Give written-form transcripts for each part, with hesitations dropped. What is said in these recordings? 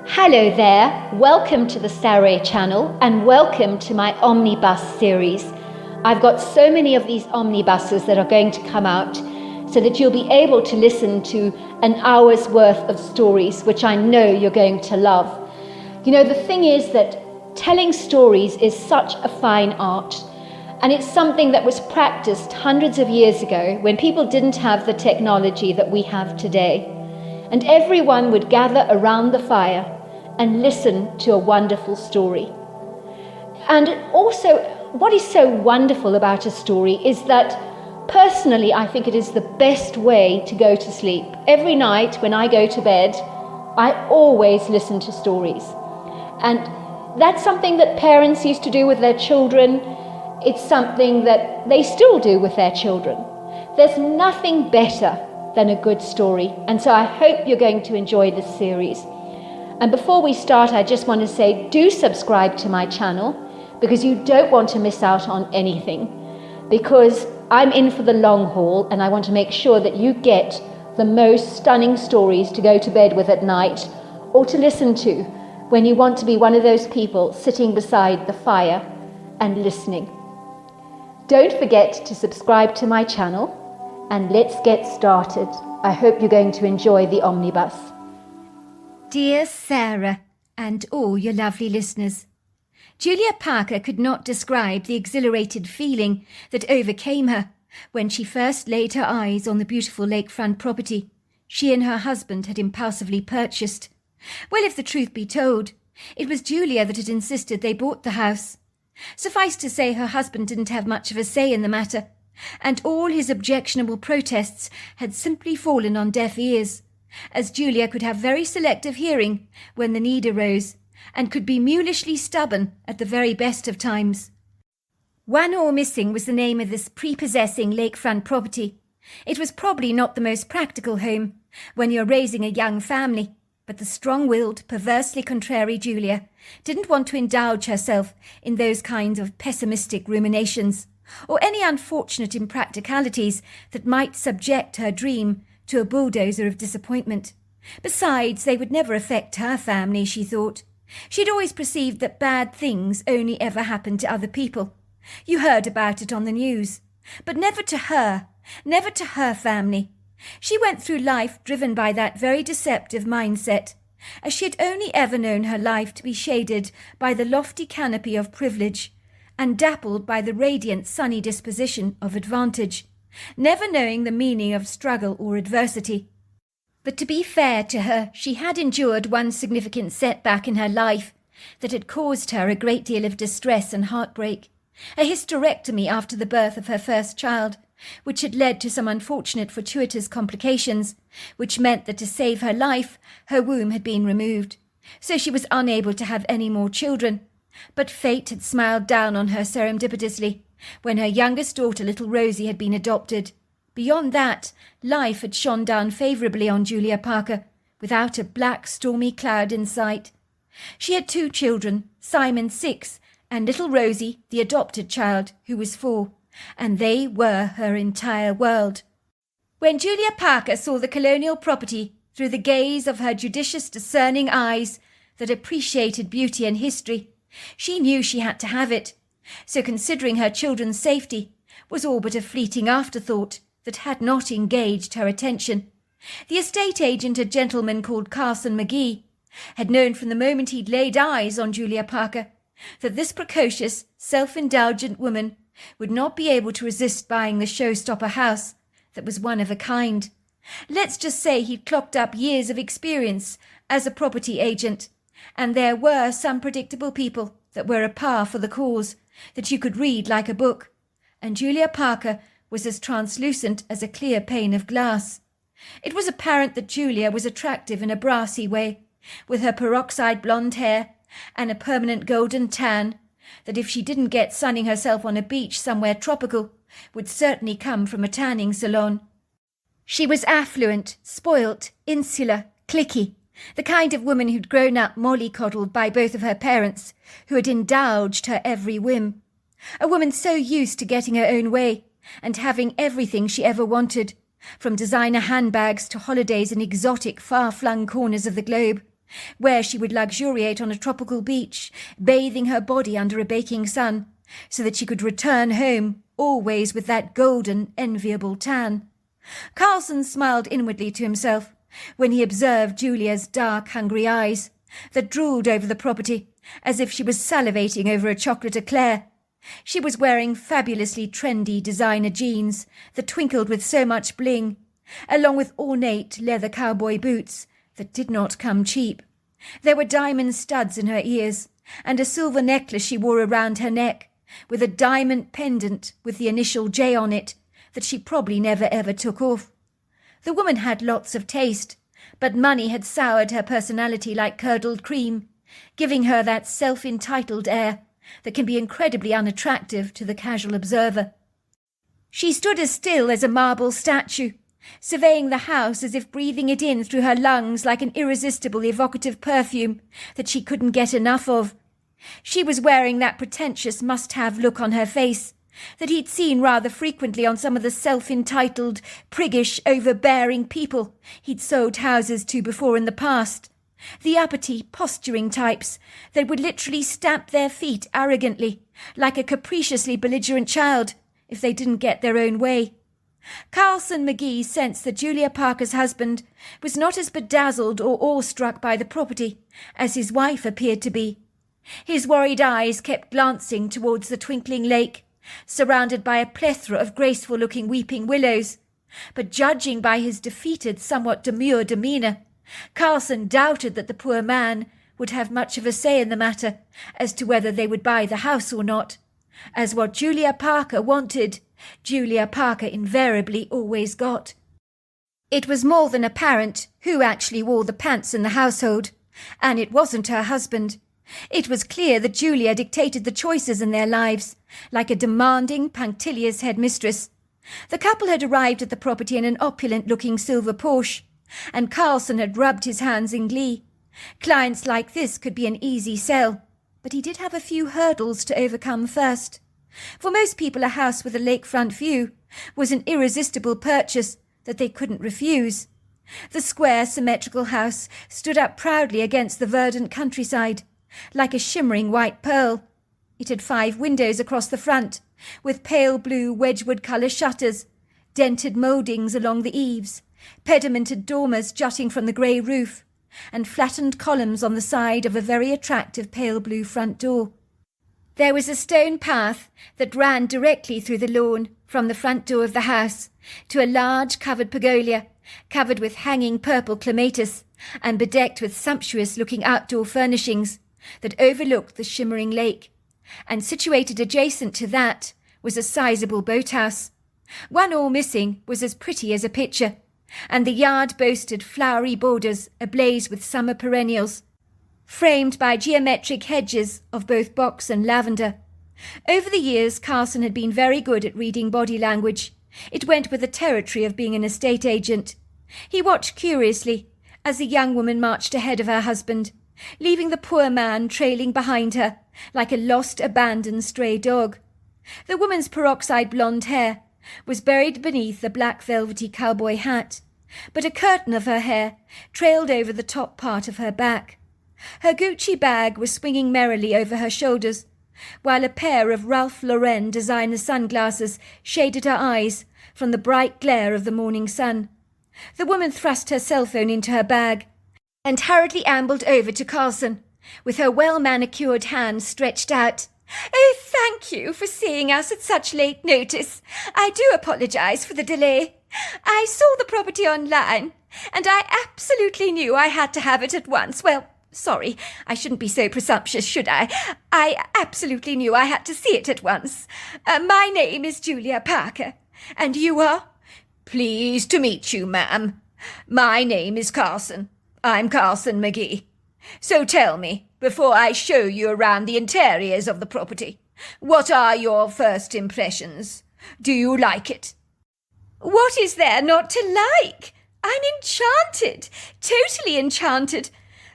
Hello there, welcome to the Saroy channel and welcome to my Omnibus series. I've got so many of these omnibuses that are going to come out so that you'll be able to listen to an hour's worth of stories, which I know you're going to love. You know, the thing is that telling stories is such a fine art, and it's something that was practiced hundreds of years ago when people didn't have the technology that we have today. And everyone would gather around the fire and listen to a wonderful story. And also, what is so wonderful about a story is that personally, I think it is the best way to go to sleep. Every night when I go to bed, I always listen to stories. And that's something that parents used to do with their children. It's something that they still do with their children. There's nothing better than a good story. And so I hope you're going to enjoy this series. And before we start, I just want to say, do subscribe to my channel because you don't want to miss out on anything. Because I'm in for the long haul and I want to make sure that you get the most stunning stories to go to bed with at night or to listen to when you want to be one of those people sitting beside the fire and listening. Don't forget to subscribe to my channel and let's get started. I hope you're going to enjoy the omnibus. Dear Sarah, and all your lovely listeners, Julia Parker could not describe the exhilarated feeling that overcame her when she first laid her eyes on the beautiful lakefront property she and her husband had impulsively purchased. Well, if the truth be told, it was Julia that had insisted they bought the house. Suffice to say, her husband didn't have much of a say in the matter, and all his objectionable protests had simply fallen on deaf ears, as Julia could have very selective hearing when the need arose, and could be mulishly stubborn at the very best of times. One Oar Missing was the name of this prepossessing lakefront property. It was probably not the most practical home when you're raising a young family, but the strong-willed, perversely contrary Julia didn't want to indulge herself in those kinds of pessimistic ruminations, or any unfortunate impracticalities that might subject her dream to a bulldozer of disappointment. Besides, they would never affect her family, she thought. She'd always perceived that bad things only ever happened to other people. You heard about it on the news, but never to her family. She went through life driven by that very deceptive mindset, as she had only ever known her life to be shaded by the lofty canopy of privilege and dappled by the radiant sunny disposition of advantage, never knowing the meaning of struggle or adversity. But to be fair to her, she had endured one significant setback in her life that had caused her a great deal of distress and heartbreak, a hysterectomy after the birth of her first child, which had led to some unfortunate fortuitous complications, which meant that to save her life, her womb had been removed, so she was unable to have any more children. But fate had smiled down on her serendipitously when her youngest daughter, little Rosie, had been adopted. Beyond that, life had shone down favourably on Julia Parker, without a black, stormy cloud in sight. She had 2 children, Simon 6, and little Rosie, the adopted child, who was 4, and they were her entire world. When Julia Parker saw the colonial property through the gaze of her judicious, discerning eyes that appreciated beauty and history, she knew she had to have it. So considering her children's safety was all but a fleeting afterthought that had not engaged her attention. The estate agent, a gentleman called Carson McGee, had known from the moment he'd laid eyes on Julia Parker that this precocious, self-indulgent woman would not be able to resist buying the showstopper house that was one of a kind. Let's just say he'd clocked up years of experience as a property agent, and there were some predictable people that were a par for the cause, that you could read like a book, and Julia Parker was as translucent as a clear pane of glass. It was apparent that Julia was attractive in a brassy way, with her peroxide blonde hair and a permanent golden tan, that if she didn't get sunning herself on a beach somewhere tropical, would certainly come from a tanning salon. She was affluent, spoilt, insular, cliquey, the kind of woman who'd grown up mollycoddled by both of her parents, who had indulged her every whim. A woman so used to getting her own way and having everything she ever wanted, from designer handbags to holidays in exotic, far-flung corners of the globe, where she would luxuriate on a tropical beach, bathing her body under a baking sun, so that she could return home always with that golden, enviable tan. Carlson smiled inwardly to himself when he observed Julia's dark, hungry eyes that drooled over the property as if she was salivating over a chocolate eclair. She was wearing fabulously trendy designer jeans that twinkled with so much bling, along with ornate leather cowboy boots that did not come cheap. There were diamond studs in her ears, and a silver necklace she wore around her neck, with a diamond pendant with the initial J on it that she probably never ever took off. The woman had lots of taste, but money had soured her personality like curdled cream, giving her that self-entitled air that can be incredibly unattractive to the casual observer. She stood as still as a marble statue, surveying the house as if breathing it in through her lungs like an irresistible evocative perfume that she couldn't get enough of. She was wearing that pretentious must-have look on her face that he'd seen rather frequently on some of the self-entitled, priggish, overbearing people he'd sold houses to before in the past. The uppity, posturing types that would literally stamp their feet arrogantly, like a capriciously belligerent child, if they didn't get their own way. Carlson McGee sensed that Julia Parker's husband was not as bedazzled or awestruck by the property as his wife appeared to be. His worried eyes kept glancing towards the twinkling lake, surrounded by a plethora of graceful-looking weeping willows, but judging by his defeated, somewhat demure demeanour, Carlson doubted that the poor man would have much of a say in the matter as to whether they would buy the house or not, as what Julia Parker wanted, Julia Parker invariably always got. It was more than apparent who actually wore the pants in the household, and it wasn't her husband. It was clear that Julia dictated the choices in their lives, like a demanding, punctilious headmistress. The couple had arrived at the property in an opulent-looking silver Porsche, and Carlson had rubbed his hands in glee. Clients like this could be an easy sell, but he did have a few hurdles to overcome first. For most people, a house with a lakefront view was an irresistible purchase that they couldn't refuse. The square, symmetrical house stood up proudly against the verdant countryside, like a shimmering white pearl. It had 5 windows across the front, with pale blue Wedgwood-colour shutters, dented mouldings along the eaves, pedimented dormers jutting from the grey roof, and flattened columns on the side of a very attractive pale blue front door. There was a stone path that ran directly through the lawn from the front door of the house to a large covered pergola, covered with hanging purple clematis and bedecked with sumptuous-looking outdoor furnishings that overlooked the shimmering lake, and situated adjacent to that was a sizable boathouse. One oar missing was as pretty as a picture, and the yard boasted flowery borders ablaze with summer perennials, framed by geometric hedges of both box and lavender. Over the years, Carlson had been very good at reading body language. It went with the territory of being an estate agent. He watched curiously as the young woman marched ahead of her husband, leaving the poor man trailing behind her like a lost, abandoned stray dog. The woman's peroxide blonde hair was buried beneath a black velvety cowboy hat, but a curtain of her hair trailed over the top part of her back. Her Gucci bag was swinging merrily over her shoulders, while a pair of Ralph Lauren designer sunglasses shaded her eyes from the bright glare of the morning sun. The woman thrust her cell phone into her bag and hurriedly ambled over to Carlson, with her well-manicured hands stretched out. "Oh, thank you for seeing us at such late notice. I do apologize for the delay. I saw the property online, and I absolutely knew I had to have it at once. Well, sorry, I shouldn't be so presumptuous, should I? I absolutely knew I had to see it at once. My name is Julia Parker, and you are?" "Pleased to meet you, ma'am. My name is Carlson. I'm Carlson McGee. So tell me, before I show you around the interiors of the property, what are your first impressions? Do you like it?" "What is there not to like? I'm enchanted, totally enchanted.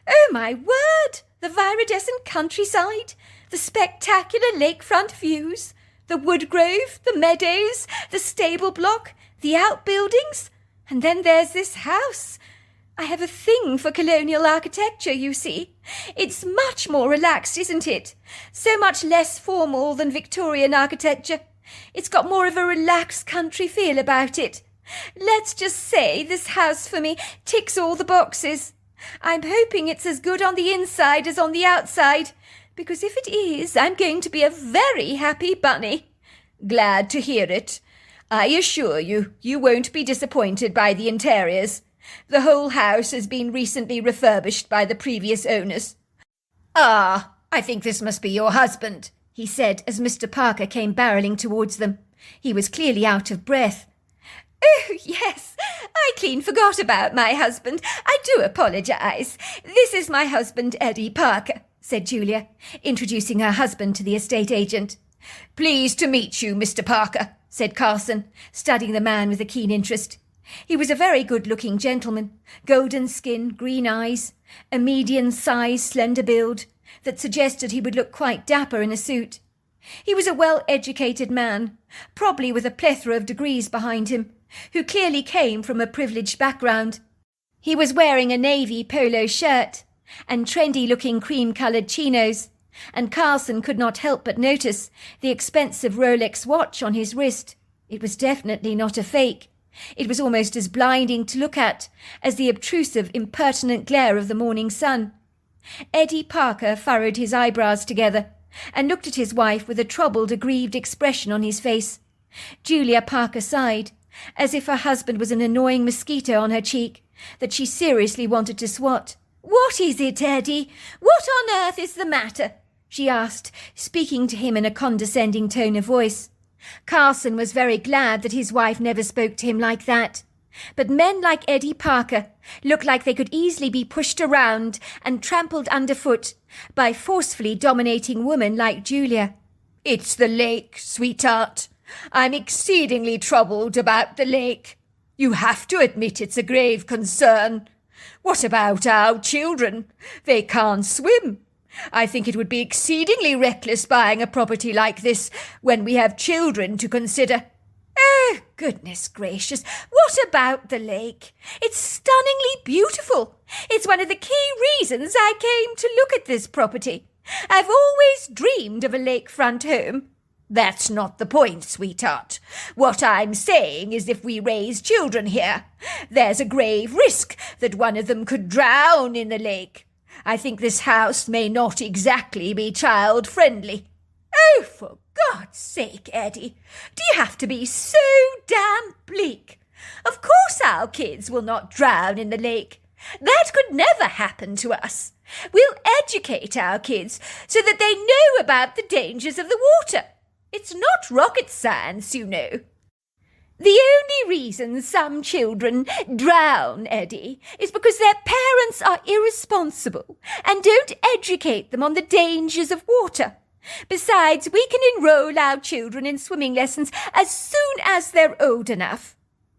Oh, my word, the viridescent countryside, the spectacular lakefront views, the wood grove, the meadows, the stable block, the outbuildings, and then there's this house. I have a thing for colonial architecture, you see. It's much more relaxed, isn't it? So much less formal than Victorian architecture. It's got more of a relaxed country feel about it. Let's just say this house for me ticks all the boxes. I'm hoping it's as good on the inside as on the outside, because if it is, I'm going to be a very happy bunny. Glad to hear it. I assure you, you won't be disappointed by the interiors. The whole house has been recently refurbished by the previous owners. Ah, I think this must be your husband, he said as Mr. Parker came barrelling towards them. He was clearly out of breath. Oh, yes, I clean forgot about my husband. I do apologise. This is my husband, Eddie Parker, said Julia, introducing her husband to the estate agent. Pleased to meet you, Mr. Parker, said Carson, studying the man with a keen interest. He was a very good-looking gentleman, golden skin, green eyes, a medium-sized, slender build that suggested he would look quite dapper in a suit. He was a well-educated man, probably with a plethora of degrees behind him, who clearly came from a privileged background. He was wearing a navy polo shirt and trendy-looking cream-coloured chinos, and Carson could not help but notice the expensive Rolex watch on his wrist. It was definitely not a fake. It was almost as blinding to look at as the obtrusive, impertinent glare of the morning sun. Eddie Parker furrowed his eyebrows together and looked at his wife with a troubled, aggrieved expression on his face. Julia Parker sighed, as if her husband was an annoying mosquito on her cheek that she seriously wanted to swat. "What is it, Eddie? What on earth is the matter?" she asked, speaking to him in a condescending tone of voice. Carson was very glad that his wife never spoke to him like that. But men like Eddie Parker looked like they could easily be pushed around and trampled underfoot by forcefully dominating women like Julia. It's the lake, sweetheart. I'm exceedingly troubled about the lake. You have to admit it's a grave concern. What about our children? They can't swim. I think it would be exceedingly reckless buying a property like this when we have children to consider. Oh, goodness gracious, what about the lake? It's stunningly beautiful. It's one of the key reasons I came to look at this property. I've always dreamed of a lakefront home. That's not the point, sweetheart. What I'm saying is if we raise children here, there's a grave risk that one of them could drown in the lake. I think this house may not exactly be child-friendly. Oh, for God's sake, Eddie, do you have to be so damn bleak? Of course our kids will not drown in the lake. That could never happen to us. We'll educate our kids so that they know about the dangers of the water. It's not rocket science, you know. The only reason some children drown, Eddie, is because their parents are irresponsible and don't educate them on the dangers of water. Besides, we can enroll our children in swimming lessons as soon as they're old enough.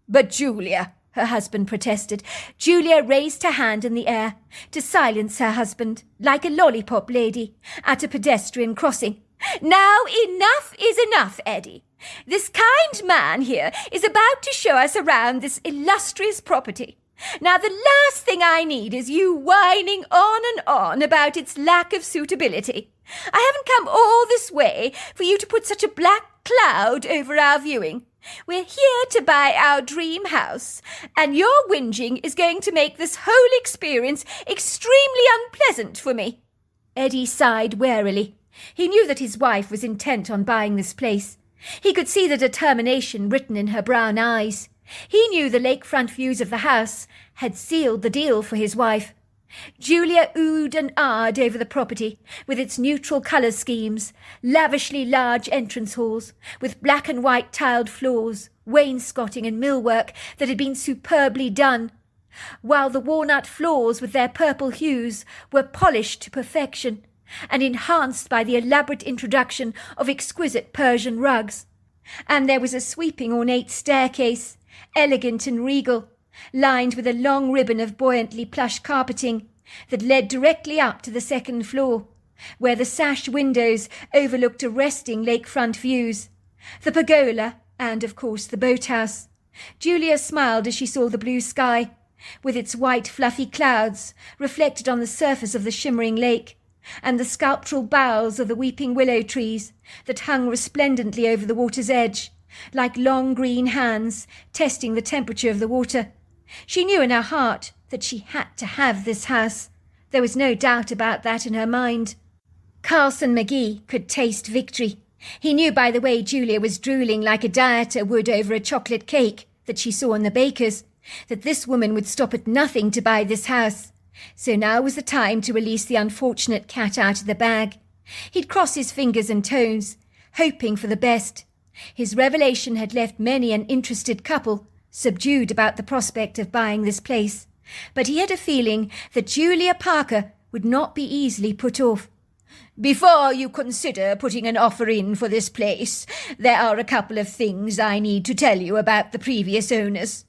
But Julia, her husband protested. Julia raised her hand in the air to silence her husband, like a lollipop lady at a pedestrian crossing. Now enough is enough, Eddie. This kind man here is about to show us around this illustrious property. Now the last thing I need is you whining on and on about its lack of suitability. I haven't come all this way for you to put such a black cloud over our viewing. We're here to buy our dream house, and your whinging is going to make this whole experience extremely unpleasant for me. Eddie sighed wearily. He knew that his wife was intent on buying this place. He could see the determination written in her brown eyes. He knew the lakefront views of the house had sealed the deal for his wife. Julia oohed and ahed over the property, with its neutral colour schemes, lavishly large entrance halls, with black and white tiled floors, wainscoting and millwork that had been superbly done, while the walnut floors with their purple hues were polished to perfection, and enhanced by the elaborate introduction of exquisite Persian rugs. And there was a sweeping ornate staircase, elegant and regal, lined with a long ribbon of buoyantly plush carpeting that led directly up to the second floor, where the sash windows overlooked arresting lakefront views, the pergola, and, of course, the boathouse. Julia smiled as she saw the blue sky, with its white fluffy clouds reflected on the surface of the shimmering lake, and the sculptural boughs of the weeping willow trees that hung resplendently over the water's edge, like long green hands testing the temperature of the water. She knew in her heart that she had to have this house. There was no doubt about that in her mind. Carlson McGee could taste victory. He knew by the way Julia was drooling like a dieter would over a chocolate cake that she saw in the baker's, that this woman would stop at nothing to buy this house. So now was the time to release the unfortunate cat out of the bag. He'd cross his fingers and toes, hoping for the best. His revelation had left many an interested couple subdued about the prospect of buying this place, but he had a feeling that Julia Parker would not be easily put off. Before you consider putting an offer in for this place, there are a couple of things I need to tell you about the previous owners,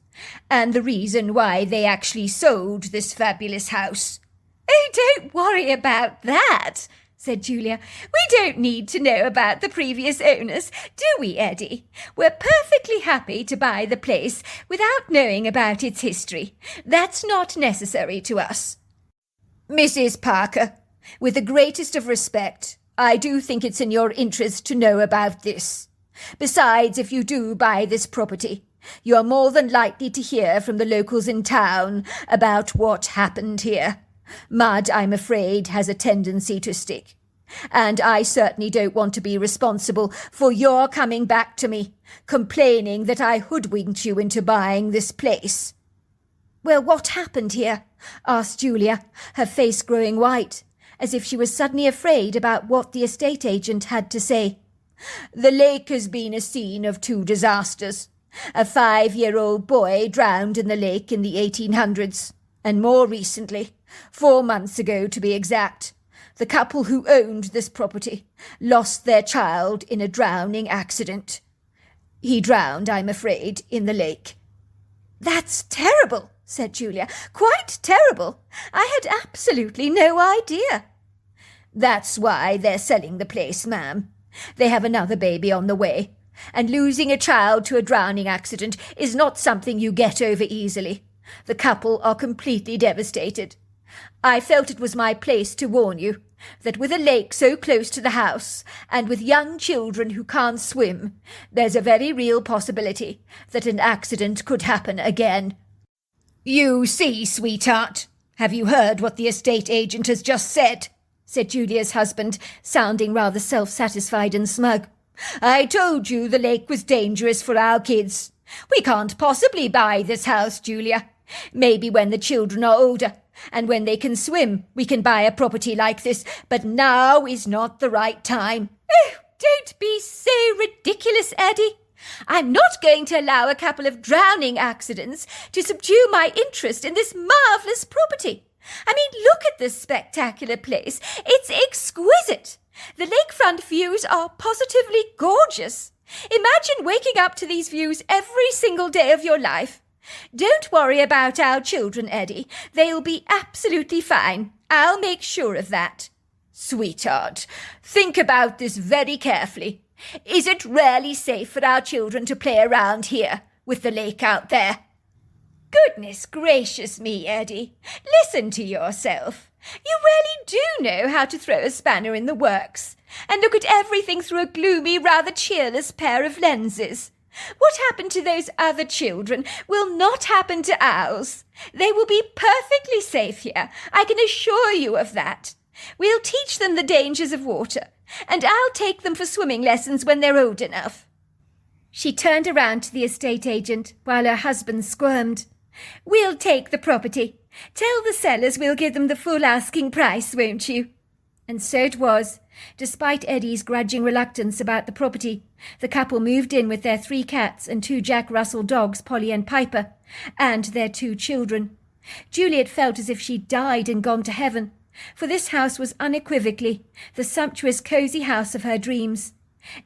and the reason why they actually sold this fabulous house. Oh, don't worry about that, said Julia. We don't need to know about the previous owners, do we, Eddie? We're perfectly happy to buy the place without knowing about its history. That's not necessary to us. Mrs. Parker, with the greatest of respect, I do think it's in your interest to know about this. Besides, if you do buy this property, you are more than likely to hear from the locals in town about what happened here. Mud, I'm afraid, has a tendency to stick. And I certainly don't want to be responsible for your coming back to me, complaining that I hoodwinked you into buying this place. Well, what happened here? Asked Julia, her face growing white, as if she was suddenly afraid about what the estate agent had to say. The lake has been a scene of two disasters. A 5-year-old boy drowned in the lake in the 1800s, and more recently, 4 months ago to be exact, the couple who owned this property lost their child in a drowning accident. He drowned, I'm afraid, in the lake. That's terrible, said Julia. Quite terrible. I had absolutely no idea. That's why they're selling the place, ma'am. They have another baby on the way, and losing a child to a drowning accident is not something you get over easily. The couple are completely devastated. I felt it was my place to warn you that with a lake so close to the house, and with young children who can't swim, there's a very real possibility that an accident could happen again. You see, sweetheart, have you heard what the estate agent has just said? Said Julia's husband, sounding rather self-satisfied and smug. I told you the lake was dangerous for our kids. We can't possibly buy this house, Julia. Maybe when the children are older, and when they can swim, we can buy a property like this, but now is not the right time. Oh, don't be so ridiculous, Eddie. I'm not going to allow a couple of drowning accidents to subdue my interest in this marvellous property. I mean, look at this spectacular place. It's exquisite. The lakefront views are positively gorgeous. Imagine waking up to these views every single day of your life. Don't worry about our children, Eddie. They'll be absolutely fine. I'll make sure of that. Sweetheart, think about this very carefully. Is it really safe for our children to play around here with the lake out there? Goodness gracious me, Eddie. Listen to yourself. You really do know how to throw a spanner in the works, and look at everything through a gloomy, rather cheerless pair of lenses. What happened to those other children will not happen to ours. They will be perfectly safe here. I can assure you of that. We'll teach them the dangers of water, and I'll take them for swimming lessons when they're old enough. She turned around to the estate agent while her husband squirmed. We'll take the property. Tell the sellers we'll give them the full asking price, won't you? And so it was. Despite Eddie's grudging reluctance about the property, the couple moved in with their 3 cats and 2 Jack Russell dogs, Polly and Piper, and their 2 children. Juliet felt as if she'd died and gone to heaven, for this house was unequivocally the sumptuous, cosy house of her dreams.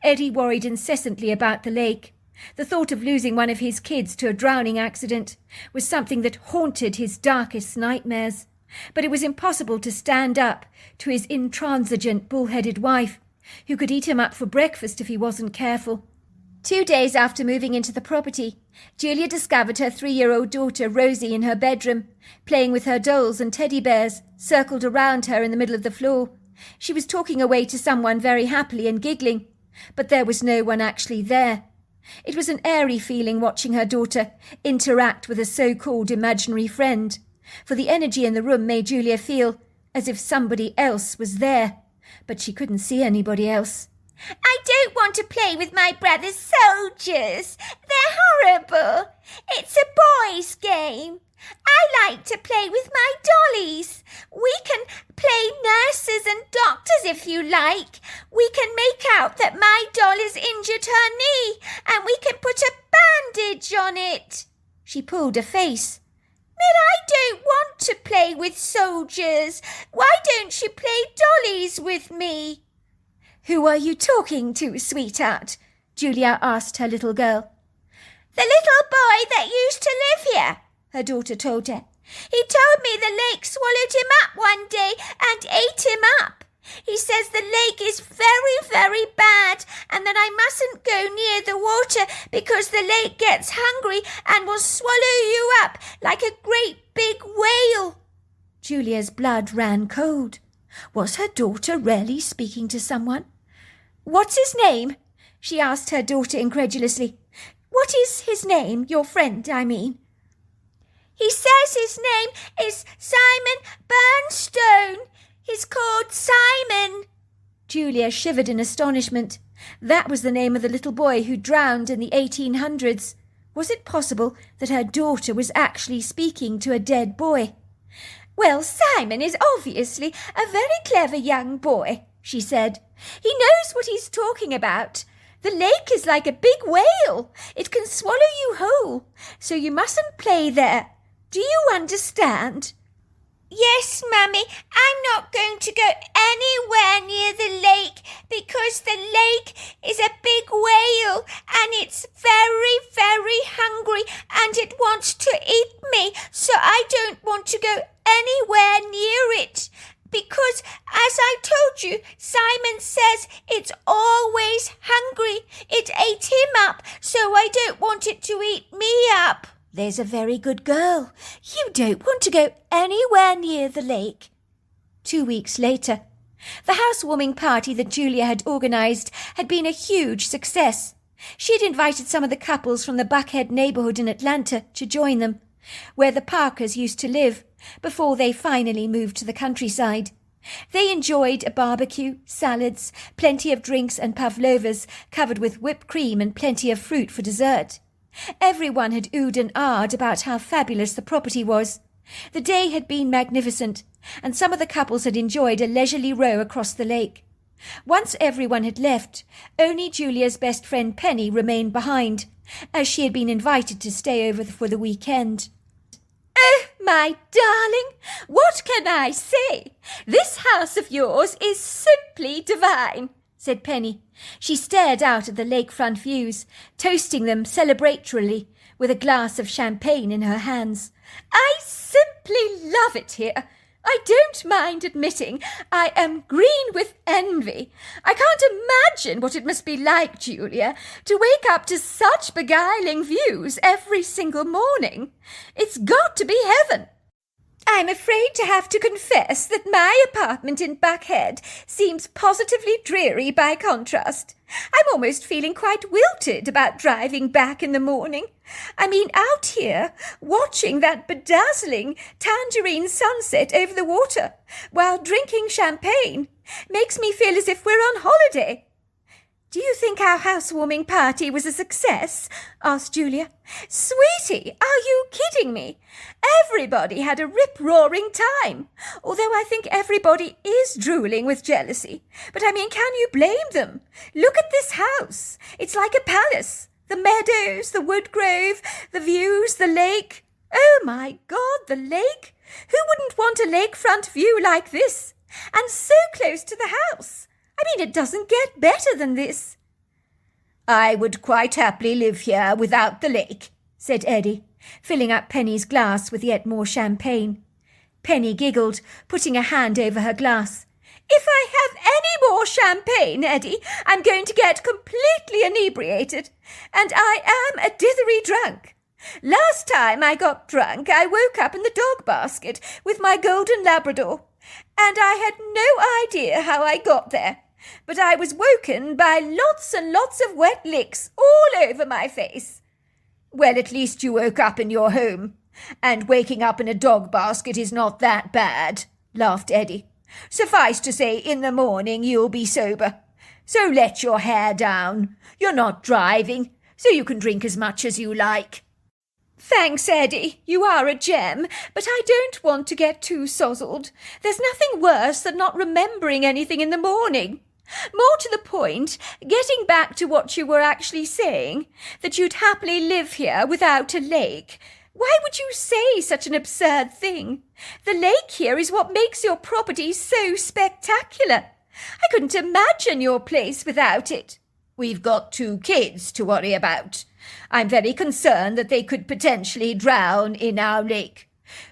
Eddie worried incessantly about the lake. The thought of losing one of his kids to a drowning accident was something that haunted his darkest nightmares. But it was impossible to stand up to his intransigent, bull-headed wife, who could eat him up for breakfast if he wasn't careful. 2 days after moving into the property, Julia discovered her 3-year-old daughter Rosie in her bedroom, playing with her dolls and teddy bears circled around her in the middle of the floor. She was talking away to someone very happily and giggling, but there was no one actually there. It was an airy feeling watching her daughter interact with a so-called imaginary friend, for the energy in the room made Julia feel as if somebody else was there, but she couldn't see anybody else. I don't want to play with my brother's soldiers. They're horrible. It's a boys' game. I like to play with my dollies. We can play nurses and doctors if you like. We can make out that my doll has injured her knee and we can put a bandage on it. She pulled a face. But I don't want to play with soldiers. Why don't you play dollies with me? Who are you talking to, sweetheart? Julia asked her little girl. The little boy that used to live here, her daughter told her. He told me the lake swallowed him up one day and ate him up. He says the lake is very, very bad and that I mustn't go near the water because the lake gets hungry and will swallow you up like a great big whale. Julia's blood ran cold. Was her daughter really speaking to someone? What's his name? She asked her daughter incredulously. What is his name, your friend, I mean? He says his name is Simon Burnstone. He's called Simon. Julia shivered in astonishment. That was the name of the little boy who drowned in the 1800s. Was it possible that her daughter was actually speaking to a dead boy? Well, Simon is obviously a very clever young boy, she said. He knows what he's talking about. The lake is like a big whale. It can swallow you whole, so you mustn't play there. Do you understand? Yes, Mummy, I'm not going to go anywhere near the lake because the lake is a big whale and it's very, very hungry and it wants to eat me, so I don't want to go anywhere near it. Because, as I told you, Simon says it's always hungry. It ate him up, so I don't want it to eat me up. There's a very good girl. You don't want to go anywhere near the lake. 2 weeks later, the housewarming party that Julia had organised had been a huge success. She had invited some of the couples from the Buckhead neighbourhood in Atlanta to join them, where the Parkers used to live, before they finally moved to the countryside. They enjoyed a barbecue, salads, plenty of drinks and pavlovas covered with whipped cream and plenty of fruit for dessert. Everyone had oohed and ahed about how fabulous the property was. The day had been magnificent, and some of the couples had enjoyed a leisurely row across the lake. Once everyone had left, only Julia's best friend Penny remained behind, as she had been invited to stay over for the weekend. Oh, my darling, what can I say? This house of yours is simply divine, said Penny. She stared out at the lakefront views, toasting them celebratorily with a glass of champagne in her hands. I simply love it here. I don't mind admitting I am green with envy. I can't imagine what it must be like, Julia, to wake up to such beguiling views every single morning. It's got to be heaven. I'm afraid to have to confess that my apartment in Buckhead seems positively dreary by contrast. I'm almost feeling quite wilted about driving back in the morning. I mean, out here, watching that bedazzling tangerine sunset over the water while drinking champagne makes me feel as if we're on holiday. Do you think our housewarming party was a success? Asked Julia. Sweetie, are you kidding me? Everybody had a rip-roaring time, although I think everybody is drooling with jealousy. But I mean, can you blame them? Look at this house. It's like a palace. The meadows, the wood grove, the views, the lake. Oh, my God, the lake. Who wouldn't want a lakefront view like this? And so close to the house. I mean, it doesn't get better than this. I would quite happily live here without the lake, said Eddie, filling up Penny's glass with yet more champagne. Penny giggled, putting a hand over her glass. If I have any more champagne, Eddie, I'm going to get completely inebriated, and I am a dithery drunk. Last time I got drunk, I woke up in the dog basket with my golden Labrador, and I had no idea how I got there. But I was woken by lots and lots of wet licks all over my face. Well, at least you woke up in your home, and waking up in a dog basket is not that bad, laughed Eddie. Suffice to say, in the morning you'll be sober. So let your hair down. You're not driving, so you can drink as much as you like. Thanks, Eddie. You are a gem, but I don't want to get too sozzled. There's nothing worse than not remembering anything in the morning. More to the point, getting back to what you were actually saying, that you'd happily live here without a lake. Why would you say such an absurd thing? The lake here is what makes your property so spectacular. I couldn't imagine your place without it. We've got 2 kids to worry about. I'm very concerned that they could potentially drown in our lake.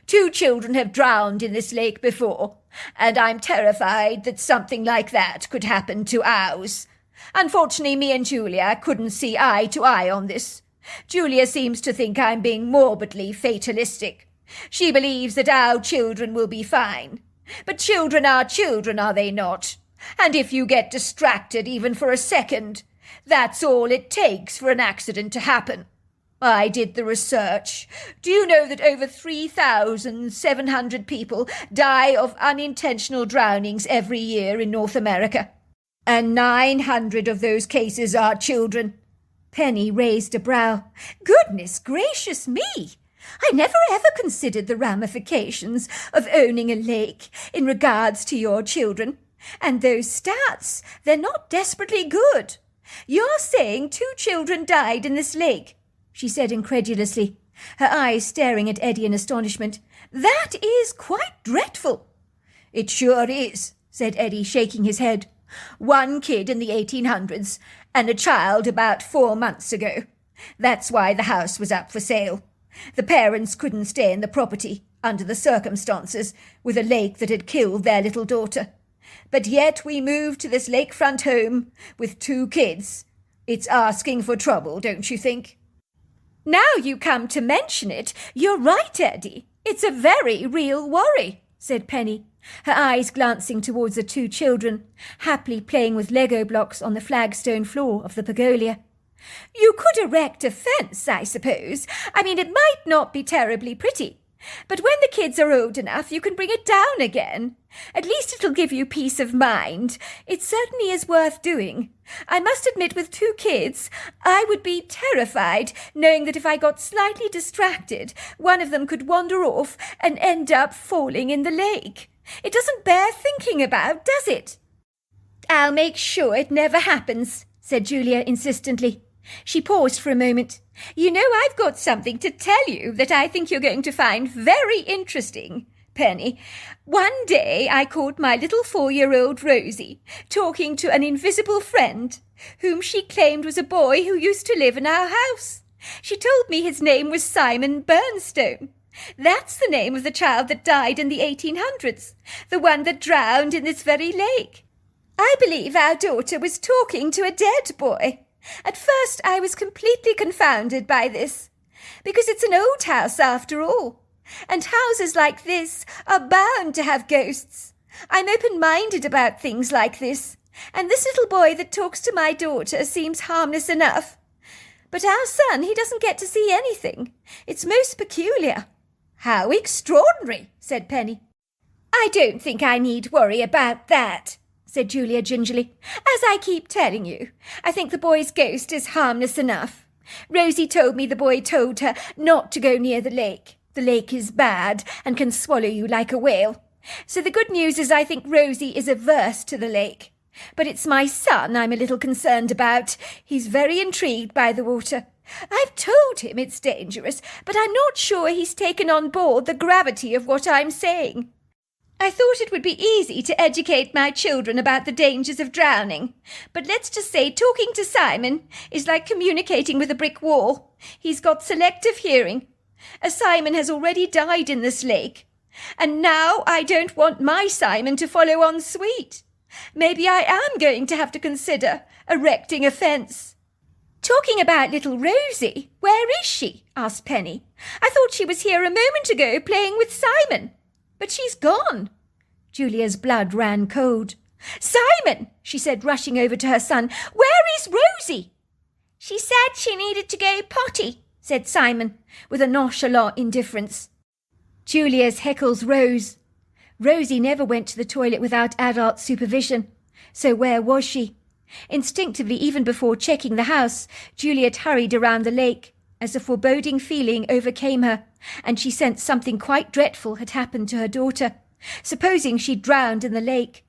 2 children have drowned in this lake before, and I'm terrified that something like that could happen to ours. Unfortunately, me and Julia couldn't see eye to eye on this. Julia seems to think I'm being morbidly fatalistic. She believes that our children will be fine. But children, are they not? And if you get distracted even for a second, that's all it takes for an accident to happen. I did the research. Do you know that over 3,700 people die of unintentional drownings every year in North America? And 900 of those cases are children. Penny raised a brow. Goodness gracious me! I never ever considered the ramifications of owning a lake in regards to your children. And those stats, they're not desperately good. You're saying 2 children died in this lake, she said incredulously, her eyes staring at Eddie in astonishment. That is quite dreadful. It sure is, said Eddie, shaking his head. 1 kid in the 1800s, and a child about 4 months ago. That's why the house was up for sale. The parents couldn't stay in the property, under the circumstances, with a lake that had killed their little daughter. But yet we moved to this lakefront home with 2 kids. It's asking for trouble, don't you think? Now you come to mention it, you're right, Eddie. It's a very real worry, said Penny, her eyes glancing towards the 2 children, happily playing with Lego blocks on the flagstone floor of the pergola. You could erect a fence, I suppose. I mean, it might not be terribly pretty. But when the kids are old enough, you can bring it down again. At least it'll give you peace of mind. It certainly is worth doing. I must admit, with 2 kids, I would be terrified knowing that if I got slightly distracted, one of them could wander off and end up falling in the lake. It doesn't bear thinking about, does it? I'll make sure it never happens, said Julia insistently. She paused for a moment. You know, I've got something to tell you that I think you're going to find very interesting, Penny. One day I caught my little 4-year-old Rosie talking to an invisible friend, whom she claimed was a boy who used to live in our house. She told me his name was Simon Burnstone. That's the name of the child that died in the 1800s, the one that drowned in this very lake. I believe our daughter was talking to a dead boy. At first I was completely confounded by this, because it's an old house after all, and houses like this are bound to have ghosts. I'm open-minded about things like this, and this little boy that talks to my daughter seems harmless enough. But our son, he doesn't get to see anything. It's most peculiar. How extraordinary, said Penny. I don't think I need worry about that, said Julia gingerly. As I keep telling you, I think the boy's ghost is harmless enough. Rosie told me the boy told her not to go near the lake. The lake is bad and can swallow you like a whale. So the good news is I think Rosie is averse to the lake. But it's my son I'm a little concerned about. He's very intrigued by the water. I've told him it's dangerous, but I'm not sure he's taken on board the gravity of what I'm saying. I thought it would be easy to educate my children about the dangers of drowning, but let's just say talking to Simon is like communicating with a brick wall. He's got selective hearing. Simon has already died in this lake, And now I don't want my Simon to follow on sweet. Maybe I am going to have to consider erecting a fence." "Talking about little Rosie, where is she?" asked Penny. "I thought she was here a moment ago playing with Simon. But she's gone." Julia's blood ran cold. "Simon," she said, rushing over to her son, "where is Rosie?" "She said she needed to go potty," said Simon, with a nonchalant indifference. Julia's heckles rose. Rosie never went to the toilet without adult supervision. So where was she? Instinctively, even before checking the house, Juliet hurried around the lake, as a foreboding feeling overcame her, and she sensed something quite dreadful had happened to her daughter. Supposing she'd drowned in the lake.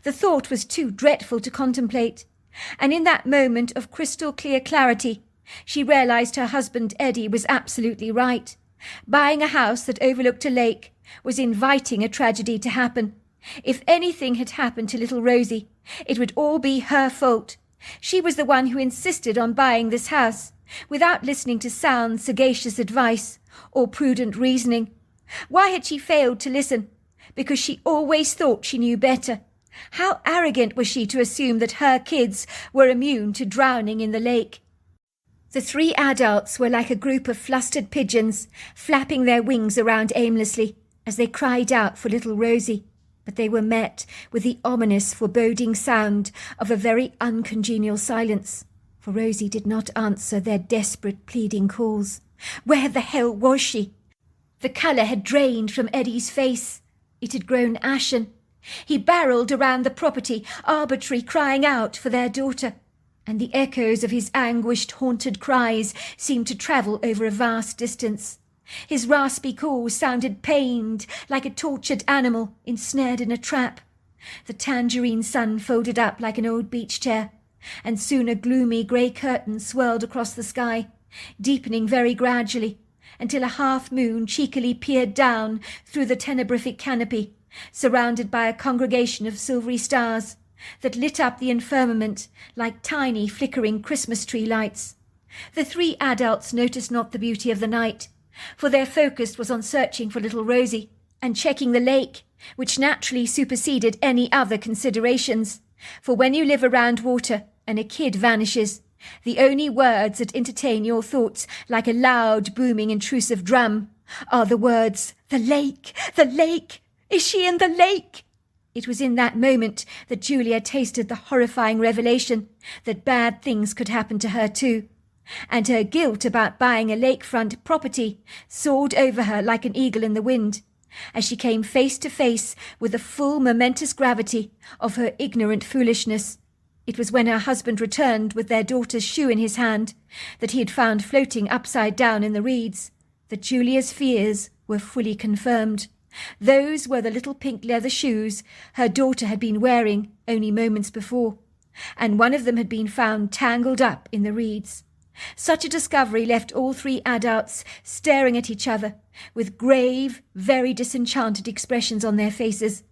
The thought was too dreadful to contemplate, and in that moment of crystal-clear clarity, she realized her husband Eddie was absolutely right. Buying a house that overlooked a lake was inviting a tragedy to happen. If anything had happened to little Rosie, it would all be her fault. She was the one who insisted on buying this house, without listening to sound, sagacious advice or prudent reasoning. Why had she failed to listen? Because she always thought she knew better. How arrogant was she to assume that her kids were immune to drowning in the lake? The three adults were like a group of flustered pigeons, flapping their wings around aimlessly as they cried out for little Rosie. But they were met with the ominous, foreboding sound of a very uncongenial silence, for Rosie did not answer their desperate, pleading calls. Where the hell was she? The colour had drained from Eddie's face. It had grown ashen. He barreled around the property, arbitrarily crying out for their daughter, and the echoes of his anguished, haunted cries seemed to travel over a vast distance. His raspy calls sounded pained, like a tortured animal ensnared in a trap. The tangerine sun folded up like an old beach chair, and soon a gloomy grey curtain swirled across the sky, deepening very gradually, until a half-moon cheekily peered down through the tenebrific canopy, surrounded by a congregation of silvery stars that lit up the firmament like tiny flickering Christmas tree lights. The three adults noticed not the beauty of the night, for their focus was on searching for little Rosie and checking the lake, which naturally superseded any other considerations. For when you live around water and a kid vanishes, the only words that entertain your thoughts like a loud, booming, intrusive drum are the words, "The lake! The lake! Is she in the lake?" It was in that moment that Julia tasted the horrifying revelation that bad things could happen to her too, and her guilt about buying a lakefront property soared over her like an eagle in the wind, as she came face to face with the full momentous gravity of her ignorant foolishness. It was when her husband returned with their daughter's shoe in his hand, that he had found floating upside down in the reeds, that Julia's fears were fully confirmed. Those were the little pink leather shoes her daughter had been wearing only moments before, and one of them had been found tangled up in the reeds. Such a discovery left all three adults staring at each other with grave, very disenchanted expressions on their faces.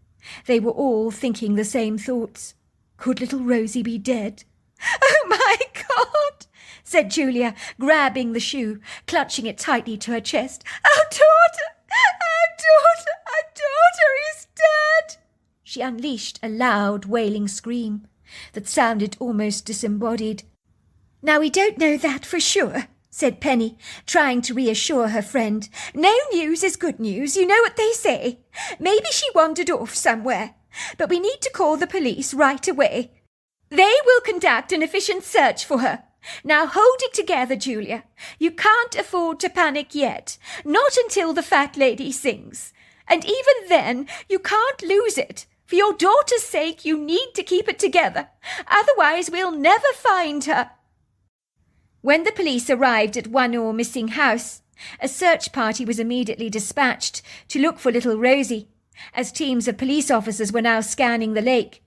They were all thinking the same thoughts. Could little Rosie be dead? "Oh, my God!" said Julia, grabbing the shoe, clutching it tightly to her chest. Our daughter is dead!" She unleashed a loud, wailing scream that sounded almost disembodied. "Now, we don't know that for sure," said Penny, trying to reassure her friend. "No news is good news, you know what they say. Maybe she wandered off somewhere, but we need to call the police right away. They will conduct an efficient search for her. Now hold it together, Julia. You can't afford to panic yet, not until the fat lady sings. And even then, you can't lose it. For your daughter's sake, you need to keep it together. Otherwise, we'll never find her." When the police arrived at One Oar Missing House, a search party was immediately dispatched to look for little Rosie, as teams of police officers were now scanning the lake.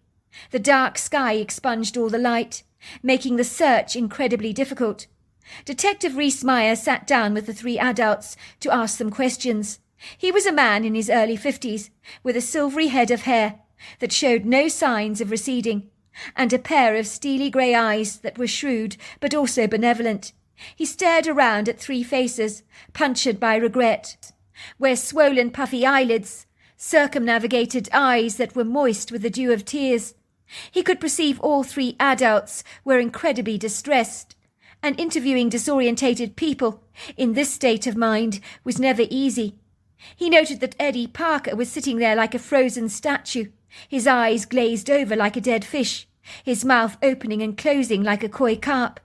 The dark sky expunged all the light, making the search incredibly difficult. Detective Rees-Meyer sat down with the three adults to ask them questions. He was a man in his early 50s, with a silvery head of hair that showed no signs of receding, and a pair of steely grey eyes that were shrewd but also benevolent. He stared around at three faces, punctured by regret, where swollen puffy eyelids circumnavigated eyes that were moist with the dew of tears. He could perceive all three adults were incredibly distressed, and interviewing disorientated people in this state of mind was never easy. He noted that Eddie Parker was sitting there like a frozen statue, his eyes glazed over like a dead fish, his mouth opening and closing like a coy carp.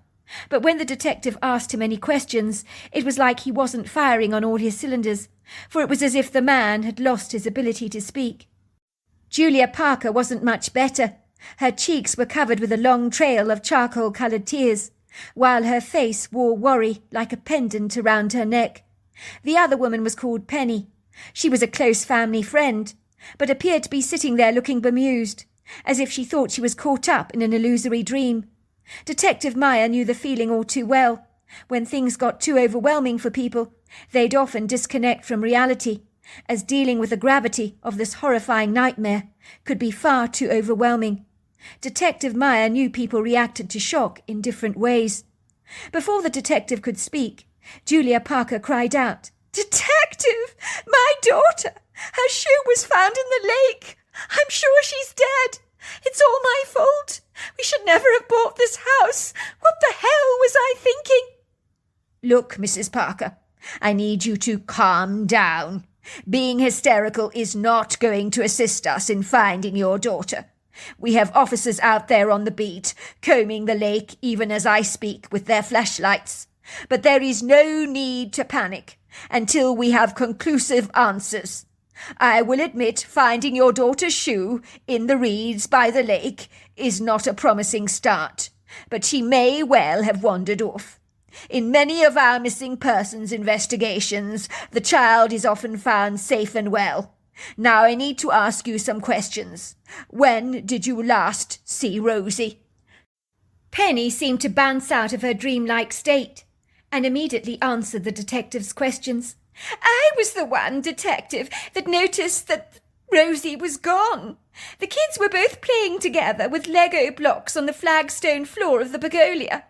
But when the detective asked him any questions, it was like he wasn't firing on all his cylinders, for it was as if the man had lost his ability to speak. Julia Parker wasn't much better. Her cheeks were covered with a long trail of charcoal-coloured tears, while her face wore worry like a pendant around her neck. The other woman was called Penny. She was a close family friend, but appeared to be sitting there looking bemused, as if she thought she was caught up in an illusory dream. Detective Meyer knew the feeling all too well. When things got too overwhelming for people, they'd often disconnect from reality, as dealing with the gravity of this horrifying nightmare could be far too overwhelming. Detective Meyer knew people reacted to shock in different ways. Before the detective could speak, Julia Parker cried out, "Detective! My daughter! Her shoe was found in the lake! I'm sure she's dead! It's all my fault! We should never have bought this house! What the hell was I thinking?" "Look, Mrs. Parker, I need you to calm down. Being hysterical is not going to assist us in finding your daughter. We have officers out there on the beat, combing the lake even as I speak with their flashlights. But there is no need to panic until we have conclusive answers. I will admit finding your daughter's shoe in the reeds by the lake is not a promising start, but she may well have wandered off. In many of our missing persons investigations, the child is often found safe and well. Now I need to ask you some questions. When did you last see Rosie?" Penny seemed to bounce out of her dreamlike state and immediately answered the detective's questions. "I was the one, detective, that noticed that Rosie was gone. The kids were both playing together with Lego blocks on the flagstone floor of the Bergolia.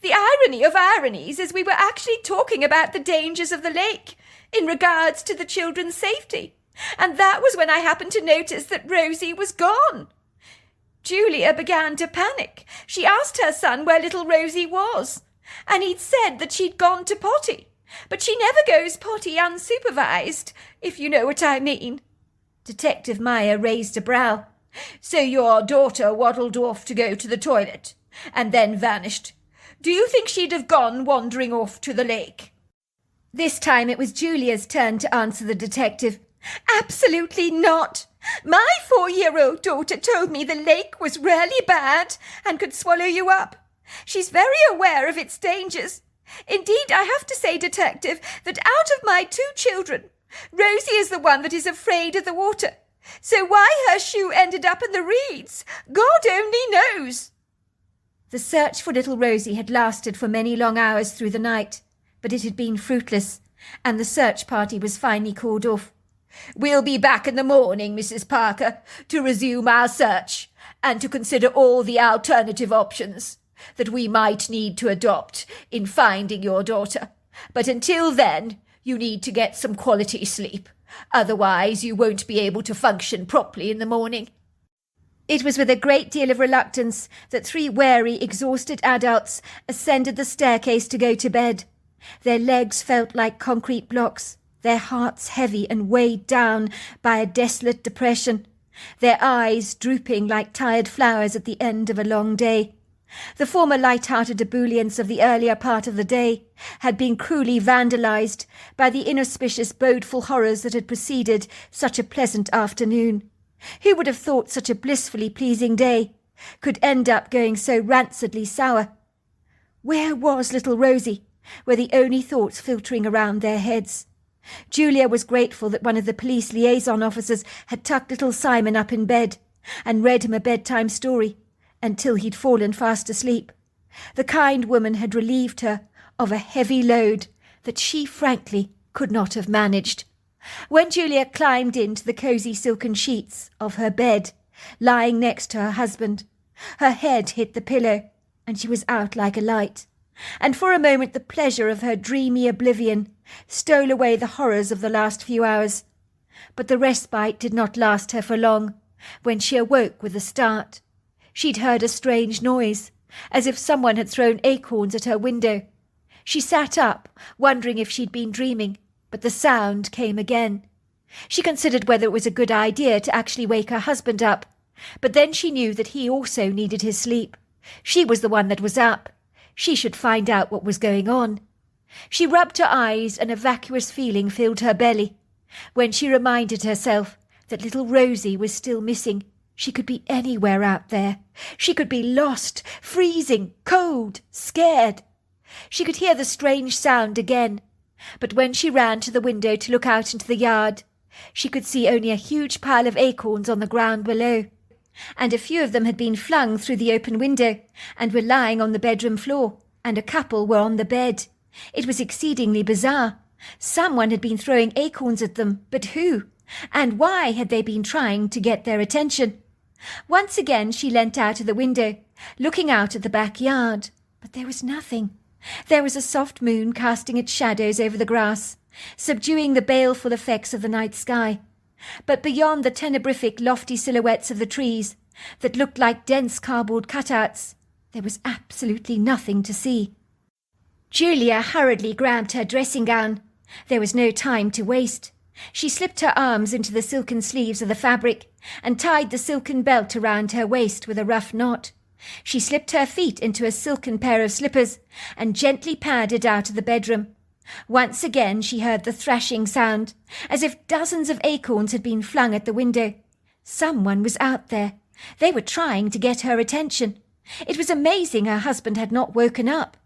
The irony of ironies is we were actually talking about the dangers of the lake in regards to the children's safety, and that was when I happened to notice that Rosie was gone. Julia began to panic. She asked her son where little Rosie was, and he'd said that she'd gone to potty. But she never goes potty unsupervised, if you know what I mean." Detective Meyer raised a brow. "So your daughter waddled off to go to the toilet, and then vanished. Do you think she'd have gone wandering off to the lake?" This time it was Julia's turn to answer the detective. "Absolutely not. My 4-year-old daughter told me the lake was really bad and could swallow you up. She's very aware of its dangers. Indeed, I have to say, detective, that out of my 2 children, Rosie is the one that is afraid of the water. So why her shoe ended up in the reeds, God only knows." The search for little Rosie had lasted for many long hours through the night, but it had been fruitless, and the search party was finally called off. "We'll be back in the morning, Mrs. Parker, to resume our search and to consider all the alternative options that we might need to adopt in finding your daughter. But until then, you need to get some quality sleep. Otherwise, you won't be able to function properly in the morning." It was with a great deal of reluctance that 3 wary, exhausted adults ascended the staircase to go to bed. Their legs felt like concrete blocks, their hearts heavy and weighed down by a desolate depression, their eyes drooping like tired flowers at the end of a long day. The former light-hearted ebullience of the earlier part of the day had been cruelly vandalized by the inauspicious bodeful horrors that had preceded such a pleasant afternoon. Who would have thought such a blissfully pleasing day could end up going so rancidly sour? Where was little Rosie? Were the only thoughts filtering around their heads. Julia was grateful that one of the police liaison officers had tucked little Simon up in bed and read him a bedtime story until he'd fallen fast asleep. The kind woman had relieved her of a heavy load that she frankly could not have managed. When Julia climbed into the cosy silken sheets of her bed, lying next to her husband, her head hit the pillow, and she was out like a light. And for a moment the pleasure of her dreamy oblivion stole away the horrors of the last few hours. But the respite did not last her for long, when she awoke with a start. She'd heard a strange noise, as if someone had thrown acorns at her window. She sat up, wondering if she'd been dreaming, but the sound came again. She considered whether it was a good idea to actually wake her husband up, but then she knew that he also needed his sleep. She was the one that was up. She should find out what was going on. She rubbed her eyes and a vacuous feeling filled her belly. When she reminded herself that little Rosie was still missing, she could be anywhere out there. She could be lost, freezing, cold, scared. She could hear the strange sound again, but when she ran to the window to look out into the yard, she could see only a huge pile of acorns on the ground below, and a few of them had been flung through the open window and were lying on the bedroom floor, and a couple were on the bed. It was exceedingly bizarre. Someone had been throwing acorns at them, but who? And why had they been trying to get their attention? Once again she leant out of the window, looking out at the backyard, but there was nothing. There was a soft moon casting its shadows over the grass, subduing the baleful effects of the night sky. But beyond the tenebrific lofty silhouettes of the trees, that looked like dense cardboard cutouts, there was absolutely nothing to see. Julia hurriedly grabbed her dressing gown. There was no time to waste. She slipped her arms into the silken sleeves of the fabric and tied the silken belt around her waist with a rough knot. She slipped her feet into a silken pair of slippers and gently padded out of the bedroom. Once again she heard the thrashing sound, as if dozens of acorns had been flung at the window. Someone was out there. They were trying to get her attention. It was amazing her husband had not woken up.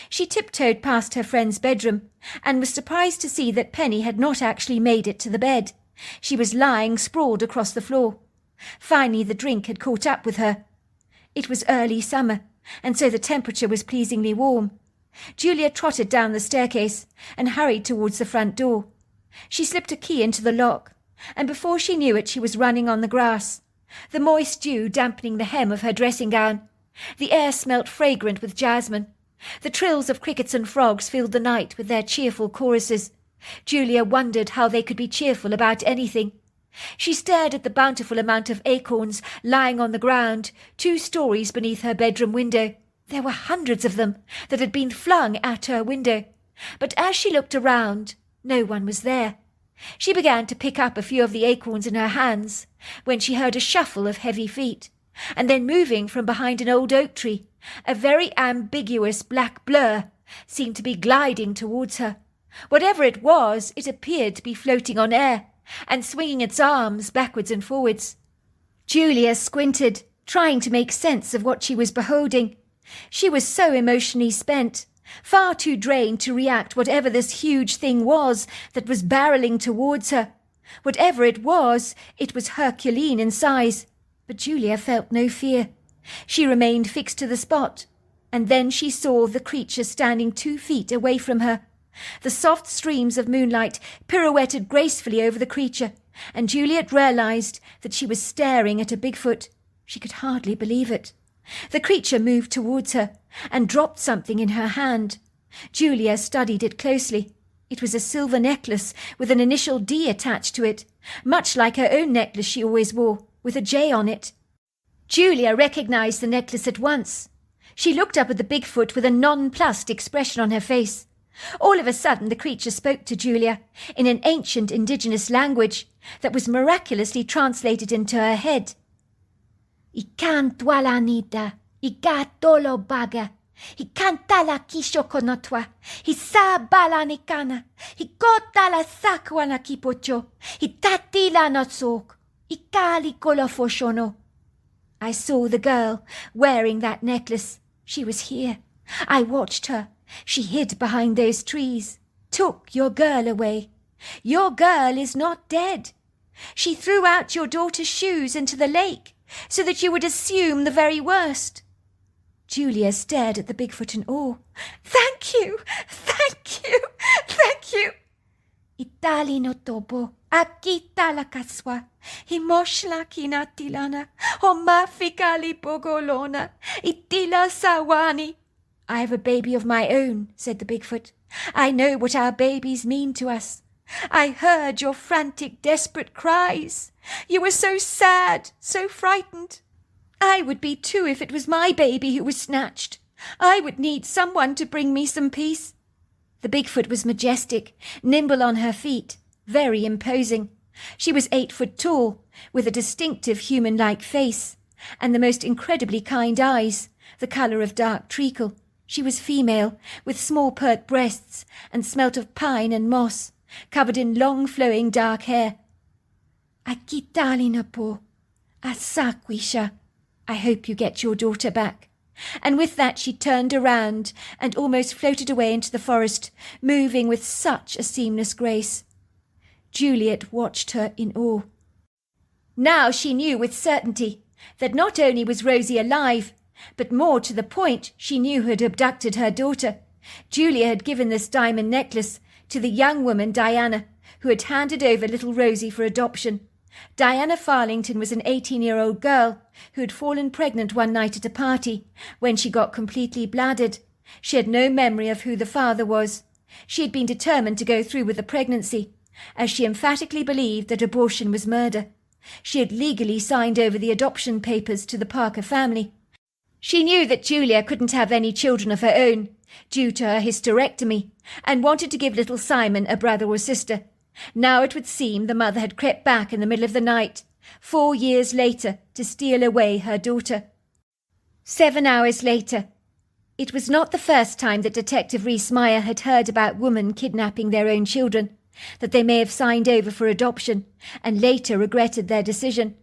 She tiptoed past her friend's bedroom and was surprised to see that Penny had not actually made it to the bed. She was lying sprawled across the floor. Finally the drink had caught up with her. It was early summer, and so the temperature was pleasingly warm. Julia trotted down the staircase and hurried towards the front door. She slipped a key into the lock, and before she knew it she was running on the grass, the moist dew dampening the hem of her dressing gown. The air smelt fragrant with jasmine. The trills of crickets and frogs filled the night with their cheerful choruses. Julia wondered how they could be cheerful about anything. She stared at the bountiful amount of acorns lying on the ground, 2 stories beneath her bedroom window. There were hundreds of them that had been flung at her window. But as she looked around, no one was there. She began to pick up a few of the acorns in her hands when she heard a shuffle of heavy feet, and then moving from behind an old oak tree, a very ambiguous black blur seemed to be gliding towards her. Whatever it was, it appeared to be floating on air and swinging its arms backwards and forwards. Julia squinted, trying to make sense of what she was beholding. She was so emotionally spent, far too drained to react whatever this huge thing was that was barreling towards her. Whatever it was Herculean in size, but Julia felt no fear. She remained fixed to the spot, and then she saw the creature standing 2 feet away from her. The soft streams of moonlight pirouetted gracefully over the creature, and Juliet realized that she was staring at a Bigfoot. She could hardly believe it. The creature moved towards her and dropped something in her hand. Julia studied it closely. It was a silver necklace with an initial D attached to it, much like her own necklace she always wore, with a J on it. Julia recognized the necklace at once. She looked up at the Bigfoot with a nonplussed expression on her face. All of a sudden the creature spoke to Julia in an ancient indigenous language that was miraculously translated into her head. "Ikan tualanita, ikatolo baga, ikantala kishokonotwa, hisa balanikana, hikotala sakwana kipocho, hitatila notsok, ikali kolofoshono." I saw the girl wearing that necklace. She was here. I watched her. She hid behind those trees, took your girl away. Your girl is not dead. She threw out your daughter's shoes into the lake so that you would assume the very worst. Julia stared at the Bigfoot in awe. "Thank you! Thank you! Thank you!" "Itali no topo, akita la kaswa, himoshla kinatilana, homafikali bogolona, itila sawani." "I have a baby of my own," said the Bigfoot. "I know what our babies mean to us. I heard your frantic, desperate cries. You were so sad, so frightened. I would be too if it was my baby who was snatched. I would need someone to bring me some peace." The Bigfoot was majestic, nimble on her feet, very imposing. She was 8 foot tall, with a distinctive human-like face, and the most incredibly kind eyes, the colour of dark treacle. She was female, with small pert breasts, and smelt of pine and moss, covered in long flowing dark hair. "Akitalina po, asakwisha. I hope you get your daughter back." And with that she turned around and almost floated away into the forest, moving with such a seamless grace. Juliet watched her in awe. Now she knew with certainty that not only was Rosie alive, but more to the point, she knew who had abducted her daughter. Julia had given this diamond necklace to the young woman Diana, who had handed over little Rosie for adoption. Diana Farlington was an 18-year-old girl who had fallen pregnant one night at a party when she got completely bladdered. She had no memory of who the father was. She had been determined to go through with the pregnancy, as she emphatically believed that abortion was murder. She had legally signed over the adoption papers to the Parker family. She knew that Julia couldn't have any children of her own, due to her hysterectomy, and wanted to give little Simon a brother or sister. Now it would seem the mother had crept back in the middle of the night, 4 years later, to steal away her daughter. 7 hours later. It was not the first time that Detective Rees-Meyer had heard about women kidnapping their own children, that they may have signed over for adoption, and later regretted their decision.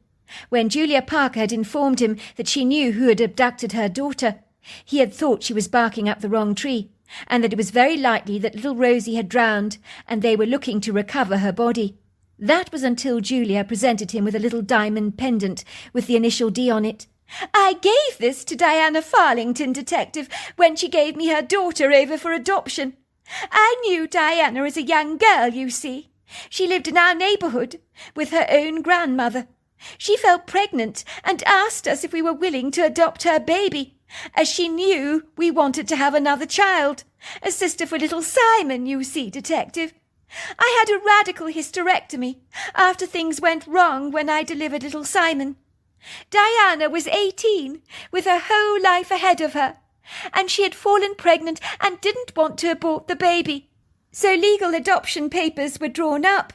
When Julia Parker had informed him that she knew who had abducted her daughter, he had thought she was barking up the wrong tree, and that it was very likely that little Rosie had drowned, and they were looking to recover her body. That was until Julia presented him with a little diamond pendant with the initial D on it. "I gave this to Diana Farlington, Detective, when she gave me her daughter over for adoption. I knew Diana as a young girl, you see. She lived in our neighbourhood with her own grandmother. She fell pregnant and asked us if we were willing to adopt her baby, as she knew we wanted to have another child, a sister for little Simon, you see, Detective. I had a radical hysterectomy after things went wrong when I delivered little Simon. Diana was 18, with her whole life ahead of her, and she had fallen pregnant and didn't want to abort the baby. So legal adoption papers were drawn up,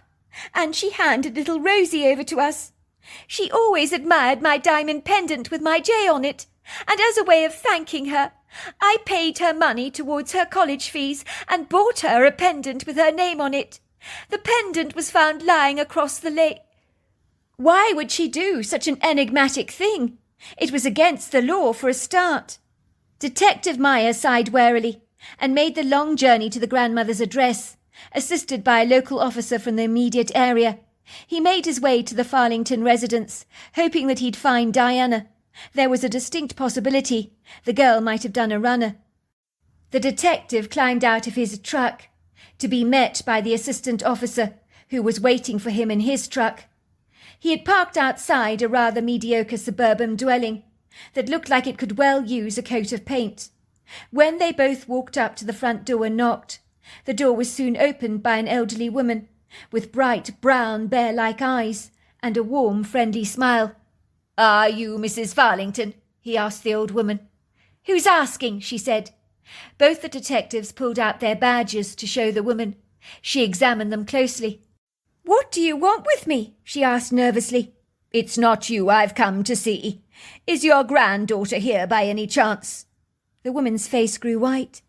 and she handed little Rosie over to us. She always admired my diamond pendant with my J on it, and as a way of thanking her, I paid her money towards her college fees and bought her a pendant with her name on it. The pendant was found lying across the lake." Why would she do such an enigmatic thing? It was against the law for a start. Detective Meyer sighed warily and made the long journey to the grandmother's address, assisted by a local officer from the immediate area. He made his way to the Farlington residence, hoping that he'd find Diana. There was a distinct possibility the girl might have done a runner. The detective climbed out of his truck, to be met by the assistant officer, who was waiting for him in his truck. He had parked outside a rather mediocre suburban dwelling that looked like it could well use a coat of paint. When they both walked up to the front door and knocked, the door was soon opened by an elderly woman, with bright brown bear-like eyes and a warm, friendly smile. "Are you Mrs. Farlington?" he asked the old woman. "Who's asking?" she said. Both the detectives pulled out their badges to show the woman. She examined them closely. "What do you want with me?" she asked nervously. "It's not you I've come to see. Is your granddaughter here by any chance?" The woman's face grew white.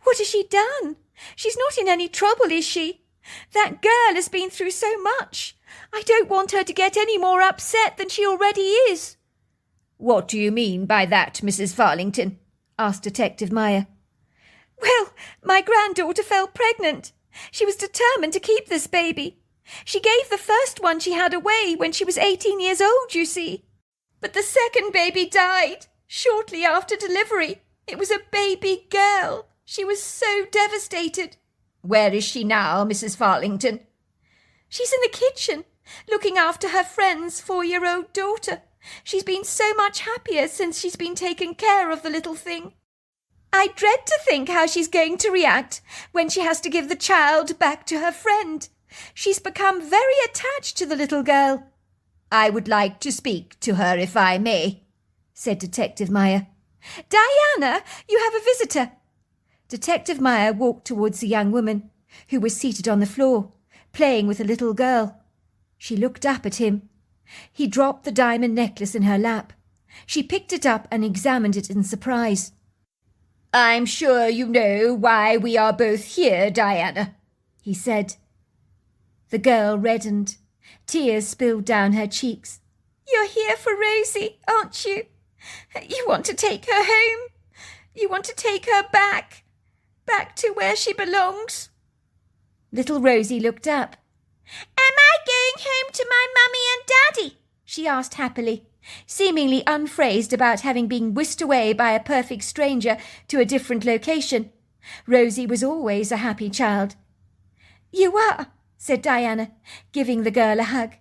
"What has she done? She's not in any trouble, is she? That girl has been through so much. I don't want her to get any more upset than she already is." "What do you mean by that, Mrs. Farlington?" asked Detective Meyer. "Well, my granddaughter fell pregnant. She was determined to keep this baby. She gave the first one she had away when she was 18 years old, you see. But the second baby died shortly after delivery. It was a baby girl. She was so devastated." "Where is she now, Mrs. Farlington?" "She's in the kitchen, looking after her friend's 4-year-old daughter. She's been so much happier since she's been taken care of, the little thing. I dread to think how she's going to react when she has to give the child back to her friend. She's become very attached to the little girl." "I would like to speak to her, if I may," said Detective Meyer. "Diana, you have a visitor." Detective Meyer walked towards the young woman, who was seated on the floor, playing with a little girl. She looked up at him. He dropped the diamond necklace in her lap. She picked it up and examined it in surprise. "I'm sure you know why we are both here, Diana," he said. The girl reddened. Tears spilled down her cheeks. "You're here for Rosie, aren't you? You want to take her home? You want to take her back to where she belongs?" Little Rosie looked up. "Am I going home to my mummy and daddy?" she asked happily, seemingly unfazed about having been whisked away by a perfect stranger to a different location. Rosie was always a happy child. "You are," said Diana, giving the girl a hug.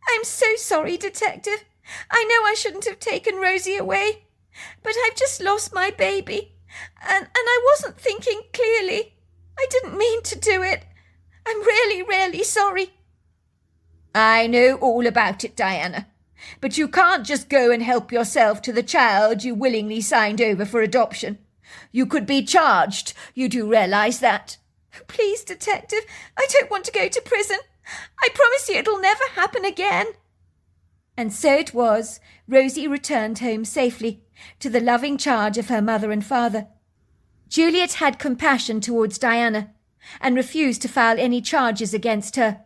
"I'm so sorry, Detective. I know I shouldn't have taken Rosie away, but I've just lost my baby, and I wasn't thinking clearly. I didn't mean to do it. I'm really, really sorry." "I know all about it, Diana. But you can't just go and help yourself to the child you willingly signed over for adoption. You could be charged. You do realize that?" "Please, Detective, I don't want to go to prison. I promise you it'll never happen again." And so it was. Rosie returned home safely, to the loving charge of her mother and father. Juliet had compassion towards Diana, and refused to file any charges against her.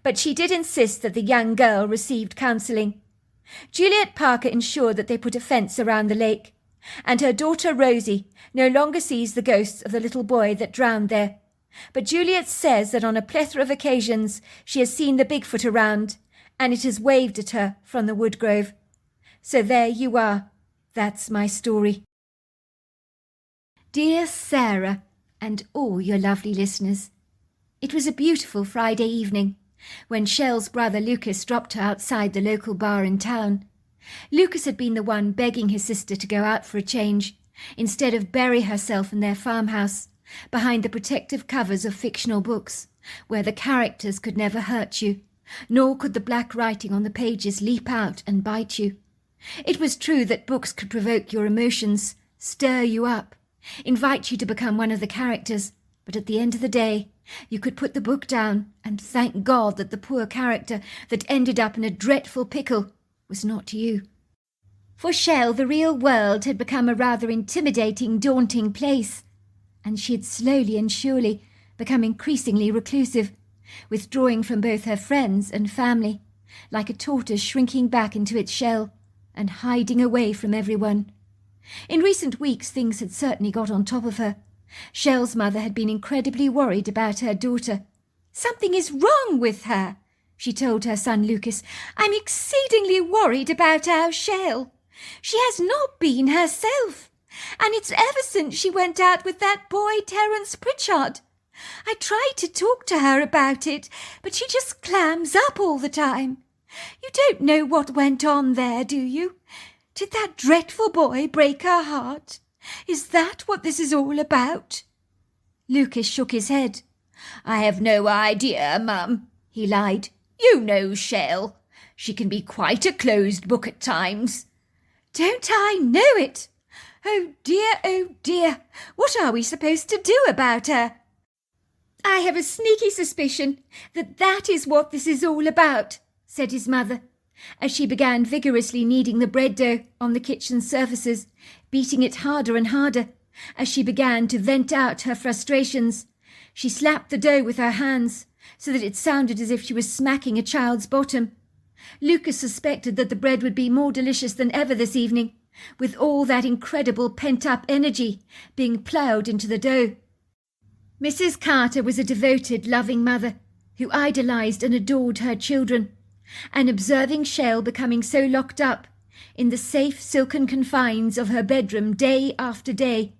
But she did insist that the young girl received counselling. Juliet Parker ensured that they put a fence around the lake, and her daughter Rosie no longer sees the ghosts of the little boy that drowned there. But Juliet says that on a plethora of occasions she has seen the Bigfoot around, and it has waved at her from the woodgrove. So there you are. That's my story. Dear Sarah, and all your lovely listeners, it was a beautiful Friday evening when Shell's brother Lucas dropped her outside the local bar in town. Lucas had been the one begging his sister to go out for a change, instead of bury herself in their farmhouse, behind the protective covers of fictional books, where the characters could never hurt you, nor could the black writing on the pages leap out and bite you. It was true that books could provoke your emotions, stir you up, invite you to become one of the characters, but at the end of the day, you could put the book down and thank God that the poor character that ended up in a dreadful pickle was not you. For Shell, the real world had become a rather intimidating, daunting place, and she had slowly and surely become increasingly reclusive, withdrawing from both her friends and family, like a tortoise shrinking back into its shell and hiding away from everyone. In recent weeks, things had certainly got on top of her. Shell's mother had been incredibly worried about her daughter. "Something is wrong with her," she told her son Lucas. "I'm exceedingly worried about our Shell. She has not been herself, and it's ever since she went out with that boy Terence Pritchard. I tried to talk to her about it, but she just clams up all the time. You don't know what went on there, do you? Did that dreadful boy break her heart? Is that what this is all about?" Lucas shook his head. "I have no idea, Mum," he lied. "You know Shell. She can be quite a closed book at times." "Don't I know it? Oh dear, what are we supposed to do about her?" "I have a sneaky suspicion that that is what this is all about," said his mother, as she began vigorously kneading the bread dough on the kitchen surfaces, beating it harder and harder, as she began to vent out her frustrations. She slapped the dough with her hands, so that it sounded as if she was smacking a child's bottom. Lucas suspected that the bread would be more delicious than ever this evening, with all that incredible pent-up energy being ploughed into the dough. Mrs. Carter was a devoted, loving mother who idolized and adored her children, and observing Shell becoming so locked up in the safe silken confines of her bedroom day after day,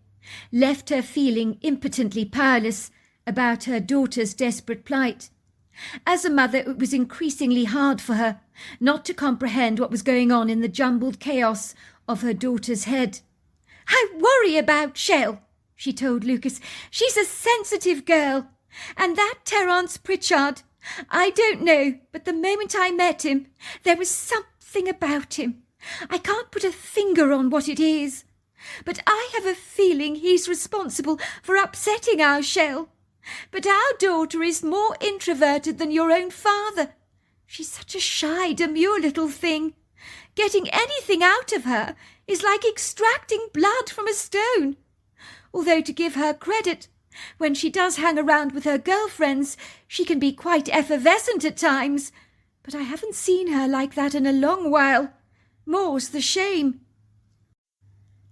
left her feeling impotently powerless about her daughter's desperate plight. As a mother, it was increasingly hard for her not to comprehend what was going on in the jumbled chaos of her daughter's head. "I worry about Shell," she told Lucas. "She's a sensitive girl, and that Terence Pritchard, I don't know, but the moment I met him, there was something about him. I can't put a finger on what it is, but I have a feeling he's responsible for upsetting our Shell. But our daughter is more introverted than your own father. She's such a shy, demure little thing. Getting anything out of her is like extracting blood from a stone. Although, to give her credit, when she does hang around with her girlfriends, she can be quite effervescent at times. But I haven't seen her like that in a long while. More's the shame.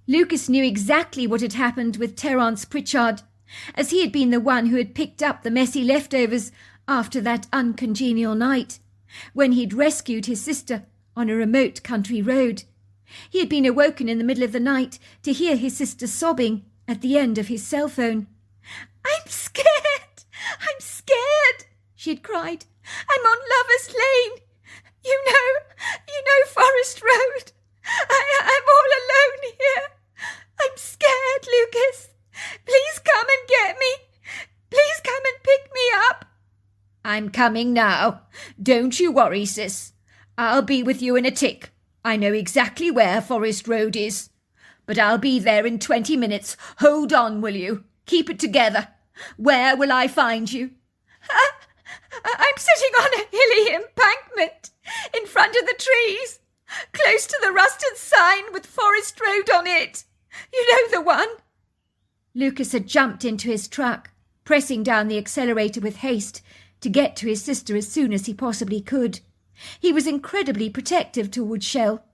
Lucas knew exactly what had happened with Terence Pritchard, as he had been the one who had picked up the messy leftovers after that uncongenial night, when he'd rescued his sister on a remote country road. He had been awoken in the middle of the night to hear his sister sobbing at the end of his cell phone. "I'm scared! I'm scared!" she had cried. "I'm on Lover's Lane. You know Forest Road. I'm all alone here. I'm scared, Lucas. Please come and get me. Please come and pick me up." "I'm coming now. Don't you worry, sis. I'll be with you in a tick. I know exactly where Forest Road is. But I'll be there in 20 minutes. Hold on, will you? Keep it together. Where will I find you?" I'm sitting on a hilly embankment in front of the trees, close to the rusted sign with Forest Road on it. You know the one. Lucas had jumped into his truck, pressing down the accelerator with haste to get to his sister as soon as he possibly could. He was incredibly protective towards Shell.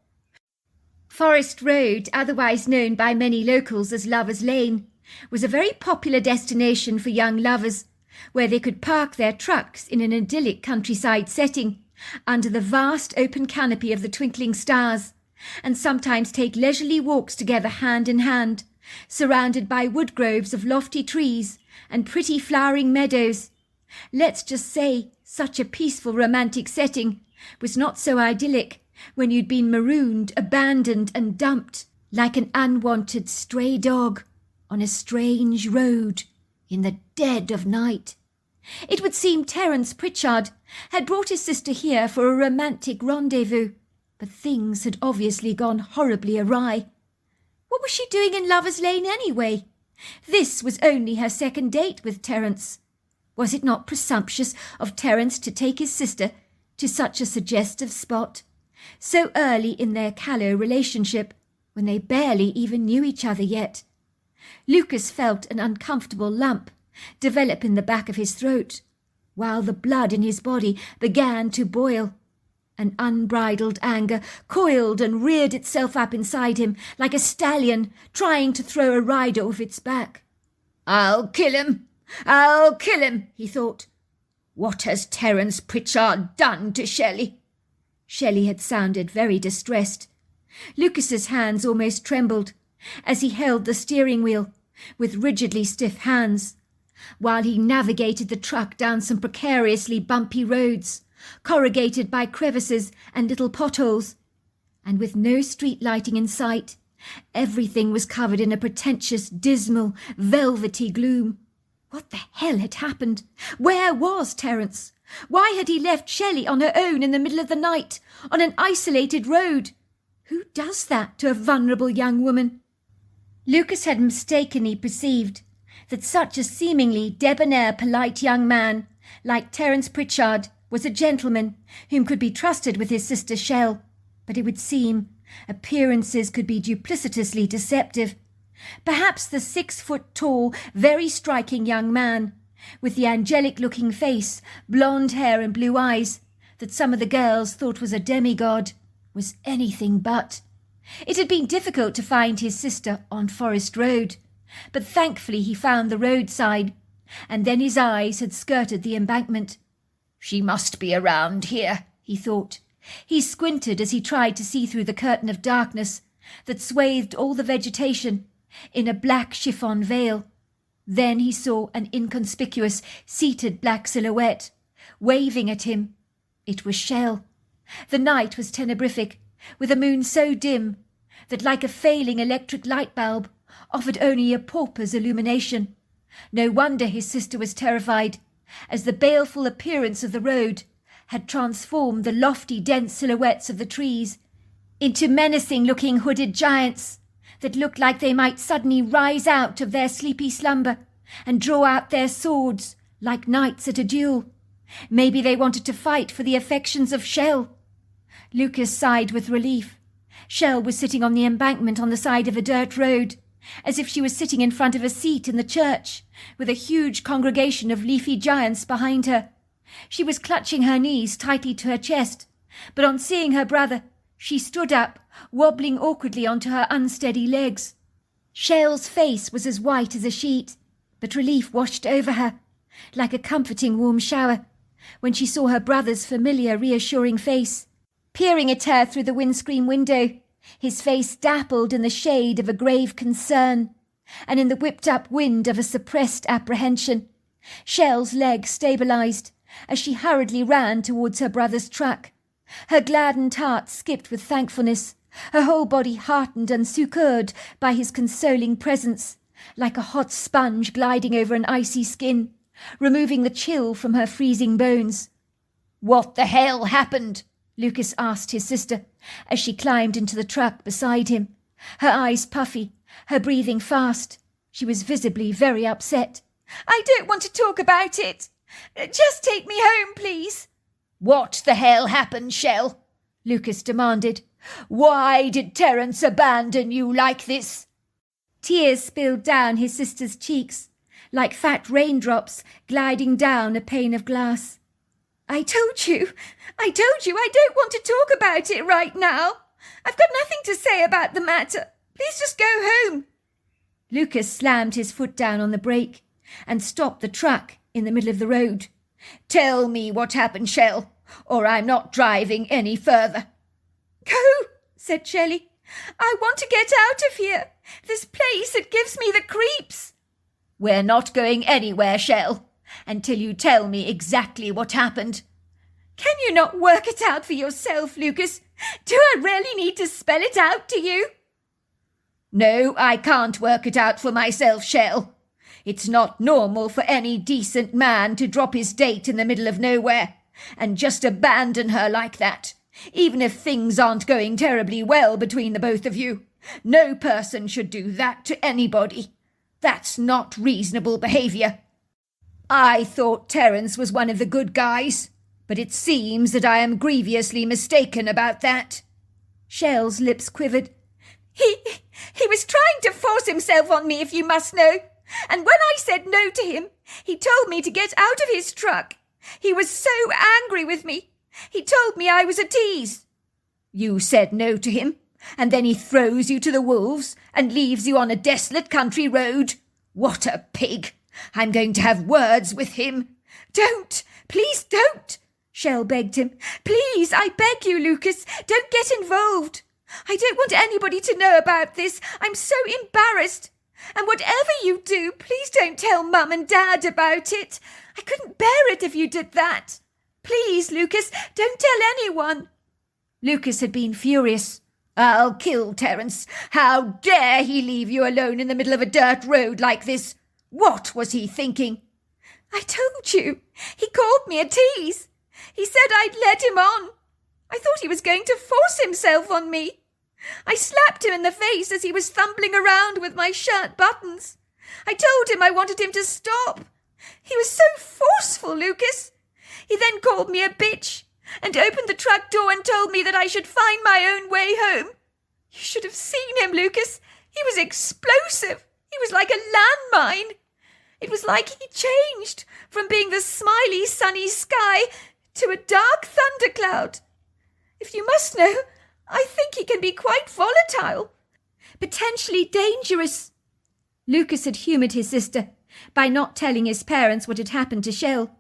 Forest Road, otherwise known by many locals as Lover's Lane, was a very popular destination for young lovers, where they could park their trucks in an idyllic countryside setting, under the vast open canopy of the twinkling stars, and sometimes take leisurely walks together hand in hand, surrounded by wood groves of lofty trees and pretty flowering meadows. Let's just say such a peaceful romantic setting was not so idyllic when you'd been marooned, abandoned and dumped like an unwanted stray dog on a strange road in the dead of night. It would seem Terence Pritchard had brought his sister here for a romantic rendezvous, but things had obviously gone horribly awry. What was she doing in Lover's Lane anyway? This was only her second date with Terence. Was it not presumptuous of Terence to take his sister to such a suggestive spot, so early in their callow relationship, when they barely even knew each other yet? Lucas felt an uncomfortable lump develop in the back of his throat, while the blood in his body began to boil. An unbridled anger coiled and reared itself up inside him like a stallion trying to throw a rider off its back. I'll kill him, he thought. What has Terence Pritchard done to Shelley? Shelley had sounded very distressed. Lucas's hands almost trembled as he held the steering wheel with rigidly stiff hands, while he navigated the truck down some precariously bumpy roads, corrugated by crevices and little potholes, and with no street lighting in sight. Everything was covered in a pretentious, dismal, velvety gloom. What the hell had happened? Where was Terence? Why had he left Shelley on her own in the middle of the night, on an isolated road? Who does that to a vulnerable young woman? Lucas had mistakenly perceived that such a seemingly debonair, polite young man like Terence Pritchard was a gentleman whom could be trusted with his sister Shell, but it would seem appearances could be duplicitously deceptive. Perhaps the 6-foot-tall, very striking young man, with the angelic-looking face, blonde hair and blue eyes, that some of the girls thought was a demigod, was anything but. It had been difficult to find his sister on Forest Road, but thankfully he found the roadside, and then his eyes had skirted the embankment. She must be around here, he thought. He squinted as he tried to see through the curtain of darkness that swathed all the vegetation in a black chiffon veil. Then he saw an inconspicuous, seated black silhouette, waving at him. It was Shell. The night was tenebrific, with a moon so dim that, like a failing electric light bulb, offered only a pauper's illumination. No wonder his sister was terrified. as the baleful appearance of the road had transformed the lofty, dense silhouettes of the trees into menacing-looking hooded giants that looked like they might suddenly rise out of their sleepy slumber and draw out their swords like knights at a duel. Maybe they wanted to fight for the affections of Shell. Lucas sighed with relief. Shell was sitting on the embankment on the side of a dirt road, as if she was sitting in front of a seat in the church, with a huge congregation of leafy giants behind her. She was clutching her knees tightly to her chest, but on seeing her brother, she stood up, wobbling awkwardly onto her unsteady legs. Shell's face was as white as a sheet, but relief washed over her, like a comforting warm shower, when she saw her brother's familiar, reassuring face, peering at her through the windscreen window, his face dappled in the shade of a grave concern, and in the whipped-up wind of a suppressed apprehension. Shell's leg stabilised as she hurriedly ran towards her brother's truck. Her gladdened heart skipped with thankfulness, her whole body heartened and succoured by his consoling presence, like a hot sponge gliding over an icy skin, removing the chill from her freezing bones. "What the hell happened?" Lucas asked his sister as she climbed into the truck beside him, her eyes puffy, her breathing fast. She was visibly very upset. "I don't want to talk about it. Just take me home, please." "What the hell happened, Shell?" Lucas demanded. "Why did Terence abandon you like this?" Tears spilled down his sister's cheeks, like fat raindrops gliding down a pane of glass. I told you I don't want to talk about it right now. I've got nothing to say about the matter. Please just go home." Lucas slammed his foot down on the brake and stopped the truck in the middle of the road. "Tell me what happened, Shell, or I'm not driving any further." "Go," said Shelley. "I want to get out of here. This place, it gives me the creeps." "We're not going anywhere, Shell, until you tell me exactly what happened." "Can you not work it out for yourself, Lucas? Do I really need to spell it out to you?" "No, I can't work it out for myself, Shell. It's not normal for any decent man to drop his date in the middle of nowhere and just abandon her like that, even if things aren't going terribly well between the both of you. No person should do that to anybody. That's not reasonable behaviour. I thought Terence was one of the good guys, but it seems that I am grievously mistaken about that." Shell's lips quivered. He was trying to force himself on me, if you must know. And when I said no to him, he told me to get out of his truck. He was so angry with me. He told me I was a tease." "You said no to him, and then he throws you to the wolves and leaves you on a desolate country road? What a pig! I'm going to have words with him." "Don't! Please don't!" Shell begged him. "Please, I beg you, Lucas, don't get involved. I don't want anybody to know about this. I'm so embarrassed. And whatever you do, please don't tell Mum and Dad about it. I couldn't bear it if you did that. Please, Lucas, don't tell anyone." Lucas had been furious. "I'll kill Terence. How dare he leave you alone in the middle of a dirt road like this? What was he thinking?" "I told you. He called me a tease. He said I'd let him on. I thought he was going to force himself on me. I slapped him in the face as he was fumbling around with my shirt buttons. I told him I wanted him to stop. He was so forceful, Lucas. He then called me a bitch and opened the truck door and told me that I should find my own way home. You should have seen him, Lucas. He was explosive. He was like a landmine. It was like he changed from being the smiley, sunny sky to a dark thundercloud. If you must know, I think he can be quite volatile, potentially dangerous." Lucas had humoured his sister by not telling his parents what had happened to Shell,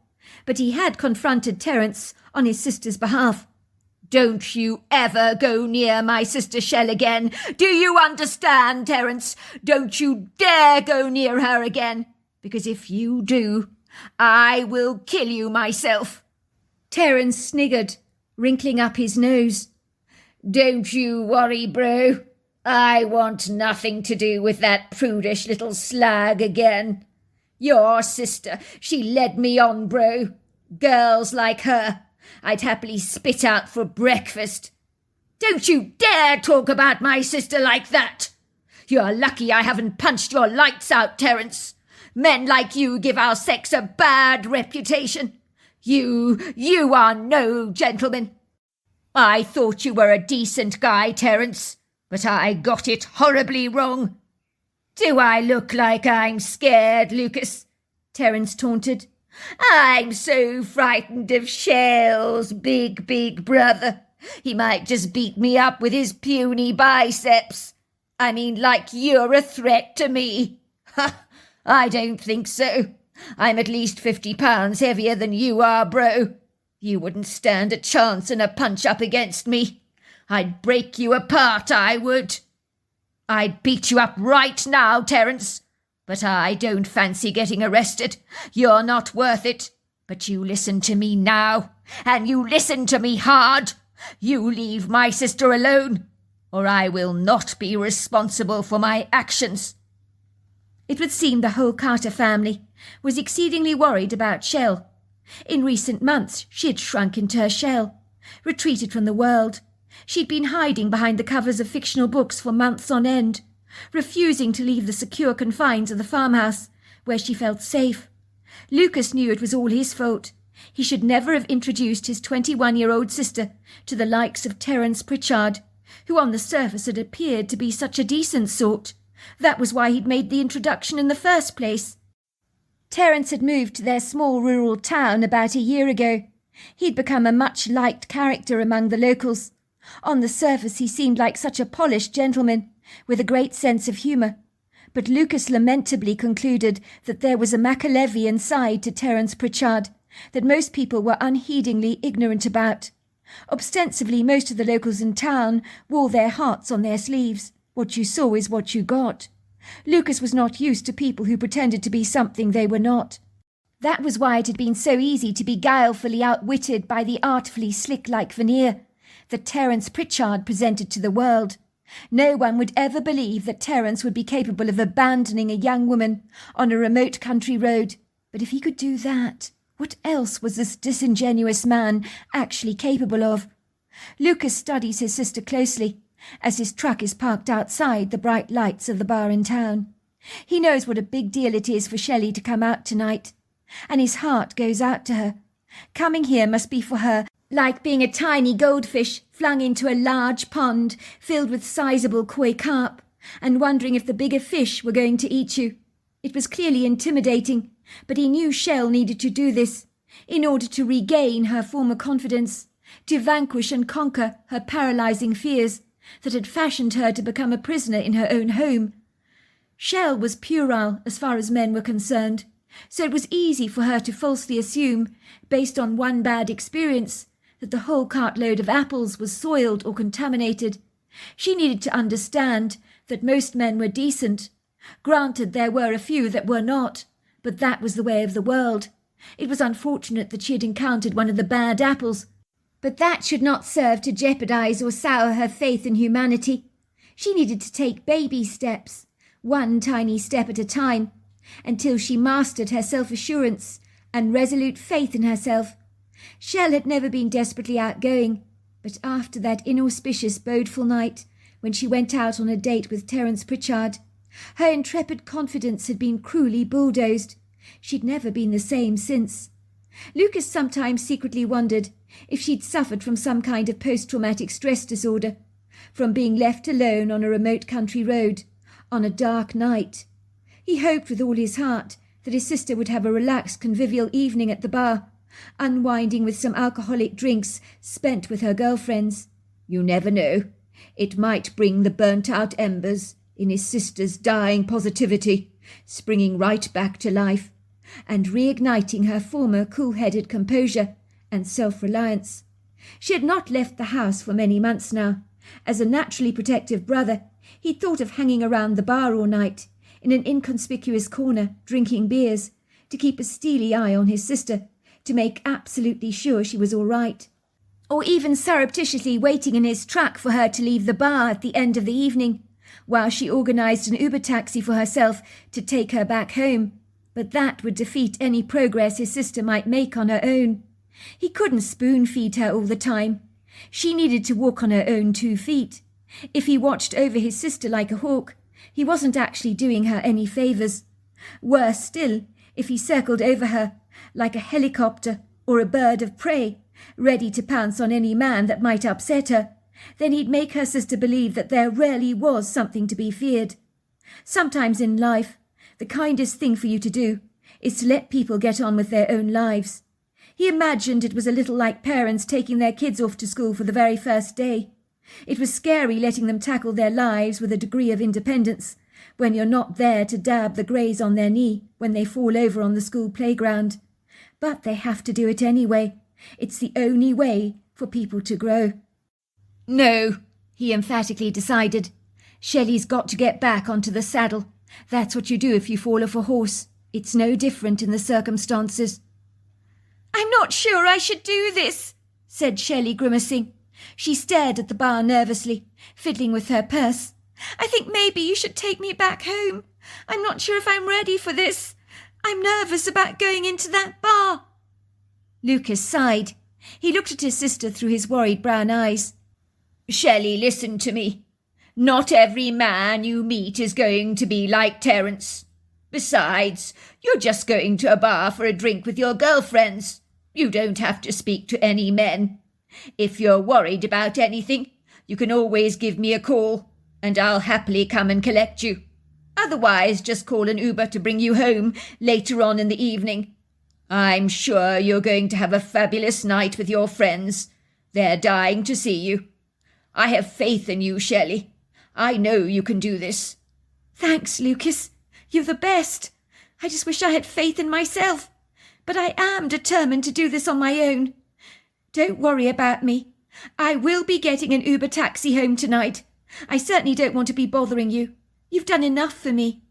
but he had confronted Terence on his sister's behalf. "Don't you ever go near my sister Shell again. Do you understand, Terence? Don't you dare go near her again, because if you do, I will kill you myself." Terence sniggered, wrinkling up his nose. "Don't you worry, bro. I want nothing to do with that prudish little slag again. Your sister, she led me on, bro. Girls like her, I'd happily spit out for breakfast. Don't you dare talk about my sister like that. You're lucky I haven't punched your lights out, Terence. Men like you give our sex a bad reputation. You are no gentleman. I thought you were a decent guy, Terence, but I got it horribly wrong. Do I look like I'm scared, Lucas? Terence taunted. I'm so frightened of Shell's big brother. He might just beat me up with his puny biceps. I mean, like you're a threat to me. Ha! I don't think so. I'm at least 50 pounds heavier than you are, bro. You wouldn't stand a chance in a punch-up against me. I'd break you apart, I would. I'd beat you up right now, Terence. But I don't fancy getting arrested. You're not worth it. But you listen to me now, and you listen to me hard. You leave my sister alone, or I will not be responsible for my actions. It would seem the whole Carter family was exceedingly worried about Shell. In recent months she had shrunk into her shell, retreated from the world. She'd been hiding behind the covers of fictional books for months on end, refusing to leave the secure confines of the farmhouse, where she felt safe. Lucas knew it was all his fault. He should never have introduced his 21-year-old sister to the likes of Terence Pritchard, who on the surface had appeared to be such a decent sort. That was why he'd made the introduction in the first place. Terence had moved to their small rural town about a year ago. He'd become a much-liked character among the locals. On the surface he seemed like such a polished gentleman, with a great sense of humour. But Lucas lamentably concluded that there was a Machiavellian side to Terence Pritchard that most people were unheedingly ignorant about. Ostensibly, most of the locals in town wore their hearts on their sleeves. What you saw is what you got. Lucas was not used to people who pretended to be something they were not. That was why it had been so easy to be guilefully outwitted by the artfully slick-like veneer that Terence Pritchard presented to the world. No one would ever believe that Terence would be capable of abandoning a young woman on a remote country road. But if he could do that, what else was this disingenuous man actually capable of? Lucas studies his sister closely as his truck is parked outside the bright lights of the bar in town. He knows what a big deal it is for Shelley to come out tonight, and his heart goes out to her. Coming here must be for her like being a tiny goldfish flung into a large pond filled with sizable koi carp, and wondering if the bigger fish were going to eat you. It was clearly intimidating, but he knew Shell needed to do this in order to regain her former confidence, to vanquish and conquer her paralysing fears that had fashioned her to become a prisoner in her own home. Shell was puerile as far as men were concerned, so it was easy for her to falsely assume, based on one bad experience, that the whole cartload of apples was soiled or contaminated. She needed to understand that most men were decent. Granted, there were a few that were not, but that was the way of the world. It was unfortunate that she had encountered one of the bad apples, but that should not serve to jeopardize or sour her faith in humanity. She needed to take baby steps, one tiny step at a time, until she mastered her self-assurance and resolute faith in herself. Shell had never been desperately outgoing, but after that inauspicious bodeful night, when she went out on a date with Terence Pritchard, her intrepid confidence had been cruelly bulldozed. She'd never been the same since. Lucas sometimes secretly wondered if she'd suffered from some kind of post-traumatic stress disorder, from being left alone on a remote country road, on a dark night. He hoped with all his heart that his sister would have a relaxed convivial evening at the bar, unwinding with some alcoholic drinks spent with her girlfriends. You never know. It might bring the burnt-out embers in his sister's dying positivity, springing right back to life, and reigniting her former cool-headed composure and self-reliance. She had not left the house for many months now. As a naturally protective brother, he thought of hanging around the bar all night, in an inconspicuous corner, drinking beers, to keep a steely eye on his sister, to make absolutely sure she was all right, or even surreptitiously waiting in his truck for her to leave the bar at the end of the evening, while she organised an Uber taxi for herself to take her back home. but that would defeat any progress his sister might make on her own. He couldn't spoon-feed her all the time. She needed to walk on her own 2 feet. If he watched over his sister like a hawk, he wasn't actually doing her any favours. Worse still, if he circled over her like a helicopter or a bird of prey, ready to pounce on any man that might upset her, then he'd make her sister believe that there really was something to be feared. Sometimes in life, the kindest thing for you to do is to let people get on with their own lives. He imagined it was a little like parents taking their kids off to school for the very first day. It was scary letting them tackle their lives with a degree of independence when you're not there to dab the greys on their knee when they fall over on the school playground. But they have to do it anyway. It's the only way for people to grow. No, he emphatically decided. Shelley's got to get back onto the saddle. That's what you do if you fall off a horse. It's no different in the circumstances. "I'm not sure I should do this," said Shelley, grimacing. She stared at the bar nervously, fiddling with her purse. "I think maybe you should take me back home. I'm not sure if I'm ready for this. I'm nervous about going into that bar." Lucas sighed. He looked at his sister through his worried brown eyes. "Shelley, listen to me. Not every man you meet is going to be like Terence. Besides, you're just going to a bar for a drink with your girlfriends. You don't have to speak to any men. If you're worried about anything, you can always give me a call, and I'll happily come and collect you. Otherwise, just call an Uber to bring you home later on in the evening. I'm sure you're going to have a fabulous night with your friends. They're dying to see you. I have faith in you, Shelley. I know you can do this." "Thanks, Lucas. You're the best. I just wish I had faith in myself. But I am determined to do this on my own. Don't worry about me. I will be getting an Uber taxi home tonight. I certainly don't want to be bothering you. You've done enough for me.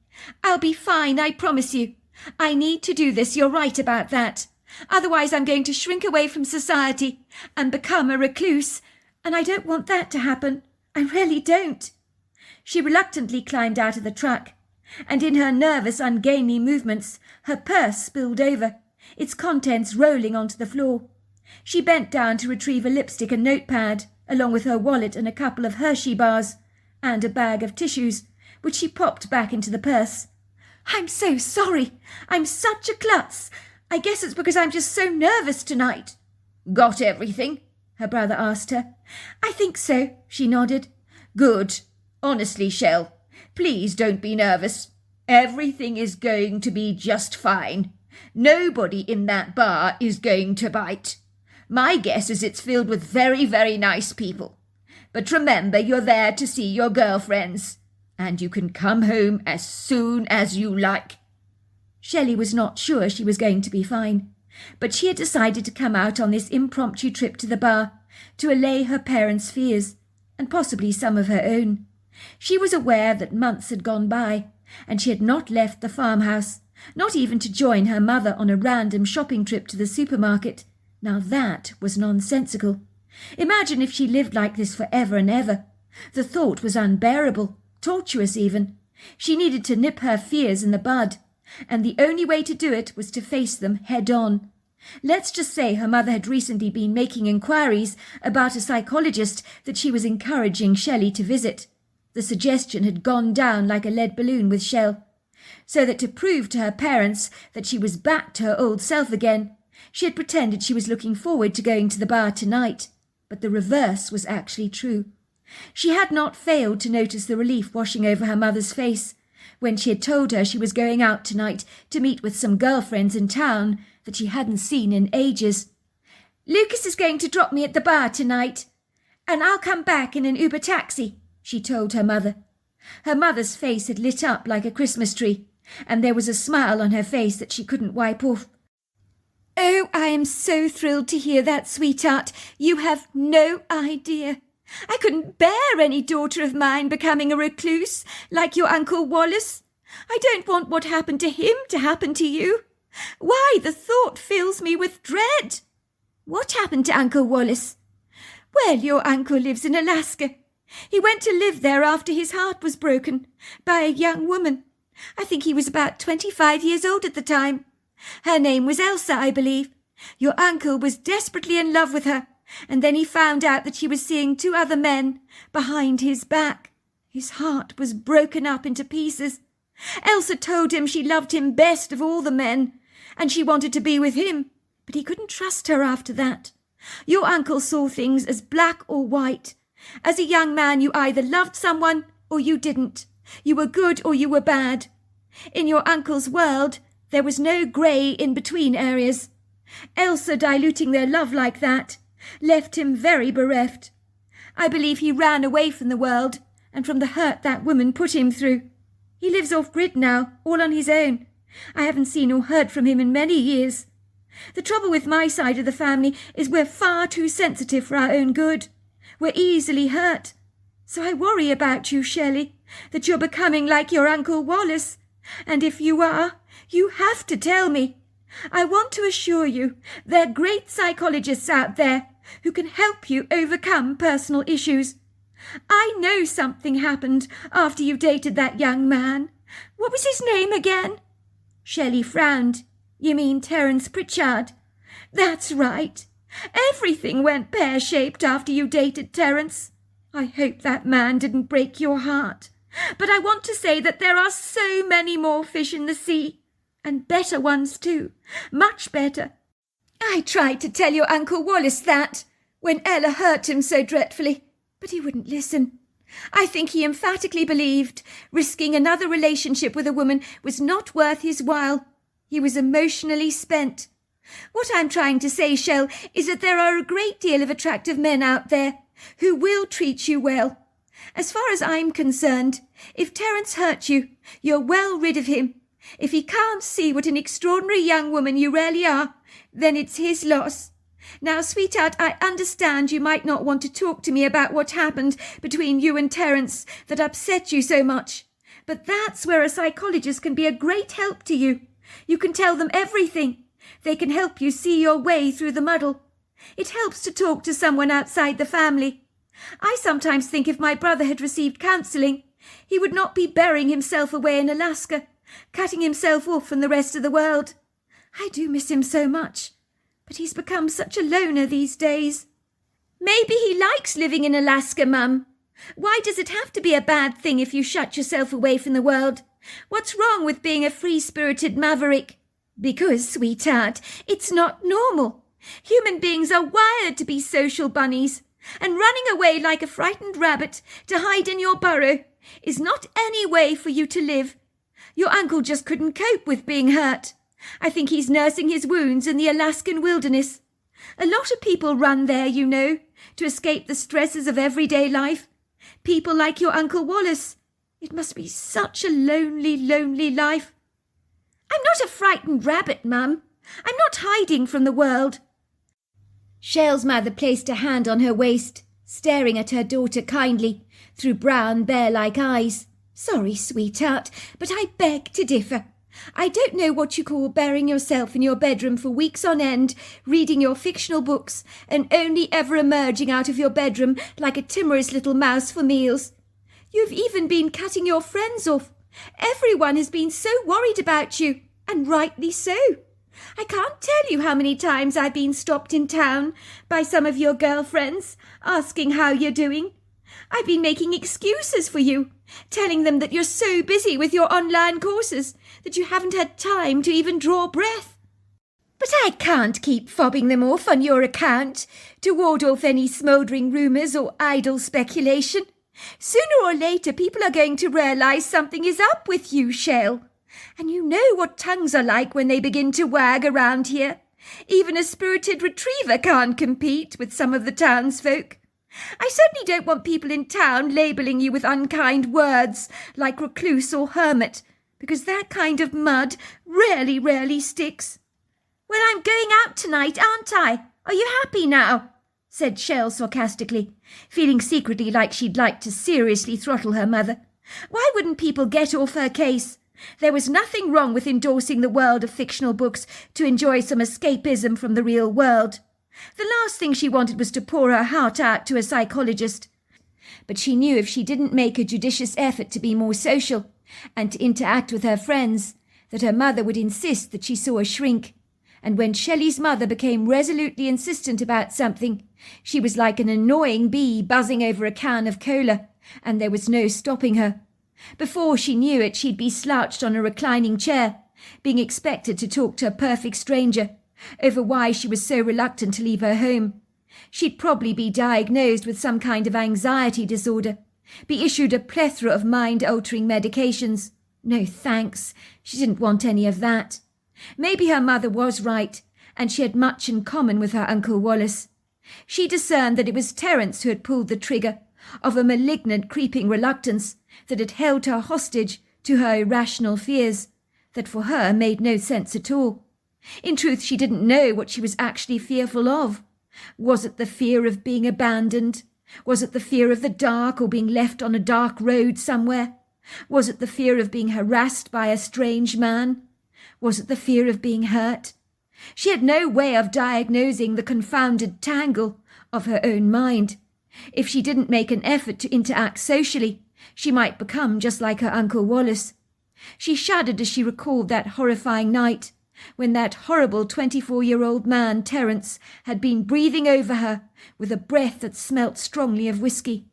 I'll be fine, I promise you. I need to do this, you're right about that. Otherwise I'm going to shrink away from society and become a recluse, and I don't want that to happen. I really don't." She reluctantly climbed out of the truck, and in her nervous, ungainly movements, her purse spilled over, its contents rolling onto the floor. She bent down to retrieve a lipstick and notepad, along with her wallet and a couple of Hershey bars, and a bag of tissues, which she popped back into the purse. "I'm so sorry. I'm such a klutz. I guess it's because I'm just so nervous tonight." "Got everything?" her brother asked her. "I think so," she nodded. "Good. Honestly, Shell, please don't be nervous. Everything is going to be just fine. Nobody in that bar is going to bite. My guess is it's filled with very, very nice people. But remember, you're there to see your girlfriends, and you can come home as soon as you like." Shelley was not sure she was going to be fine, but she had decided to come out on this impromptu trip to the bar to allay her parents' fears, and possibly some of her own. She was aware that months had gone by, and she had not left the farmhouse, not even to join her mother on a random shopping trip to the supermarket. Now that was nonsensical. Imagine if she lived like this for ever and ever. The thought was unbearable, tortuous even. She needed to nip her fears in the bud, and the only way to do it was to face them head on. Let's just say her mother had recently been making inquiries about a psychologist that she was encouraging Shelley to visit. The suggestion had gone down like a lead balloon with Shell, so that to prove to her parents that she was back to her old self again, she had pretended she was looking forward to going to the bar tonight. But the reverse was actually true. She had not failed to notice the relief washing over her mother's face when she had told her she was going out tonight to meet with some girlfriends in town that she hadn't seen in ages. "Lucas is going to drop me at the bar tonight, and I'll come back in an Uber taxi," she told her mother. Her mother's face had lit up like a Christmas tree, and there was a smile on her face that she couldn't wipe off. "Oh, I am so thrilled to hear that, sweetheart. You have no idea. I couldn't bear any daughter of mine becoming a recluse like your Uncle Wallace. I don't want what happened to him to happen to you. Why, the thought fills me with dread." "What happened to Uncle Wallace?" "Well, your uncle lives in Alaska. He went to live there after his heart was broken by a young woman. I think he was about 25 years old at the time. Her name was Elsa, I believe. Your uncle was desperately in love with her, and then he found out that she was seeing 2 other men behind his back. His heart was broken up into pieces. Elsa told him she loved him best of all the men, and she wanted to be with him, but he couldn't trust her after that. Your uncle saw things as black or white. As a young man, you either loved someone or you didn't. You were good or you were bad. In your uncle's world, there was no grey in-between areas. Elsa diluting their love like that left him very bereft. I believe he ran away from the world and from the hurt that woman put him through. He lives off-grid now, all on his own. I haven't seen or heard from him in many years. The trouble with my side of the family is we're far too sensitive for our own good. We're easily hurt. So I worry about you, Shelley, that you're becoming like your Uncle Wallace. And if you are, you have to tell me. I want to assure you there are great psychologists out there who can help you overcome personal issues. I know something happened after you dated that young man. What was his name again? Shelley frowned. You mean Terence Pritchard? That's right. Everything went pear-shaped after you dated Terence. I hope that man didn't break your heart. But I want to say that there are so many more fish in the sea. And better ones too. Much better. I tried to tell your Uncle Wallace that when Ella hurt him so dreadfully, but he wouldn't listen. I think he emphatically believed risking another relationship with a woman was not worth his while. He was emotionally spent. What I'm trying to say, Shell, is that there are a great deal of attractive men out there who will treat you well. As far as I'm concerned, if Terence hurt you, you're well rid of him. If he can't see what an extraordinary young woman you really are, then it's his loss. Now, sweetheart, I understand you might not want to talk to me about what happened between you and Terence that upset you so much. But that's where a psychologist can be a great help to you. You can tell them everything. They can help you see your way through the muddle. It helps to talk to someone outside the family. I sometimes think if my brother had received counselling, he would not be burying himself away in Alaska, cutting himself off from the rest of the world. I do miss him so much, but he's become such a loner these days. Maybe he likes living in Alaska, Mum. Why does it have to be a bad thing if you shut yourself away from the world? What's wrong with being a free-spirited maverick? Because, sweetheart, it's not normal. Human beings are wired to be social bunnies, and running away like a frightened rabbit to hide in your burrow is not any way for you to live. Your uncle just couldn't cope with being hurt. I think he's nursing his wounds in the Alaskan wilderness. A lot of people run there, you know, to escape the stresses of everyday life. People like your Uncle Wallace. It must be such a lonely, lonely life. I'm not a frightened rabbit, Mum. I'm not hiding from the world. Shell's mother placed a hand on her waist, staring at her daughter kindly through brown, bear-like eyes. Sorry, sweetheart, but I beg to differ. I don't know what you call burying yourself in your bedroom for weeks on end, reading your fictional books, and only ever emerging out of your bedroom like a timorous little mouse for meals. You've even been cutting your friends off. Everyone has been so worried about you, and rightly so. I can't tell you how many times I've been stopped in town by some of your girlfriends, asking how you're doing. I've been making excuses for you, telling them that you're so busy with your online courses that you haven't had time to even draw breath. But I can't keep fobbing them off on your account to ward off any smouldering rumours or idle speculation. Sooner or later people are going to realise something is up with you, Shell. And you know what tongues are like when they begin to wag around here. Even a spirited retriever can't compete with some of the townsfolk. I certainly don't want people in town labelling you with unkind words like recluse or hermit, because that kind of mud rarely sticks. Well, I'm going out tonight, aren't I? Are you happy now? Said Shell sarcastically, feeling secretly like she'd like to seriously throttle her mother. Why wouldn't people get off her case? There was nothing wrong with endorsing the world of fictional books to enjoy some escapism from the real world. The last thing she wanted was to pour her heart out to a psychologist. But she knew if she didn't make a judicious effort to be more social, and to interact with her friends, that her mother would insist that she saw a shrink. And when Shelley's mother became resolutely insistent about something, she was like an annoying bee buzzing over a can of cola, and there was no stopping her. Before she knew it, she'd be slouched on a reclining chair, being expected to talk to a perfect stranger over why she was so reluctant to leave her home. She'd probably be diagnosed with some kind of anxiety disorder, be issued a plethora of mind-altering medications. No thanks, she didn't want any of that. Maybe her mother was right, and she had much in common with her Uncle Wallace. She discerned that it was Terence who had pulled the trigger of a malignant creeping reluctance that had held her hostage to her irrational fears, that for her made no sense at all. In truth, she didn't know what she was actually fearful of. Was it the fear of being abandoned? Was it the fear of the dark, or being left on a dark road somewhere? Was it the fear of being harassed by a strange man? Was it the fear of being hurt? She had no way of diagnosing the confounded tangle of her own mind. If she didn't make an effort to interact socially, she might become just like her Uncle Wallace. She shuddered as she recalled that horrifying night, when that horrible 24-year-old man, Terence, had been breathing over her with a breath that smelt strongly of whiskey.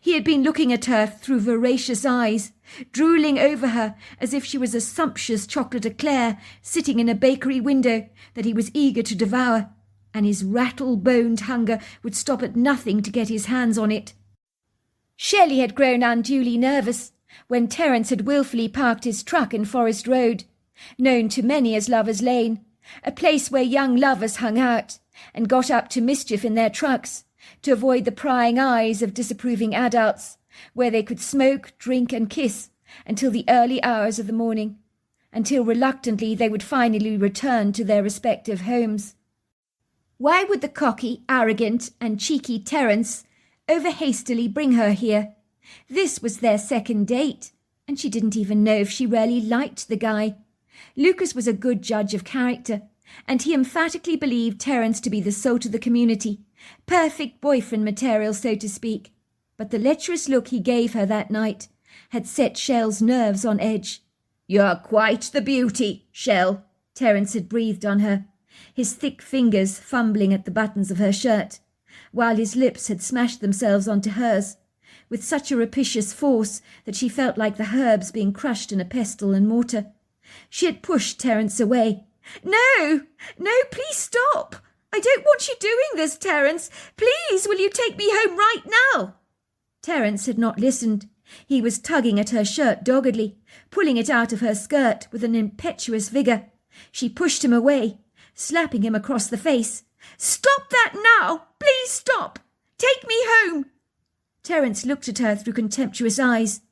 He had been looking at her through voracious eyes, drooling over her as if she was a sumptuous chocolate eclair sitting in a bakery window that he was eager to devour, and his rattle-boned hunger would stop at nothing to get his hands on it. Shelley had grown unduly nervous when Terence had wilfully parked his truck in Forest Road, known to many as Lovers' Lane, a place where young lovers hung out and got up to mischief in their trucks, to avoid the prying eyes of disapproving adults, where they could smoke, drink and kiss until the early hours of the morning, until reluctantly they would finally return to their respective homes. Why would the cocky, arrogant and cheeky Terence over-hastily bring her here? This was their second date, and she didn't even know if she really liked the guy. Lucas was a good judge of character, and he emphatically believed Terence to be the salt of the community, perfect boyfriend material, so to speak. But the lecherous look he gave her that night had set Shell's nerves on edge. "You're quite the beauty, Shell," Terence had breathed on her, his thick fingers fumbling at the buttons of her shirt, while his lips had smashed themselves onto hers, with such a rapicious force that she felt like the herbs being crushed in a pestle and mortar. She had pushed Terence away. No, please stop. I don't want you doing this, Terence. Please, will you take me home right now?" Terence had not listened. He was tugging at her shirt doggedly, pulling it out of her skirt with an impetuous vigour. She pushed him away, slapping him across the face. "Stop that now! Please stop! Take me home!" Terence looked at her through contemptuous eyes.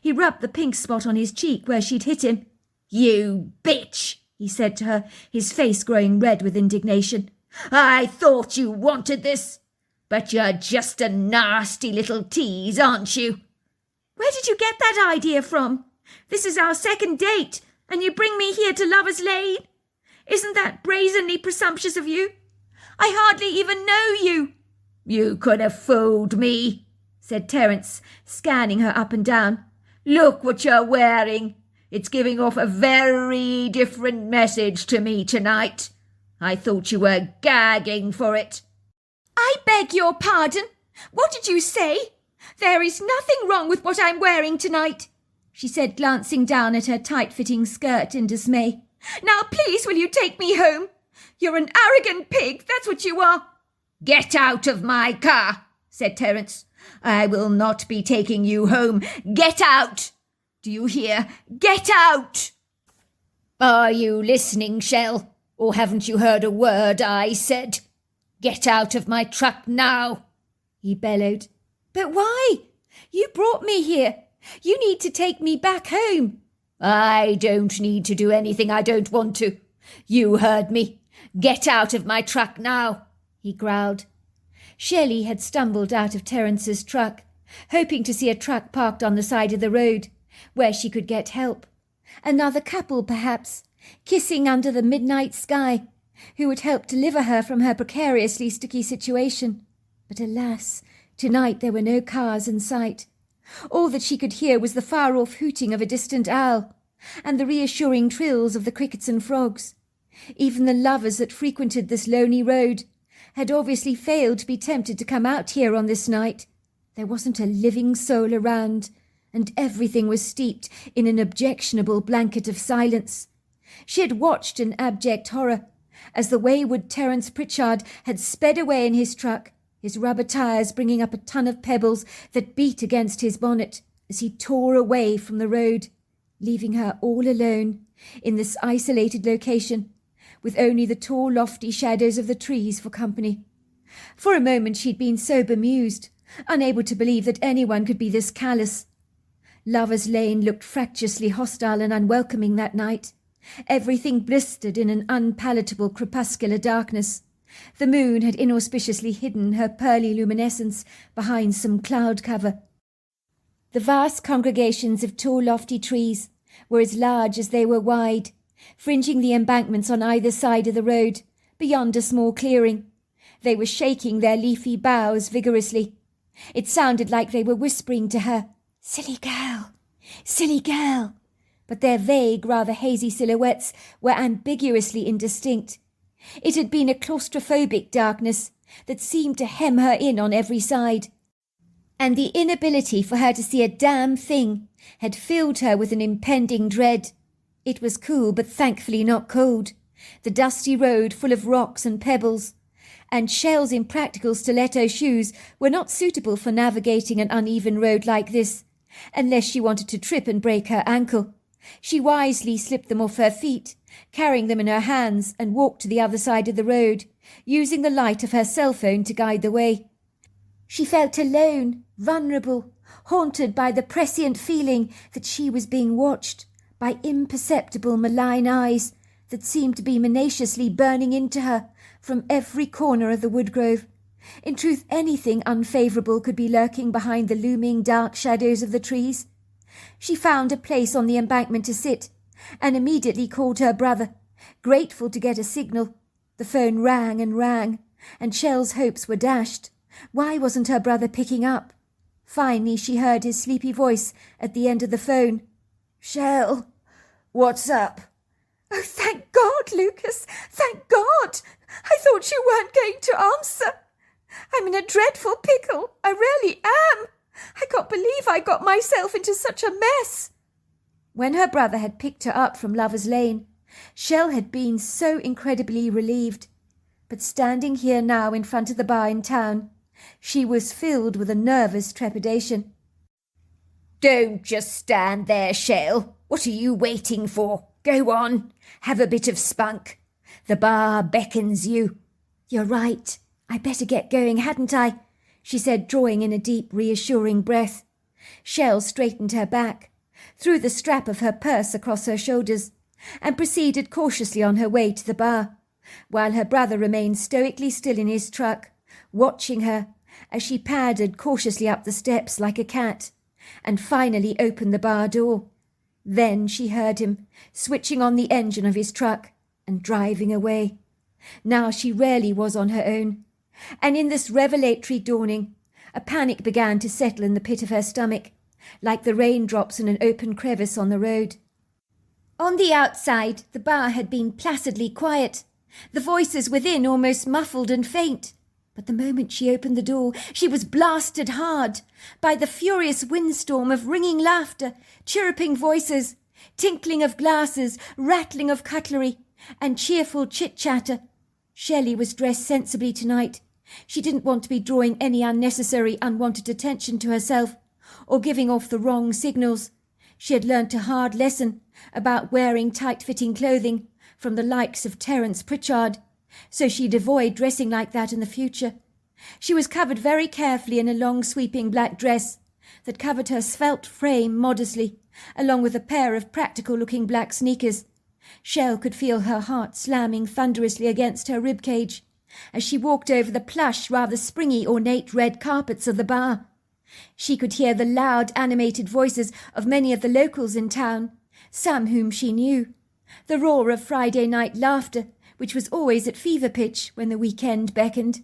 He rubbed the pink spot on his cheek where she'd hit him. "You bitch!" he said to her, his face growing red with indignation. "I thought you wanted this, but you're just a nasty little tease, aren't you?" "Where did you get that idea from? This is our second date, and you bring me here to Lovers' Lane? Isn't that brazenly presumptuous of you? I hardly even know you." "You could have fooled me," said Terence, scanning her up and down. "Look what you're wearing. It's giving off a very different message to me tonight. I thought you were gagging for it." "I beg your pardon. What did you say? There is nothing wrong with what I'm wearing tonight," she said, glancing down at her tight-fitting skirt in dismay. "Now please will you take me home? You're an arrogant pig, that's what you are." "Get out of my car," said Terence. "I will not be taking you home. Get out! Do you hear? Get out!" "Are you listening, Shell? Or haven't you heard a word I said? Get out of my truck now," he bellowed. "But why? You brought me here. You need to take me back home." "I don't need to do anything I don't want to. You heard me. Get out of my truck now," he growled. Shelley had stumbled out of Terence's truck, hoping to see a truck parked on the side of the road, where she could get help. Another couple, perhaps, kissing under the midnight sky, who would help deliver her from her precariously sticky situation. But alas, tonight there were no cars in sight. All that she could hear was the far-off hooting of a distant owl and the reassuring trills of the crickets and frogs. Even the lovers that frequented this lonely road had obviously failed to be tempted to come out here on this night. There wasn't a living soul around, and everything was steeped in an objectionable blanket of silence. She had watched in abject horror as the wayward Terence Pritchard had sped away in his truck, his rubber tires bringing up a ton of pebbles that beat against his bonnet as he tore away from the road, leaving her all alone in this isolated location, with only the tall, lofty shadows of the trees for company. For a moment she'd been so bemused, unable to believe that anyone could be this callous. Lover's Lane looked fractiously hostile and unwelcoming that night. Everything blistered in an unpalatable crepuscular darkness. The moon had inauspiciously hidden her pearly luminescence behind some cloud cover. The vast congregations of tall, lofty trees were as large as they were wide, fringing the embankments on either side of the road, beyond a small clearing. They were shaking their leafy boughs vigorously. It sounded like they were whispering to her, "Silly girl, silly girl," but their vague, rather hazy silhouettes were ambiguously indistinct. It had been a claustrophobic darkness that seemed to hem her in on every side, and the inability for her to see a damn thing had filled her with an impending dread. It was cool, but thankfully not cold, the dusty road full of rocks and pebbles, and Shell's impractical stiletto shoes were not suitable for navigating an uneven road like this, unless she wanted to trip and break her ankle. She wisely slipped them off her feet, carrying them in her hands, and walked to the other side of the road, using the light of her cell phone to guide the way. She felt alone, vulnerable, haunted by the prescient feeling that she was being watched by imperceptible malign eyes that seemed to be minaciously burning into her from every corner of the woodgrove. In truth, anything unfavourable could be lurking behind the looming dark shadows of the trees. She found a place on the embankment to sit, and immediately called her brother, grateful to get a signal. The phone rang, and Shell's hopes were dashed. Why wasn't her brother picking up? Finally she heard his sleepy voice at the end of the phone. "Shell, what's up?" "Oh, thank God, Lucas, thank God! I thought you weren't going to answer. I'm in a dreadful pickle, I really am. I can't believe I got myself into such a mess." When her brother had picked her up from Lover's Lane, Shell had been so incredibly relieved. But standing here now in front of the bar in town, she was filled with a nervous trepidation. "Don't just stand there, Shell. What are you waiting for? Go on, have a bit of spunk. The bar beckons you." "You're right. I'd better get going, hadn't I?" she said, drawing in a deep, reassuring breath. Shell straightened her back, threw the strap of her purse across her shoulders, and proceeded cautiously on her way to the bar, while her brother remained stoically still in his truck, watching her as she padded cautiously up the steps like a cat, and finally opened the bar door. Then she heard him switching on the engine of his truck and driving away. Now she rarely was on her own, and in this revelatory dawning, a panic began to settle in the pit of her stomach, like the raindrops in an open crevice on the road. On the outside, the bar had been placidly quiet, the voices within almost muffled and faint. But the moment she opened the door, she was blasted hard by the furious windstorm of ringing laughter, chirruping voices, tinkling of glasses, rattling of cutlery, and cheerful chit-chatter. Shelley was dressed sensibly tonight. She didn't want to be drawing any unnecessary, unwanted attention to herself, or giving off the wrong signals. She had learnt a hard lesson about wearing tight-fitting clothing from the likes of Terence Pritchard, so she'd avoid dressing like that in the future. She was covered very carefully in a long sweeping black dress that covered her svelte frame modestly, along with a pair of practical-looking black sneakers. Shell could feel her heart slamming thunderously against her ribcage as she walked over the plush, rather springy, ornate red carpets of the bar. She could hear the loud, animated voices of many of the locals in town, some whom she knew, the roar of Friday night laughter, which was always at fever pitch when the weekend beckoned.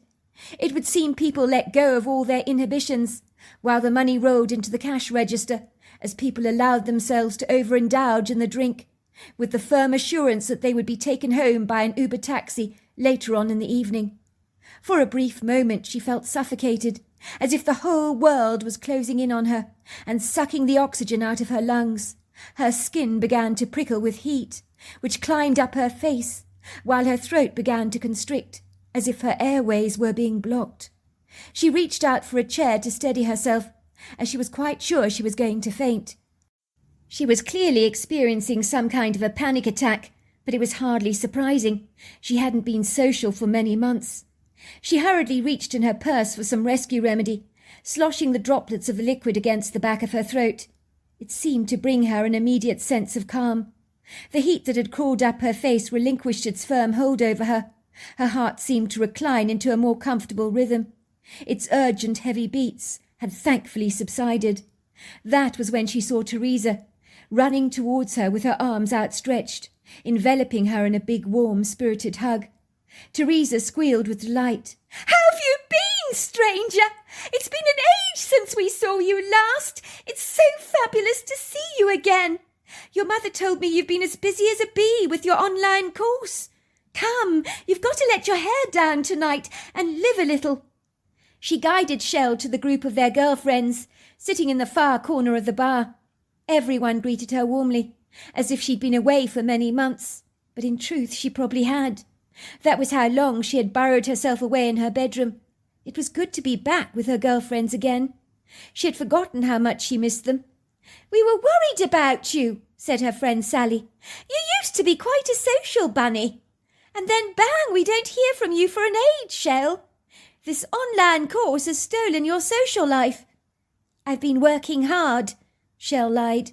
It would seem people let go of all their inhibitions, while the money rolled into the cash register as people allowed themselves to overindulge in the drink, with the firm assurance that they would be taken home by an Uber taxi later on in the evening. For a brief moment she felt suffocated, as if the whole world was closing in on her and sucking the oxygen out of her lungs. Her skin began to prickle with heat, which climbed up her face, while her throat began to constrict, as if her airways were being blocked. She reached out for a chair to steady herself, as she was quite sure she was going to faint. She was clearly experiencing some kind of a panic attack, but it was hardly surprising. She hadn't been social for many months. She hurriedly reached in her purse for some rescue remedy, sloshing the droplets of the liquid against the back of her throat. It seemed to bring her an immediate sense of calm. The heat that had crawled up her face relinquished its firm hold over her. Her heart seemed to recline into a more comfortable rhythm. Its urgent, heavy beats had thankfully subsided. That was when she saw Teresa, running towards her with her arms outstretched, enveloping her in a big, warm, spirited hug. Teresa squealed with delight. "How have you been, stranger? It's been an age since we saw you last. It's so fabulous to see you again. Your mother told me you've been as busy as a bee with your online course. Come, you've got to let your hair down tonight and live a little." She guided Shell to the group of their girlfriends, sitting in the far corner of the bar. Everyone greeted her warmly, as if she'd been away for many months, but in truth she probably had. That was how long she had burrowed herself away in her bedroom. It was good to be back with her girlfriends again. She had forgotten how much she missed them. "We were worried about you," said her friend Sally. "You used to be quite a social bunny. And then bang, we don't hear from you for an age, Shell. This online course has stolen your social life." "I've been working hard," Shell lied.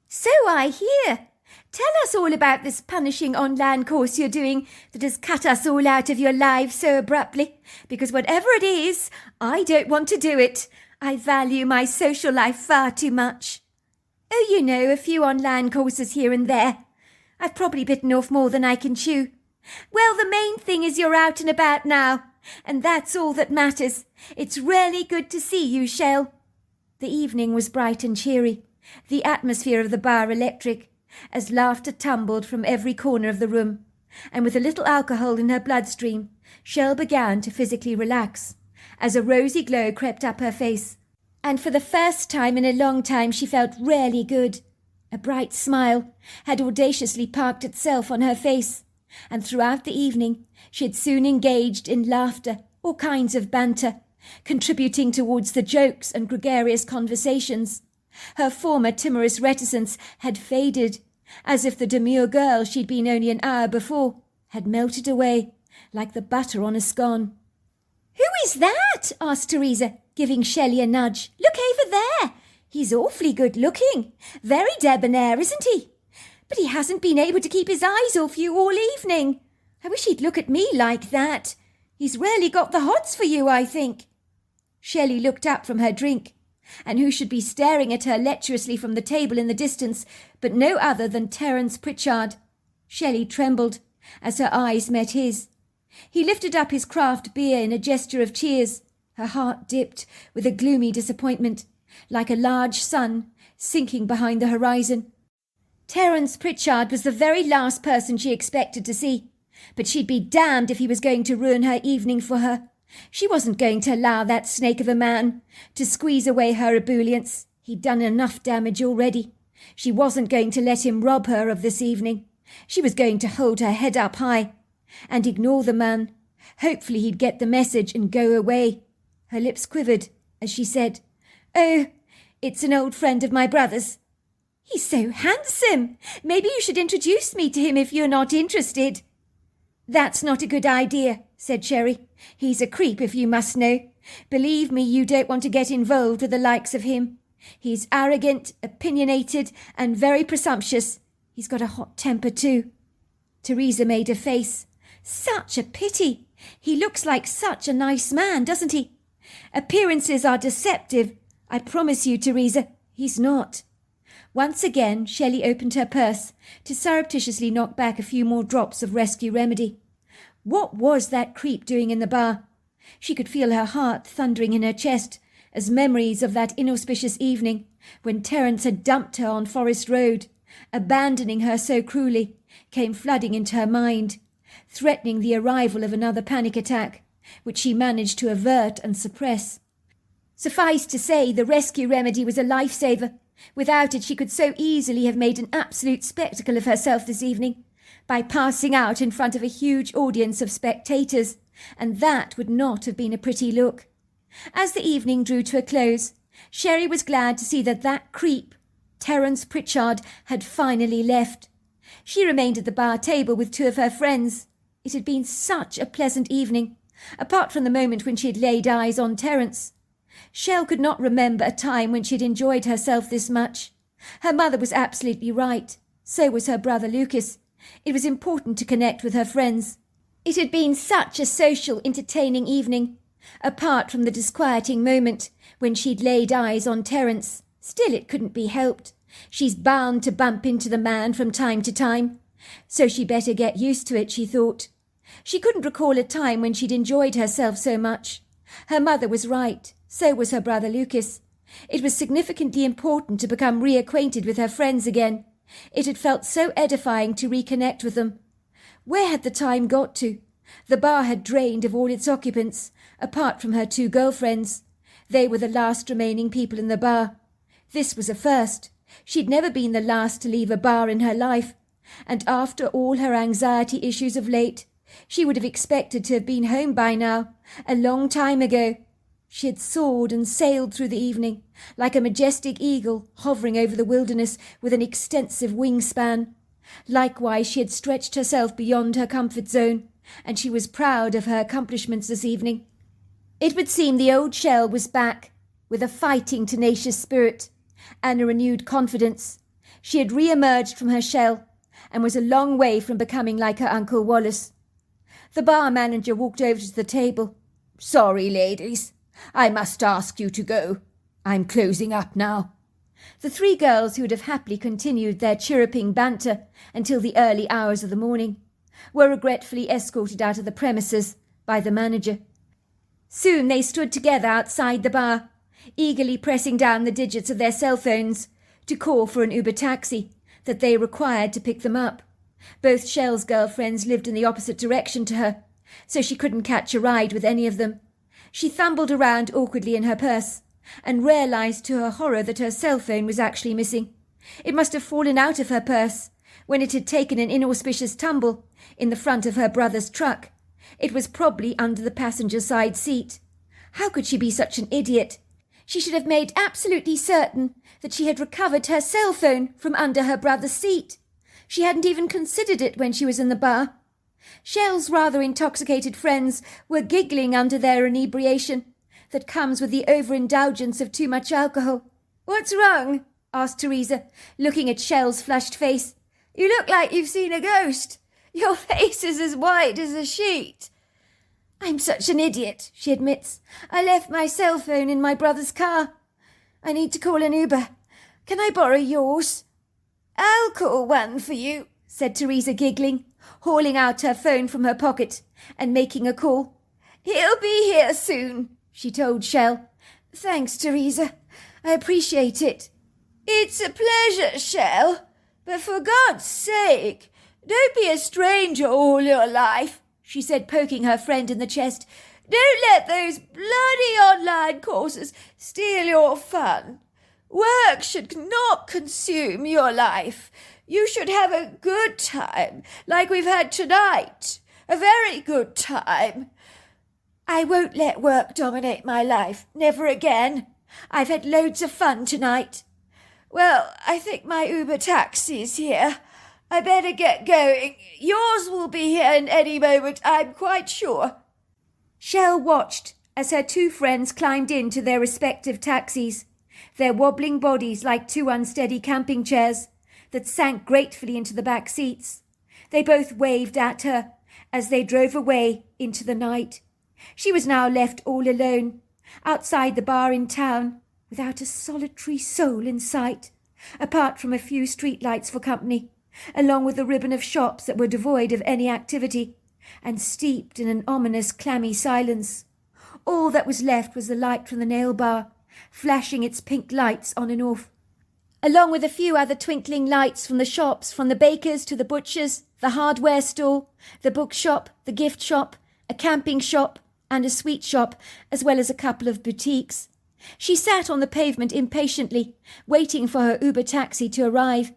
"So I hear. Tell us all about this punishing online course you're doing that has cut us all out of your lives so abruptly, because whatever it is, I don't want to do it. I value my social life far too much." "Oh, you know, a few online courses here and there. I've probably bitten off more than I can chew." "Well, the main thing is you're out and about now, and that's all that matters. It's really good to see you, Shell." The evening was bright and cheery, the atmosphere of the bar electric, as laughter tumbled from every corner of the room, and with a little alcohol in her bloodstream, Shell began to physically relax, as a rosy glow crept up her face, and for the first time in a long time she felt really good. A bright smile had audaciously parked itself on her face, and throughout the evening she had soon engaged in laughter, all kinds of banter, contributing towards the jokes and gregarious conversations. Her former timorous reticence had faded, as if the demure girl she'd been only an hour before had melted away like the butter on a scone. "Who is that?" asked Teresa, giving Shelley a nudge. "Look over there. He's awfully good-looking. Very debonair, isn't he? But he hasn't been able to keep his eyes off you all evening. I wish he'd look at me like that. He's really got the hots for you, I think." Shelley looked up from her drink, and who should be staring at her lecherously from the table in the distance but no other than Terence Pritchard. Shelley trembled as her eyes met his. He lifted up his craft beer in a gesture of cheers. Her heart dipped with a gloomy disappointment, like a large sun sinking behind the horizon. Terence Pritchard was the very last person she expected to see, but she'd be damned if he was going to ruin her evening for her. She wasn't going to allow that snake of a man to squeeze away her ebullience. He'd done enough damage already. She wasn't going to let him rob her of this evening. She was going to hold her head up high and ignore the man. Hopefully he'd get the message and go away. Her lips quivered as she said, "Oh, it's an old friend of my brother's." "He's so handsome. Maybe you should introduce me to him if you're not interested." "That's not a good idea," said Sherry. "He's a creep, if you must know. Believe me, you don't want to get involved with the likes of him. He's arrogant, opinionated, and very presumptuous. He's got a hot temper, too." Teresa made a face. "Such a pity. He looks like such a nice man, doesn't he? Appearances are deceptive. I promise you, Teresa, he's not." Once again, Shelley opened her purse to surreptitiously knock back a few more drops of rescue remedy. What was that creep doing in the bar? She could feel her heart thundering in her chest as memories of that inauspicious evening when Terence had dumped her on Forest Road, abandoning her so cruelly, came flooding into her mind, threatening the arrival of another panic attack, which she managed to avert and suppress. Suffice to say, the rescue remedy was a lifesaver. Without it, she could so easily have made an absolute spectacle of herself this evening, by passing out in front of a huge audience of spectators, and that would not have been a pretty look. As the evening drew to a close, Sherry was glad to see that creep, Terence Pritchard, had finally left. She remained at the bar table with two of her friends. It had been such a pleasant evening, apart from the moment when she had laid eyes on Terence. Shell could not remember a time when she had enjoyed herself this much. Her mother was absolutely right. So was her brother Lucas. It was important to connect with her friends. It had been such a social, entertaining evening, apart from the disquieting moment when she'd laid eyes on Terence. Still, it couldn't be helped. She's bound to bump into the man from time to time. So she better get used to it, she thought. She couldn't recall a time when she'd enjoyed herself so much. Her mother was right. So was her brother Lucas. It was significantly important to become reacquainted with her friends again. It had felt so edifying to reconnect with them. Where had the time got to? The bar had drained of all its occupants, apart from her two girlfriends. They were the last remaining people in the bar. This was a first. She'd never been the last to leave a bar in her life, and after all her anxiety issues of late, she would have expected to have been home by now, a long time ago. She had soared and sailed through the evening, like a majestic eagle hovering over the wilderness with an extensive wingspan. Likewise, she had stretched herself beyond her comfort zone, and she was proud of her accomplishments this evening. It would seem the old Shell was back, with a fighting, tenacious spirit, and a renewed confidence. She had re-emerged from her shell, and was a long way from becoming like her Uncle Wallace. The bar manager walked over to the table. "Sorry, ladies. I must ask you to go. I'm closing up now." The three girls, who would have happily continued their chirruping banter until the early hours of the morning, were regretfully escorted out of the premises by the manager. Soon they stood together outside the bar, eagerly pressing down the digits of their cell phones to call for an Uber taxi that they required to pick them up. Both Shell's girlfriends lived in the opposite direction to her, so she couldn't catch a ride with any of them. She fumbled around awkwardly in her purse and realized to her horror that her cell phone was actually missing. It must have fallen out of her purse when it had taken an inauspicious tumble in the front of her brother's truck. It was probably under the passenger side seat. How could she be such an idiot? She should have made absolutely certain that she had recovered her cell phone from under her brother's seat. She hadn't even considered it when she was in the bar. Shell's rather intoxicated friends were giggling under their inebriation that comes with the overindulgence of too much alcohol. "What's wrong?" asked Teresa, looking at Shell's flushed face. "You look like you've seen a ghost. Your face is as white as a sheet." "I'm such an idiot," she admits. "I left my cell phone in my brother's car. I need to call an Uber. Can I borrow yours?" "I'll call one for you," said Teresa, giggling, hauling out her phone from her pocket and making a call. "He'll be here soon," she told Shell. "Thanks, Teresa. I appreciate it." "It's a pleasure, Shell. But for God's sake, don't be a stranger all your life," she said, poking her friend in the chest. "Don't let those bloody online courses steal your fun. Work should not consume your life. You should have a good time, like we've had tonight. A very good time." "I won't let work dominate my life. Never again. I've had loads of fun tonight." "Well, I think my Uber taxi's here. I better get going. Yours will be here in any moment, I'm quite sure." Shell watched as her two friends climbed into their respective taxis, their wobbling bodies like two unsteady camping chairs that sank gratefully into the back seats. They both waved at her as they drove away into the night. She was now left all alone, outside the bar in town, without a solitary soul in sight, apart from a few streetlights for company, along with a ribbon of shops that were devoid of any activity, and steeped in an ominous, clammy silence. All that was left was the light from the nail bar, flashing its pink lights on and off, along with a few other twinkling lights from the shops, from the baker's to the butcher's, the hardware store, the bookshop, the gift shop, a camping shop, and a sweet shop, as well as a couple of boutiques. She sat on the pavement impatiently, waiting for her Uber taxi to arrive.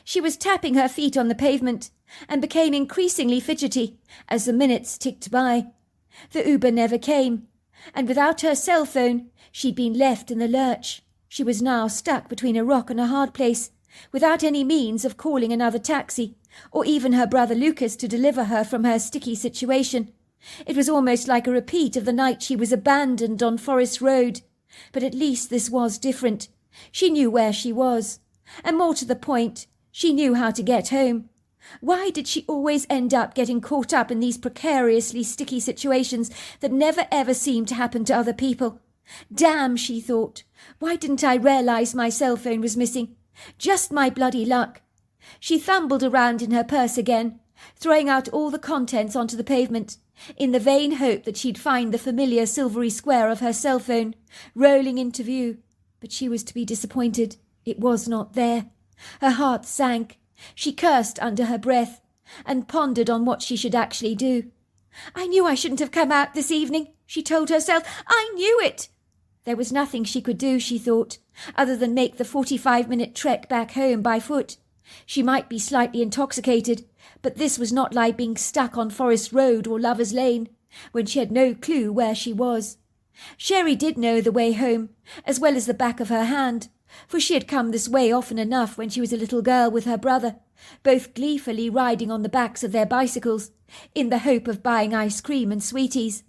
She was tapping her feet on the pavement and became increasingly fidgety as the minutes ticked by. The Uber never came, and without her cell phone, she'd been left in the lurch. She was now stuck between a rock and a hard place, without any means of calling another taxi, or even her brother Lucas to deliver her from her sticky situation. It was almost like a repeat of the night she was abandoned on Forest Road, but at least this was different. She knew where she was, and more to the point, she knew how to get home. Why did she always end up getting caught up in these precariously sticky situations that never ever seemed to happen to other people? Damn, she thought, why didn't I realise my cell phone was missing? Just my bloody luck. She fumbled around in her purse again, throwing out all the contents onto the pavement, in the vain hope that she'd find the familiar silvery square of her cell phone, rolling into view. But she was to be disappointed. It was not there. Her heart sank. She cursed under her breath, and pondered on what she should actually do. I knew I shouldn't have come out this evening, she told herself. I knew it. There was nothing she could do, she thought, other than make the 45-minute trek back home by foot. She might be slightly intoxicated, but this was not like being stuck on Forest Road or Lover's Lane, when she had no clue where she was. Sherry did know the way home, as well as the back of her hand, for she had come this way often enough when she was a little girl with her brother, both gleefully riding on the backs of their bicycles, in the hope of buying ice cream and sweeties.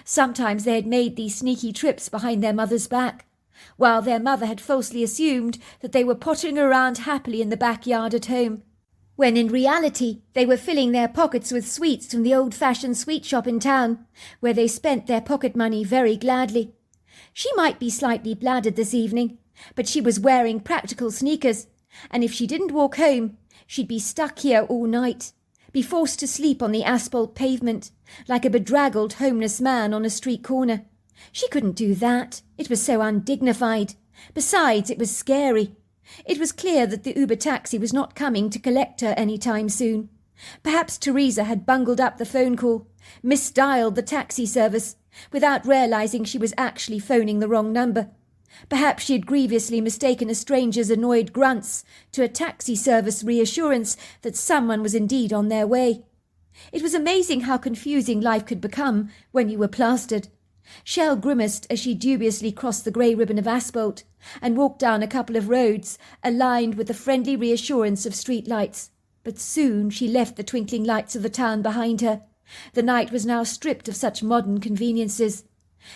Sometimes they had made these sneaky trips behind their mother's back, while their mother had falsely assumed that they were pottering around happily in the backyard at home, when in reality they were filling their pockets with sweets from the old-fashioned sweet shop in town, where they spent their pocket money very gladly. She might be slightly bladdered this evening, but she was wearing practical sneakers, and if she didn't walk home, she'd be stuck here all night, be forced to sleep on the asphalt pavement, like a bedraggled homeless man on a street corner. She couldn't do that. It was so undignified. Besides, it was scary. It was clear that the Uber taxi was not coming to collect her any time soon. Perhaps Teresa had bungled up the phone call, misdialed the taxi service, without realising she was actually phoning the wrong number. Perhaps she had grievously mistaken a stranger's annoyed grunts to a taxi service reassurance that someone was indeed on their way. It was amazing how confusing life could become when you were plastered. Shell grimaced as she dubiously crossed the grey ribbon of asphalt and walked down a couple of roads aligned with the friendly reassurance of street lights. But soon she left the twinkling lights of the town behind her. The night was now stripped of such modern conveniences.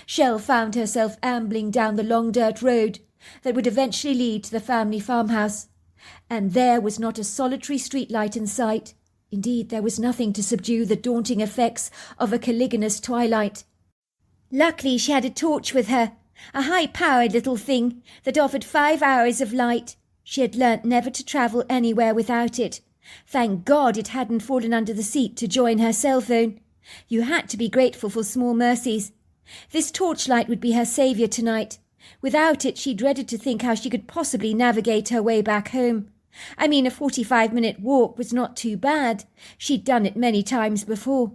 Shell found herself ambling down the long dirt road that would eventually lead to the family farmhouse, and there was not a solitary streetlight in sight. Indeed, there was nothing to subdue the daunting effects of a caliginous twilight. Luckily she had a torch with her, a high-powered little thing that offered 5 hours of light. She had learnt never to travel anywhere without it. Thank God it hadn't fallen under the seat to join her cell phone. You had to be grateful for small mercies. This torchlight would be her saviour tonight. Without it, she dreaded to think how she could possibly navigate her way back home. I mean, a 45-minute walk was not too bad. She'd done it many times before.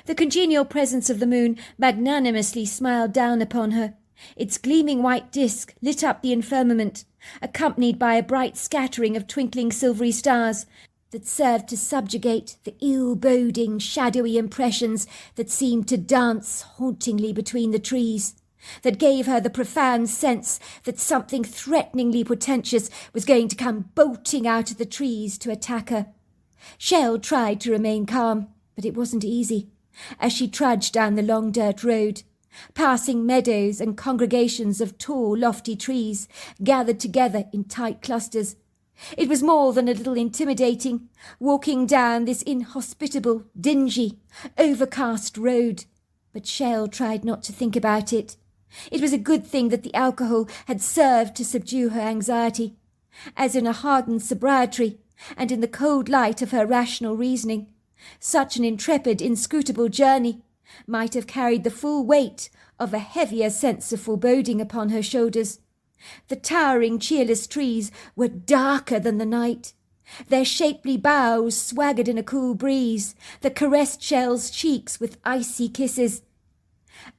The congenial presence of the moon magnanimously smiled down upon her. Its gleaming white disk lit up the firmament, accompanied by a bright scattering of twinkling silvery stars that served to subjugate the ill-boding, shadowy impressions that seemed to dance hauntingly between the trees, that gave her the profound sense that something threateningly portentous was going to come bolting out of the trees to attack her. Shell tried to remain calm, but it wasn't easy, as she trudged down the long dirt road, passing meadows and congregations of tall, lofty trees gathered together in tight clusters. It was more than a little intimidating, walking down this inhospitable, dingy, overcast road. But Shell tried not to think about it. It was a good thing that the alcohol had served to subdue her anxiety, as in a hardened sobriety and in the cold light of her rational reasoning. Such an intrepid, inscrutable journey, might have carried the full weight of a heavier sense of foreboding upon her shoulders. The towering, cheerless trees were darker than the night. Their shapely boughs swaggered in a cool breeze that caressed Shell's cheeks with icy kisses.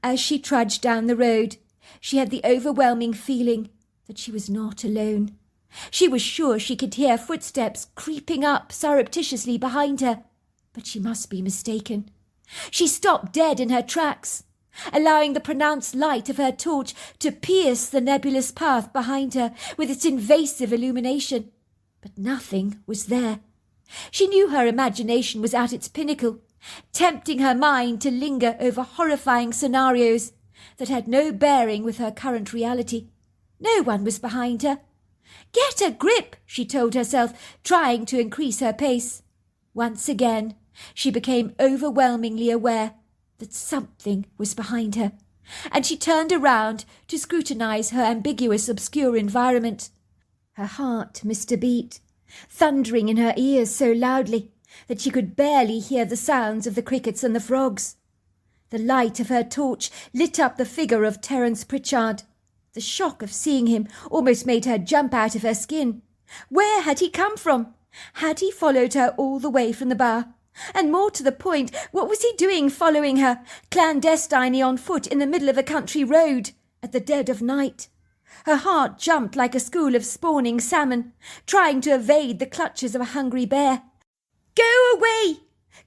As she trudged down the road, she had the overwhelming feeling that she was not alone. She was sure she could hear footsteps creeping up surreptitiously behind her, but she must be mistaken. She stopped dead in her tracks, allowing the pronounced light of her torch to pierce the nebulous path behind her with its invasive illumination. But nothing was there. She knew her imagination was at its pinnacle, tempting her mind to linger over horrifying scenarios that had no bearing with her current reality. No one was behind her. Get a grip, she told herself, trying to increase her pace. Once again, she became overwhelmingly aware that something was behind her, and she turned around to scrutinize her ambiguous, obscure environment. Her heart missed a beat, thundering in her ears so loudly that she could barely hear the sounds of the crickets and the frogs. The light of her torch lit up the figure of Terence Pritchard. The shock of seeing him almost made her jump out of her skin. Where had he come from? Had he followed her all the way from the bar? And more to the point, what was he doing following her, clandestinely on foot in the middle of a country road, at the dead of night? Her heart jumped like a school of spawning salmon, trying to evade the clutches of a hungry bear. "Go away!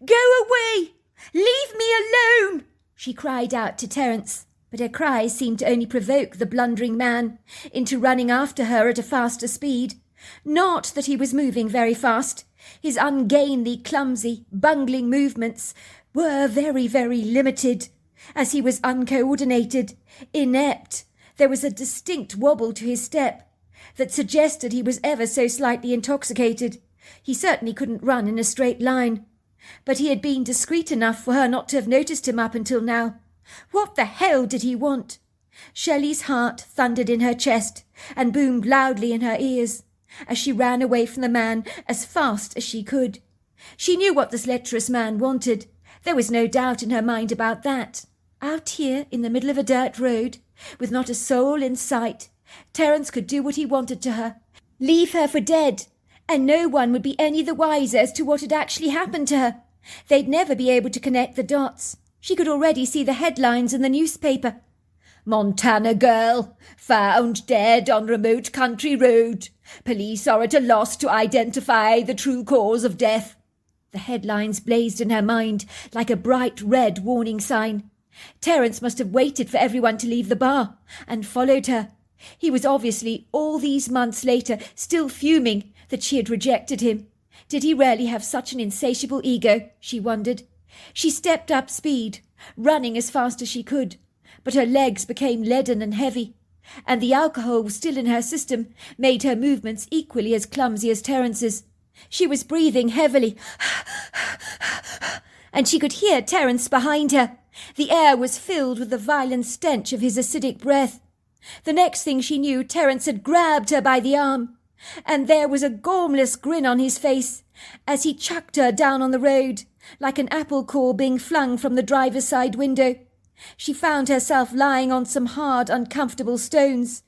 Go away! Leave me alone!" she cried out to Terence, but her cries seemed to only provoke the blundering man into running after her at a faster speed. Not that he was moving very fast. His ungainly, clumsy, bungling movements were very, very limited, as he was uncoordinated, inept. There was a distinct wobble to his step that suggested he was ever so slightly intoxicated. He certainly couldn't run in a straight line. But he had been discreet enough for her not to have noticed him up until now. What the hell did he want? Shelley's heart thundered in her chest and boomed loudly in her ears as she ran away from the man as fast as she could. She knew what this lecherous man wanted. There was no doubt in her mind about that. Out here in the middle of a dirt road, with not a soul in sight, Terence could do what he wanted to her, leave her for dead, and no one would be any the wiser as to what had actually happened to her. They'd never be able to connect the dots. She could already see the headlines in the newspaper. "Montana girl found dead on remote country road. Police are at a loss to identify the true cause of death." The headlines blazed in her mind like a bright red warning sign. Terence must have waited for everyone to leave the bar and followed her. He was obviously, all these months later, still fuming that she had rejected him. Did he really have such an insatiable ego? She wondered. She stepped up speed, running as fast as she could, but her legs became leaden and heavy, and the alcohol still in her system made her movements equally as clumsy as Terence's. She was breathing heavily, and she could hear Terence behind her. The air was filled with the violent stench of his acidic breath. The next thing she knew, Terence had grabbed her by the arm, and there was a gormless grin on his face as he chucked her down on the road, like an apple core being flung from the driver's side window. She found herself lying on some hard, uncomfortable stones.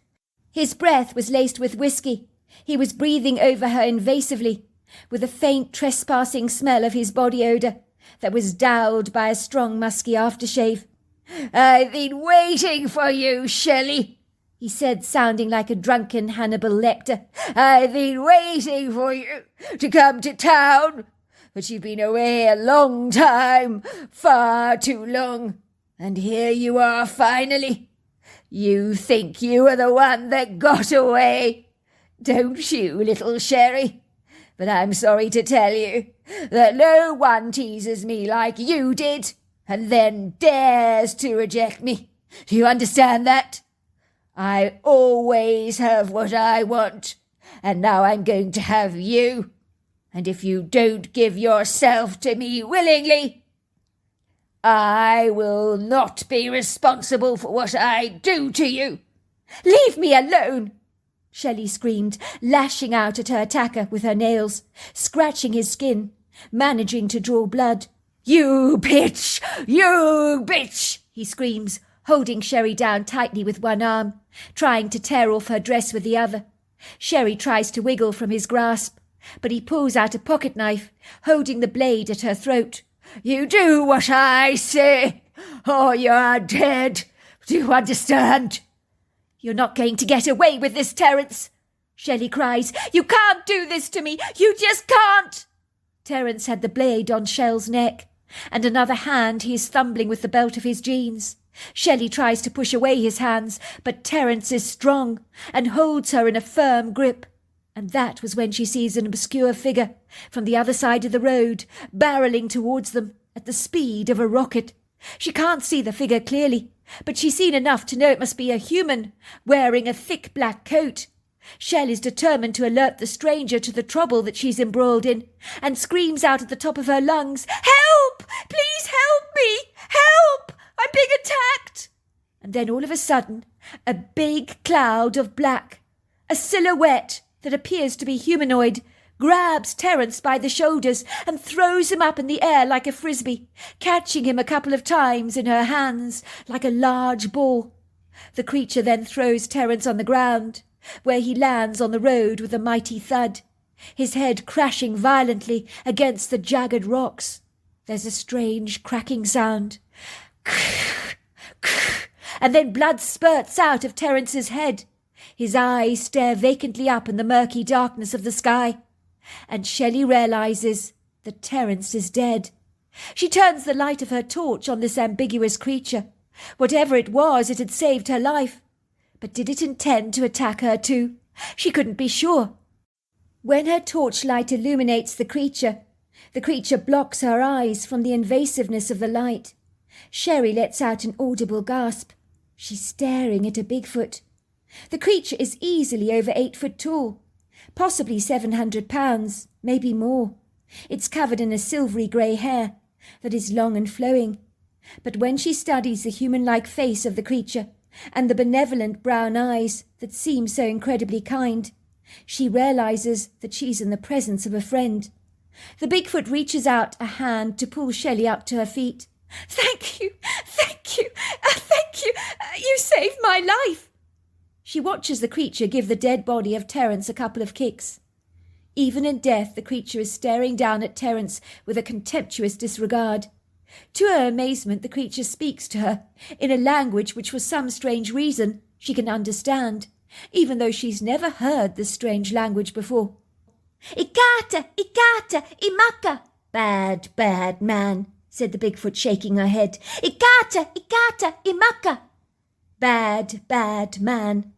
His breath was laced with whiskey. He was breathing over her invasively, with a faint, trespassing smell of his body odour that was dulled by a strong, musky aftershave. "I've been waiting for you, Shelley," he said, sounding like a drunken Hannibal Lecter. "I've been waiting for you to come to town, but you've been away a long time, far too long. And here you are finally. You think you are the one that got away, don't you, little Sherry? But I'm sorry to tell you that no one teases me like you did, and then dares to reject me. Do you understand that? I always have what I want, and now I'm going to have you. And if you don't give yourself to me willingly, I will not be responsible for what I do to you." "Leave me alone!" Shelley screamed, lashing out at her attacker with her nails, scratching his skin, managing to draw blood. "You bitch! You bitch!" he screams, holding Sherry down tightly with one arm, trying to tear off her dress with the other. Sherry tries to wiggle from his grasp, but he pulls out a pocket knife, holding the blade at her throat. "You do what I say, or you're dead. Do you understand?" "You're not going to get away with this, Terence," Shelley cries. "You can't do this to me. You just can't." Terence had the blade on Shell's neck, and another hand he is fumbling with the belt of his jeans. Shelley tries to push away his hands, but Terence is strong and holds her in a firm grip. And that was when she sees an obscure figure from the other side of the road, barreling towards them at the speed of a rocket. She can't see the figure clearly, but she's seen enough to know it must be a human, wearing a thick black coat. Shell is determined to alert the stranger to the trouble that she's embroiled in, and screams out at the top of her lungs, "Help! Please help me! Help! I'm being attacked!" And then all of a sudden, a big cloud of black, a silhouette that appears to be humanoid, grabs Terence by the shoulders and throws him up in the air like a frisbee, catching him a couple of times in her hands like a large ball. The creature then throws Terence on the ground, where he lands on the road with a mighty thud, his head crashing violently against the jagged rocks. There's a strange cracking sound, and then blood spurts out of Terence's head. His eyes stare vacantly up in the murky darkness of the sky, and Shelley realizes that Terence is dead. She turns the light of her torch on this ambiguous creature. Whatever it was, it had saved her life. But did it intend to attack her too? She couldn't be sure. When her torchlight illuminates the creature blocks her eyes from the invasiveness of the light. Sherry lets out an audible gasp. She's staring at a Bigfoot. The creature is easily over 8 foot tall, possibly 700 pounds, maybe more. It's covered in a silvery grey hair that is long and flowing. But when she studies the human-like face of the creature and the benevolent brown eyes that seem so incredibly kind, she realizes that she's in the presence of a friend. The Bigfoot reaches out a hand to pull Shelley up to her feet. Thank you! Thank you! Thank you! You saved my life!" She watches the creature give the dead body of Terence a couple of kicks. Even in death, the creature is staring down at Terence with a contemptuous disregard. To her amazement, the creature speaks to her in a language which for some strange reason she can understand, even though she's never heard this strange language before. Ikata, imaka. Bad, bad man, said the Bigfoot, shaking her head. Ikata, imaka. Bad, bad man.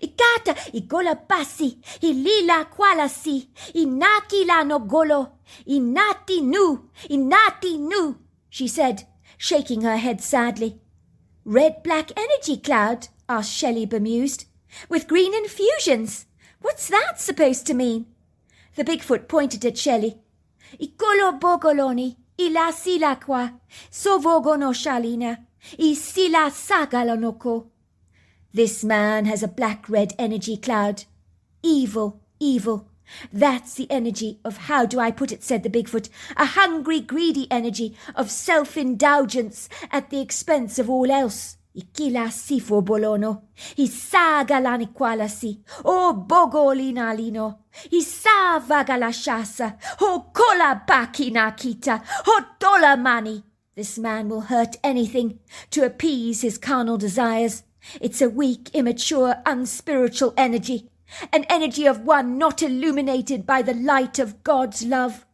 Ikata, igola pasi, ilila kwalasi, inaki la no golo, inati nu, she said, shaking her head sadly. Red-black energy cloud, asked Shelley, bemused, with green infusions. What's that supposed to mean? The Bigfoot pointed at Shelley. Ikolo bogoloni, ila silakwa, sovogono shalina, isila sagalonoko. This man has a black-red energy cloud. Evil, evil. That's the energy of, how do I put it, said the Bigfoot, a hungry, greedy energy of self-indulgence at the expense of all else. Ikila sifo bolono, isaga laniqualasi, o bogolinalino, isa vagalashasa, o kola bakinakita, o dolamani. This man will hurt anything to appease his carnal desires. It's a weak, immature, unspiritual energy, an energy of one not illuminated by the light of God's love.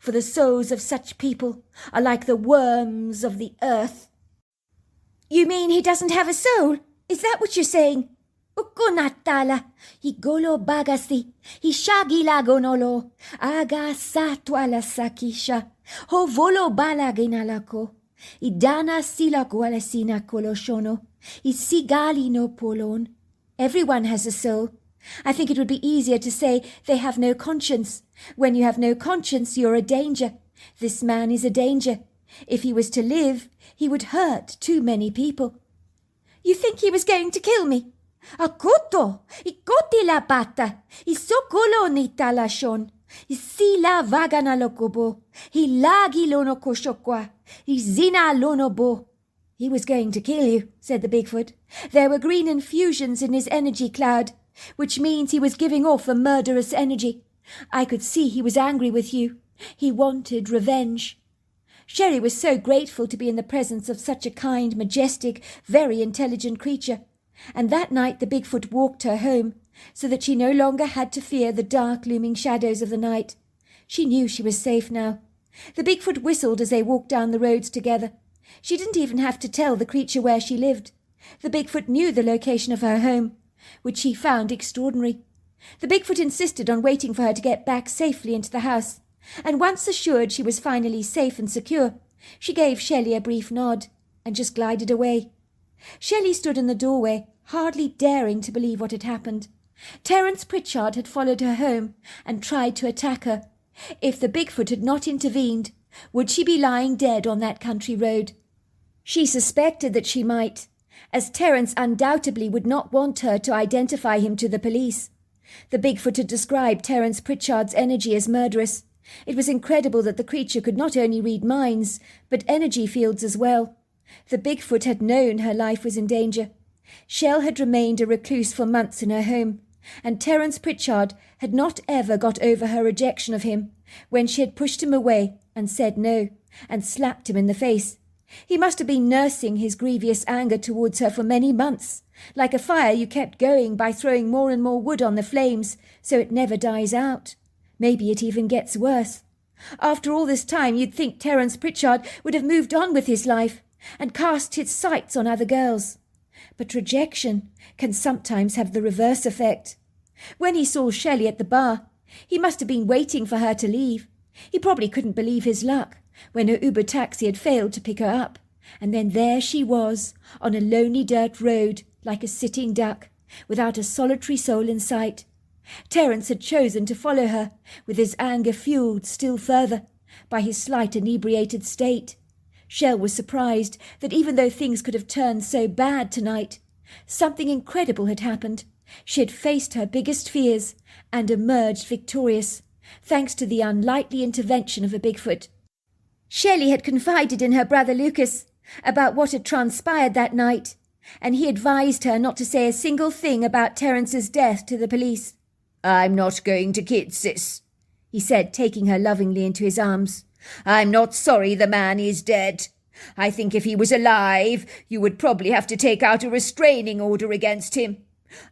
For the souls of such people are like the worms of the earth. You mean he doesn't have a soul? Is that what you're saying? Ukunatala, igolo bagasi, ishagila gonolo, aga satwala sakisha, ho volo balaginalako, idana sila gualasina koloshono, isigali no polon. Everyone has a soul. I think it would be easier to say they have no conscience. When you have no conscience, you're a danger. This man is a danger. If he was to live, he would hurt too many people. You think he was going to kill me? Akuto, ikoti la bata, isokolo ni talashon, Sila vagana lokobo, he lagi lono koshokwa, he zina lono bo. He was going to kill you, said the Bigfoot. There were green infusions in his energy cloud, which means he was giving off a murderous energy. I could see he was angry with you. He wanted revenge. Sherry was so grateful to be in the presence of such a kind, majestic, very intelligent creature. And that night the Bigfoot walked her home, so that she no longer had to fear the dark, looming shadows of the night. She knew she was safe now. The Bigfoot whistled as they walked down the roads together. She didn't even have to tell the creature where she lived. The Bigfoot knew the location of her home, which she found extraordinary. The Bigfoot insisted on waiting for her to get back safely into the house, and once assured she was finally safe and secure, she gave Shelley a brief nod and just glided away. Shelley stood in the doorway, hardly daring to believe what had happened. Terence Pritchard had followed her home and tried to attack her. If the Bigfoot had not intervened, would she be lying dead on that country road? She suspected that she might, as Terence undoubtedly would not want her to identify him to the police. The Bigfoot had described Terence Pritchard's energy as murderous. It was incredible that the creature could not only read minds, but energy fields as well. The Bigfoot had known her life was in danger. Shell had remained a recluse for months in her home, and Terence Pritchard had not ever got over her rejection of him when she had pushed him away and said no, and slapped him in the face. He must have been nursing his grievous anger towards her for many months, like a fire you kept going by throwing more and more wood on the flames so it never dies out. Maybe it even gets worse. After all this time you'd think Terence Pritchard would have moved on with his life and cast his sights on other girls. But rejection can sometimes have the reverse effect. When he saw Shelley at the bar, he must have been waiting for her to leave. He probably couldn't believe his luck when her Uber taxi had failed to pick her up, and then there she was, on a lonely dirt road, like a sitting duck, without a solitary soul in sight. Terence had chosen to follow her, with his anger fuelled still further by his slight inebriated state. Shell was surprised that even though things could have turned so bad tonight, something incredible had happened. She had faced her biggest fears and emerged victorious, thanks to the unlikely intervention of a Bigfoot. Shelley had confided in her brother Lucas about what had transpired that night, and he advised her not to say a single thing about Terence's death to the police. "I'm not going to kid, sis," he said, taking her lovingly into his arms. "I'm not sorry the man is dead. I think if he was alive, you would probably have to take out a restraining order against him.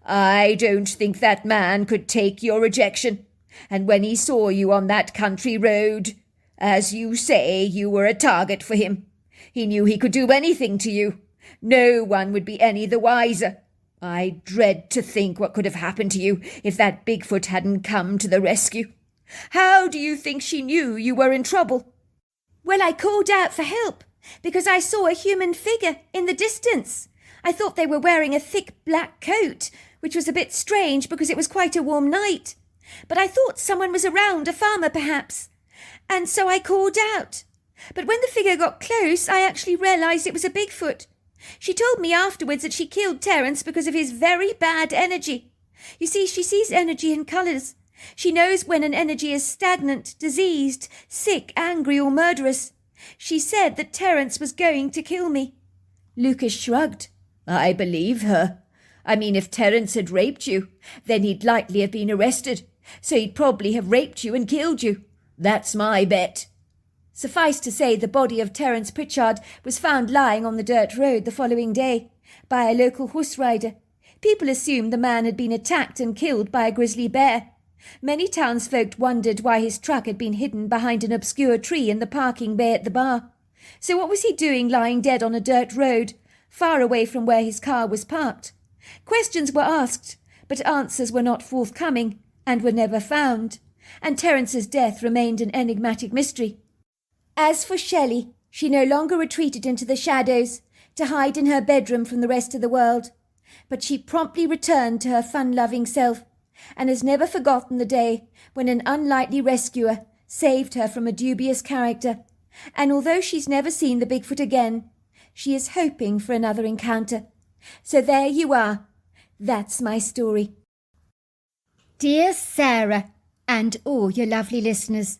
I don't think that man could take your rejection. And when he saw you on that country road, as you say, you were a target for him. He knew he could do anything to you. No one would be any the wiser. I dread to think what could have happened to you if that Bigfoot hadn't come to the rescue. How do you think she knew you were in trouble?" "Well, I called out for help because I saw a human figure in the distance. I thought they were wearing a thick black coat, which was a bit strange because it was quite a warm night. But I thought someone was around, a farmer perhaps, and so I called out. But when the figure got close, I actually realised it was a Bigfoot. She told me afterwards that she killed Terence because of his very bad energy. You see, she sees energy in colours. She knows when an energy is stagnant, diseased, sick, angry or murderous. She said that Terence was going to kill me." Lucas shrugged. "I believe her. I mean, if Terence had raped you, then he'd likely have been arrested, so he'd probably have raped you and killed you. That's my bet." Suffice to say, the body of Terence Pritchard was found lying on the dirt road the following day by a local horse rider. People assumed the man had been attacked and killed by a grizzly bear. Many townsfolk wondered why his truck had been hidden behind an obscure tree in the parking bay at the bar. So what was he doing lying dead on a dirt road, far away from where his car was parked? Questions were asked, but answers were not forthcoming and were never found, and Terence's death remained an enigmatic mystery. As for Shelley, she no longer retreated into the shadows to hide in her bedroom from the rest of the world, but she promptly returned to her fun-loving self, and has never forgotten the day when an unlikely rescuer saved her from a dubious character. And although she's never seen the Bigfoot again, she is hoping for another encounter. So there you are. That's my story. Dear Sarah and all your lovely listeners.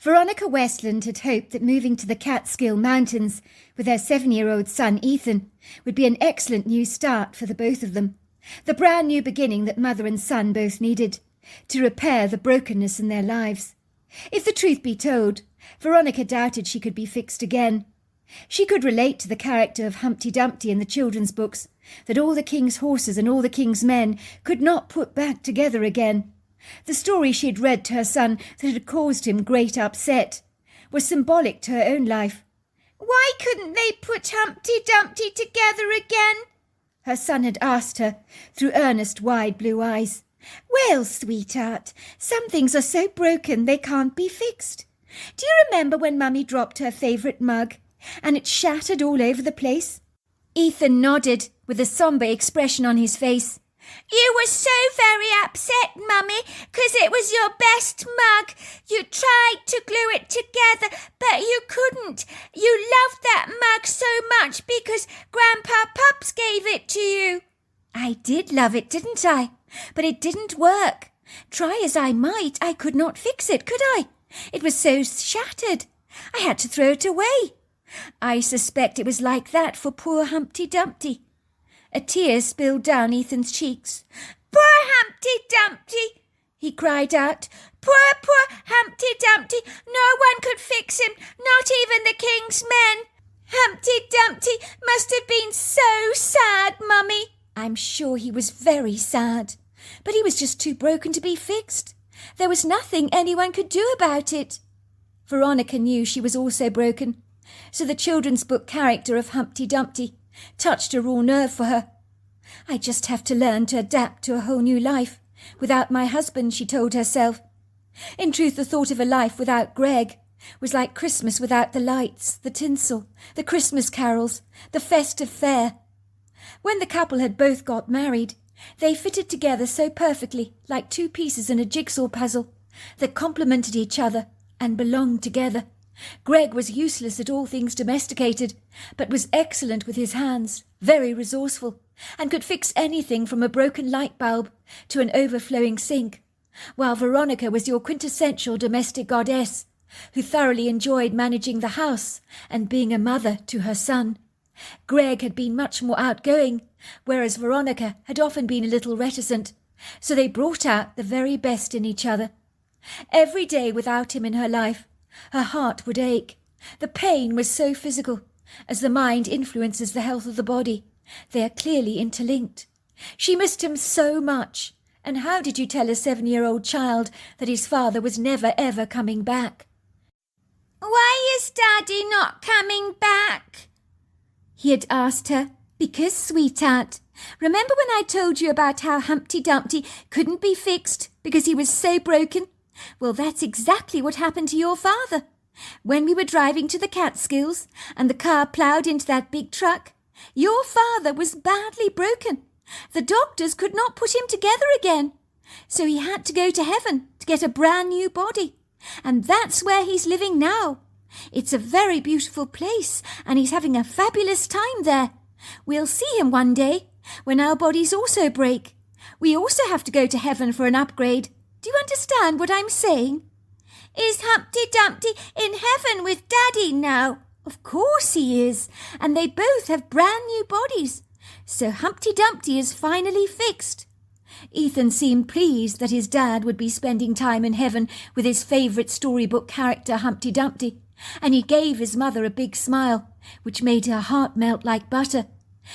Veronica Westland had hoped that moving to the Catskill Mountains with her 7-year-old son Ethan would be an excellent new start for the both of them, the brand new beginning that mother and son both needed, to repair the brokenness in their lives. If the truth be told, Veronica doubted she could be fixed again. She could relate to the character of Humpty Dumpty in the children's books, that all the king's horses and all the king's men could not put back together again. The story she had read to her son that had caused him great upset was symbolic to her own life. Why couldn't they put Humpty Dumpty together again? Her son had asked her through earnest, wide blue eyes. Well, sweetheart, some things are so broken they can't be fixed. Do you remember when Mummy dropped her favourite mug and it shattered all over the place? Ethan nodded with a sombre expression on his face. You were so very upset, Mummy, 'cause it was your best mug. You tried to glue it together, but you couldn't. You loved that mug so much because Grandpa Pups gave it to you. I did love it, didn't I? But it didn't work. Try as I might, I could not fix it, could I? It was so shattered. I had to throw it away. I suspect it was like that for poor Humpty Dumpty. A tear spilled down Ethan's cheeks. Poor Humpty Dumpty, he cried out. Poor Humpty Dumpty. No one could fix him, not even the king's men. Humpty Dumpty must have been so sad, Mummy. I'm sure he was very sad, but he was just too broken to be fixed. There was nothing anyone could do about it. Veronica knew she was also broken, so the children's book character of Humpty Dumpty touched a raw nerve for her. I just have to learn to adapt to a whole new life without my husband, she told herself. In truth, the thought of a life without Greg was like Christmas without the lights, the tinsel, the Christmas carols, the festive fare. When the couple had both got married, they fitted together so perfectly, like two pieces in a jigsaw puzzle, that complemented each other and belonged together. Greg was useless at all things domesticated, but was excellent with his hands, very resourceful, and could fix anything from a broken light bulb to an overflowing sink, while Veronica was your quintessential domestic goddess, who thoroughly enjoyed managing the house and being a mother to her son. Greg had been much more outgoing, whereas Veronica had often been a little reticent, so they brought out the very best in each other. Every day without him in her life, her heart would ache. The pain was so physical. As the mind influences the health of the body, they are clearly interlinked. She missed him so much, and how did you tell a 7-year-old child that his father was never ever coming back? Why is Daddy not coming back? He had asked her. Because, sweetheart, remember when I told you about how Humpty Dumpty couldn't be fixed because he was so broken? Well, that's exactly what happened to your father. When we were driving to the Catskills and the car ploughed into that big truck, your father was badly broken. The doctors could not put him together again, so he had to go to heaven to get a brand new body. And that's where he's living now. It's a very beautiful place, and he's having a fabulous time there. We'll see him one day, when our bodies also break. We also have to go to heaven for an upgrade. Do you understand what I'm saying? Is Humpty Dumpty in heaven with Daddy now? Of course he is, and they both have brand new bodies. So Humpty Dumpty is finally fixed. Ethan seemed pleased that his dad would be spending time in heaven with his favourite storybook character Humpty Dumpty, and he gave his mother a big smile, which made her heart melt like butter.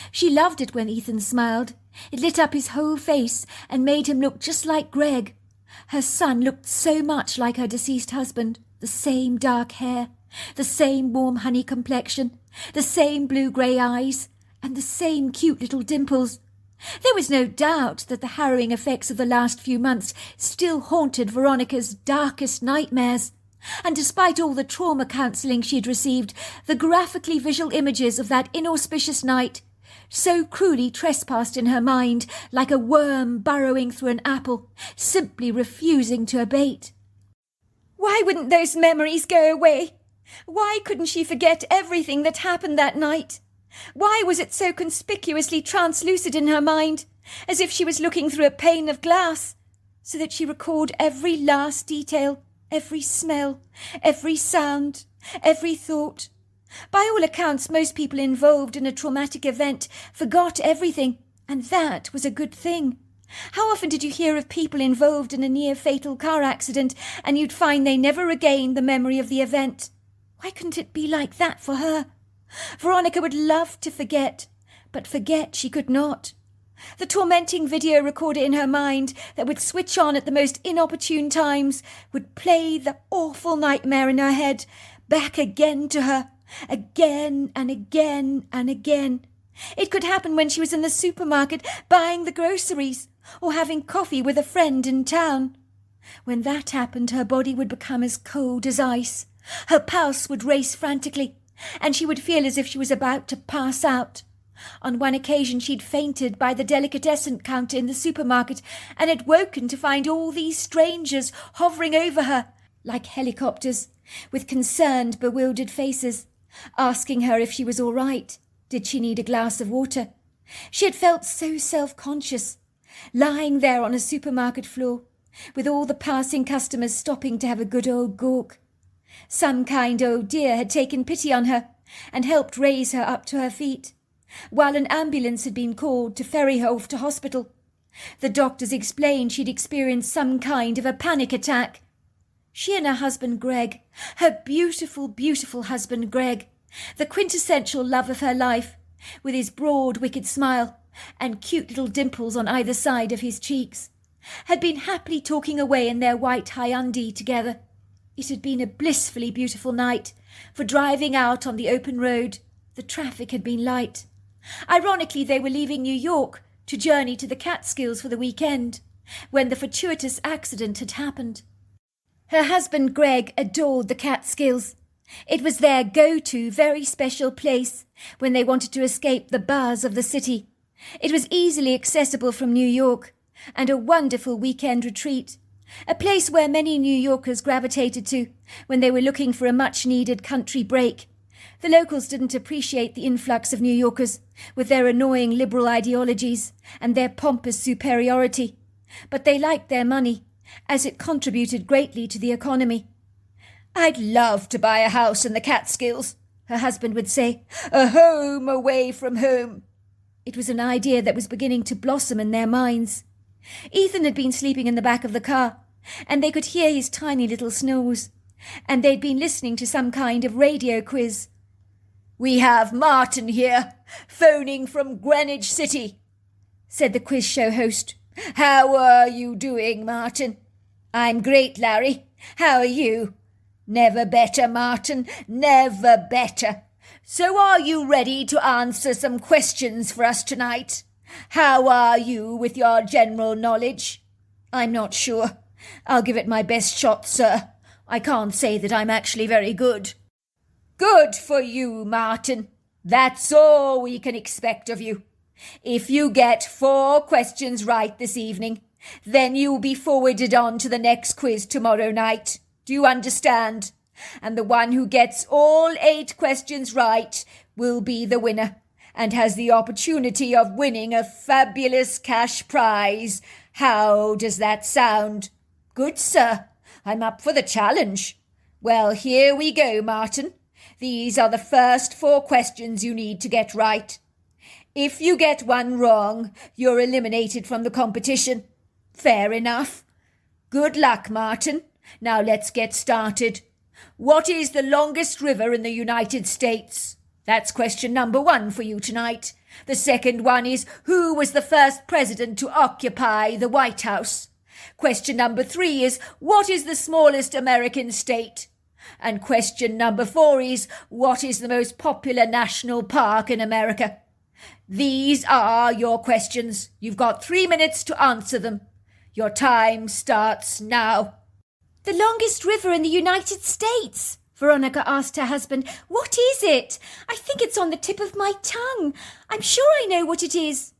She loved it when Ethan smiled. It lit up his whole face and made him look just like Greg. Her son looked so much like her deceased husband, the same dark hair, the same warm honey complexion, the same blue-grey eyes, and the same cute little dimples. There was no doubt that the harrowing effects of the last few months still haunted Veronica's darkest nightmares, and despite all the trauma counselling she had received, the graphically visual images of that inauspicious night so cruelly trespassed in her mind like a worm burrowing through an apple, simply refusing to abate. Why wouldn't those memories go away? Why couldn't she forget everything that happened that night? Why was it so conspicuously translucid in her mind, as if she was looking through a pane of glass? so that she record every last detail, every smell, every sound, every thought. By all accounts, most people involved in a traumatic event forgot everything, and that was a good thing. How often did you hear of people involved in a near-fatal car accident, and you'd find they never regained the memory of the event? Why couldn't it be like that for her? Veronica would love to forget, but forget she could not. The tormenting video recorder in her mind that would switch on at the most inopportune times would play the awful nightmare in her head back again to her, again and again and again. It could happen when she was in the supermarket buying the groceries or having coffee with a friend in town. When that happened, her body would become as cold as ice. Her pulse would race frantically, and she would feel as if she was about to pass out. On one occasion she'd fainted by the delicatessen counter in the supermarket and had woken to find all these strangers hovering over her, like helicopters, with concerned, bewildered faces, asking her if she was all right. Did she need a glass of water? She had felt so self-conscious, lying there on a supermarket floor, with all the passing customers stopping to have a good old gawk. Some kind old dear had taken pity on her and helped raise her up to her feet, while an ambulance had been called to ferry her off to hospital. The doctors explained she'd experienced some kind of a panic attack. She and her husband Greg, her beautiful, beautiful husband Greg, the quintessential love of her life, with his broad, wicked smile and cute little dimples on either side of his cheeks, had been happily talking away in their white Hyundai together. It had been a blissfully beautiful night for driving out on the open road. The traffic had been light. Ironically, they were leaving New York to journey to the Catskills for the weekend, when the fortuitous accident had happened. Her husband Greg adored the Catskills. It was their go-to, very special place when they wanted to escape the buzz of the city. It was easily accessible from New York, and a wonderful weekend retreat, a place where many New Yorkers gravitated to when they were looking for a much-needed country break. The locals didn't appreciate the influx of New Yorkers, with their annoying liberal ideologies and their pompous superiority, but they liked their money, as it contributed greatly to the economy. "I'd love to buy a house in the Catskills," her husband would say. "A home away from home." It was an idea that was beginning to blossom in their minds. Ethan had been sleeping in the back of the car, and they could hear his tiny little snores, and they'd been listening to some kind of radio quiz. "We have Martin here, phoning from Greenwich City," said the quiz show host. "How are you doing, Martin?" "I'm great, Larry. How are you?" "Never better, Martin, never better. So are you ready to answer some questions for us tonight? How are you with your general knowledge?" "I'm not sure. I'll give it my best shot, sir. I can't say that I'm actually very good." "Good for you, Martin. That's all we can expect of you. If you get 4 questions right this evening, then you'll be forwarded on to the next quiz tomorrow night. Do you understand? And the one who gets all 8 questions right will be the winner and has the opportunity of winning a fabulous cash prize. How does that sound?" "Good, sir. I'm up for the challenge." "Well, here we go, Martin. These are the first 4 questions you need to get right. If you get one wrong, you're eliminated from the competition. Fair enough. Good luck, Martin. Now let's get started. What is the longest river in the United States? That's question number 1 for you tonight. The second one is, who was the first president to occupy the White House? Question number 3 is, what is the smallest American state? And question number 4 is, what is the most popular national park in America? These are your questions. You've got 3 minutes to answer them. Your time starts now. "The longest river in the United States?" Veronica asked her husband. "What is it? I think it's on the tip of my tongue. I'm sure I know what it is."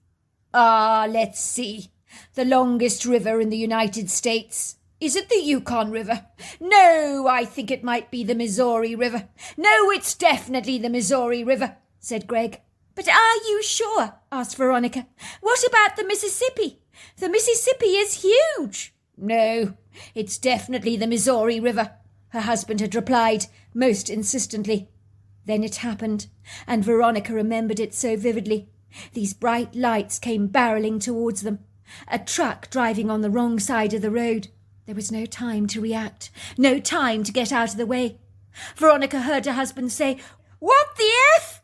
Let's see. The longest river in the United States. Is it the Yukon River? No, I think it might be the Missouri River. No, it's definitely the Missouri River, said Greg. "But are you sure?" asked Veronica. "What about the Mississippi? The Mississippi is huge." No, it's definitely the Missouri River, her husband had replied, most insistently. Then it happened, and Veronica remembered it so vividly. These bright lights came barreling towards them. A truck driving on the wrong side of the road. There was no time to react, no time to get out of the way. Veronica heard her husband say, "What the F?"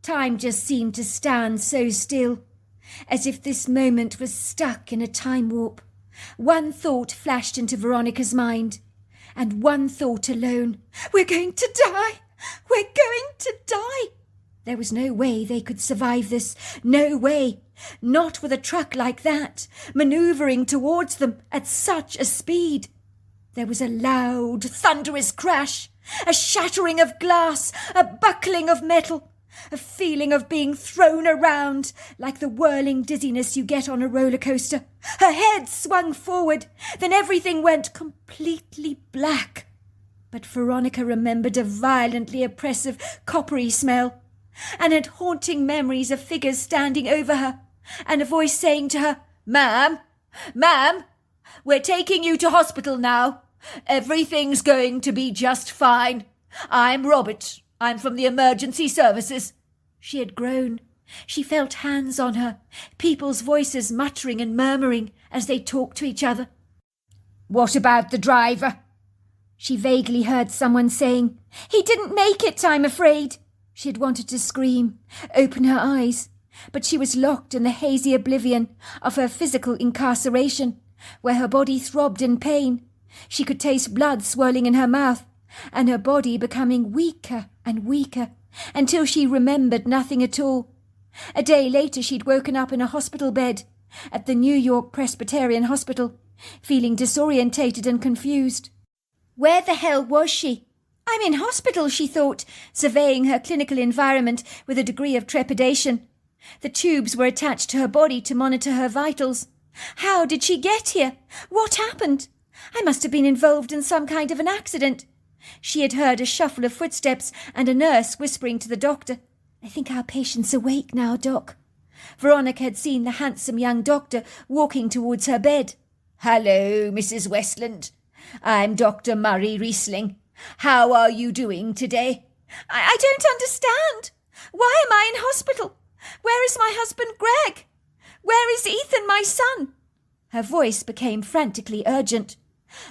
Time just seemed to stand so still, as if this moment was stuck in a time warp. One thought flashed into Veronica's mind, and one thought alone. "We're going to die! We're going to die!" There was no way they could survive this. No way. Not with a truck like that, manoeuvring towards them at such a speed. There was a loud, thunderous crash, a shattering of glass, a buckling of metal, a feeling of being thrown around like the whirling dizziness you get on a roller coaster. Her head swung forward, then everything went completely black. But Veronica remembered a violently oppressive, coppery smell, and had haunting memories of figures standing over her, and a voice saying to her, Ma'am, we're taking you to hospital now. Everything's going to be just fine. I'm Robert. I'm from the emergency services." She had grown. She felt hands on her, people's voices muttering and murmuring as they talked to each other. "What about the driver?" She vaguely heard someone saying, "He didn't make it, I'm afraid." She had wanted to scream, open her eyes, but she was locked in the hazy oblivion of her physical incarceration, where her body throbbed in pain. She could taste blood swirling in her mouth, and her body becoming weaker and weaker, until she remembered nothing at all. A day later she'd woken up in a hospital bed at the New York Presbyterian Hospital, feeling disorientated and confused. Where the hell was she? "I'm in hospital," she thought, surveying her clinical environment with a degree of trepidation. The tubes were attached to her body to monitor her vitals. How did she get here? What happened? I must have been involved in some kind of an accident. She had heard a shuffle of footsteps and a nurse whispering to the doctor, "I think our patient's awake now, Doc." Veronica had seen the handsome young doctor walking towards her bed. "Hello, Mrs. Westland. I'm Dr. Murray Riesling. How are you doing today?" I don't understand. Why am I in hospital? Where is my husband Greg? Where is Ethan, my son?" Her voice became frantically urgent.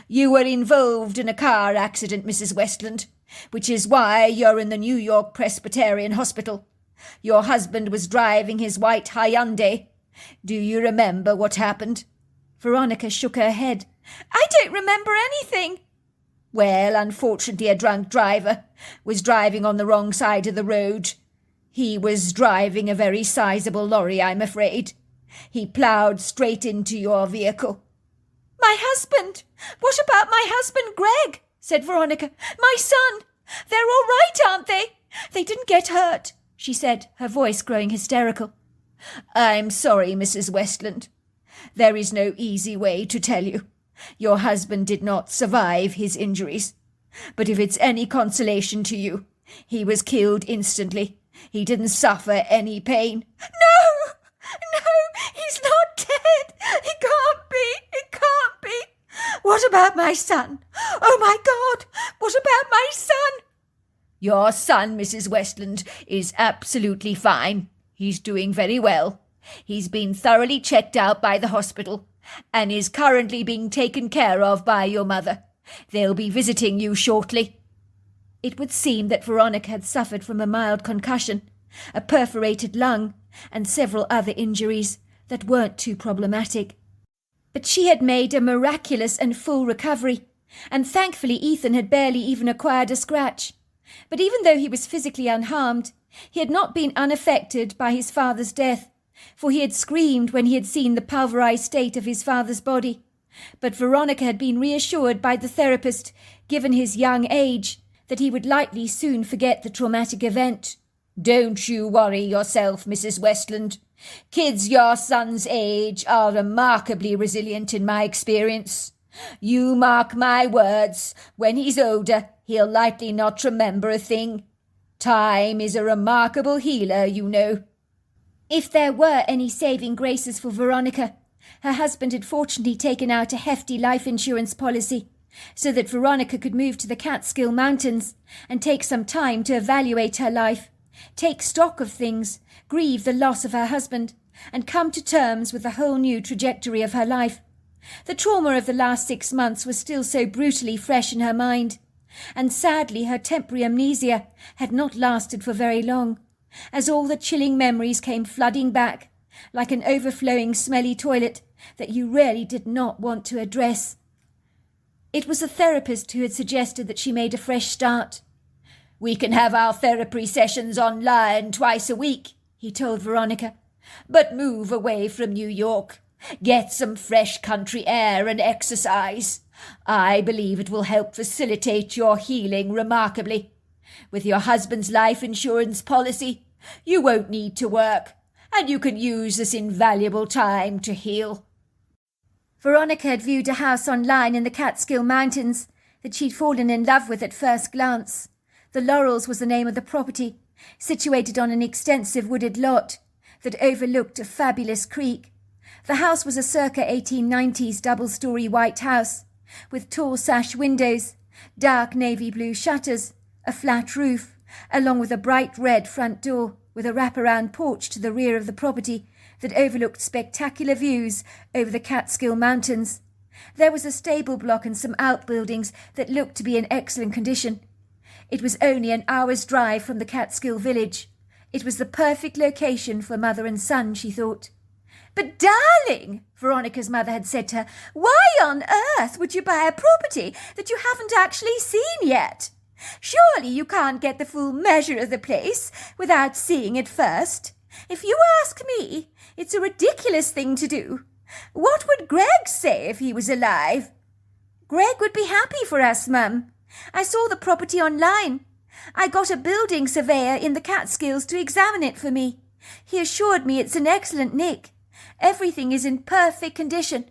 "You were involved in a car accident, Mrs. Westland, which is why you're in the New York Presbyterian Hospital. Your husband was driving his white Hyundai. Do you remember what happened?" Veronica shook her head. "I don't remember anything." "Well, unfortunately, a drunk driver was driving on the wrong side of the road. He was driving a very sizable lorry, I'm afraid. He ploughed straight into your vehicle." "My husband! What about my husband Greg?" said Veronica. "My son! They're all right, aren't they? They didn't get hurt," she said, her voice growing hysterical. "I'm sorry, Mrs. Westland. There is no easy way to tell you. Your husband did not survive his injuries. But if it's any consolation to you, he was killed instantly. He didn't suffer any pain." No, he's not dead. He can't be. It can't be. What about my son? Oh, my God, what about my son? Your son, Mrs. Westland, is absolutely fine. He's doing very well. He's been thoroughly checked out by the hospital and is currently being taken care of by your mother. They'll be visiting you shortly." It would seem that Veronica had suffered from a mild concussion, a perforated lung, and several other injuries that weren't too problematic. But she had made a miraculous and full recovery, and thankfully Ethan had barely even acquired a scratch. But even though he was physically unharmed, he had not been unaffected by his father's death, for he had screamed when he had seen the pulverized state of his father's body. But Veronica had been reassured by the therapist, given his young age, that he would likely soon forget the traumatic event. "Don't you worry yourself, Mrs. Westland. Kids your son's age are remarkably resilient in my experience. You mark my words, when he's older, he'll likely not remember a thing. Time is a remarkable healer, you know." If there were any saving graces for Veronica, Her husband had fortunately taken out a hefty life insurance policy so that Veronica could move to the Catskill Mountains and take some time to evaluate her life, take stock of things, grieve the loss of her husband, and come to terms with the whole new trajectory of her life. The trauma of the last 6 months was still so brutally fresh in her mind, and sadly her temporary amnesia had not lasted for very long, as all the chilling memories came flooding back, like an overflowing smelly toilet that you really did not want to address. It was a therapist who had suggested that she made a fresh start. "We can have our therapy sessions online twice a week," he told Veronica, "but move away from New York. Get some fresh country air and exercise. I believe it will help facilitate your healing remarkably. With your husband's life insurance policy, you won't need to work, and you can use this invaluable time to heal." Veronica had viewed a house online in the Catskill Mountains that she'd fallen in love with at first glance. The Laurels was the name of the property, situated on an extensive wooded lot that overlooked a fabulous creek. The house was a circa 1890s double-storey white house, with tall sash windows, dark navy blue shutters, a flat roof, along with a bright red front door with a wraparound porch to the rear of the property that overlooked spectacular views over the Catskill Mountains. There was a stable block and some outbuildings that looked to be in excellent condition. It was only an hour's drive from the Catskill village. It was the perfect location for mother and son, she thought. "But darling," Veronica's mother had said to her, "why on earth would you buy a property that you haven't actually seen yet? Surely you can't get the full measure of the place without seeing it first. If you ask me, it's a ridiculous thing to do. What would Greg say if he was alive?" "Greg would be happy for us, Mum. I saw the property online. I got a building surveyor in the Catskills to examine it for me. He assured me it's an excellent nick. Everything is in perfect condition."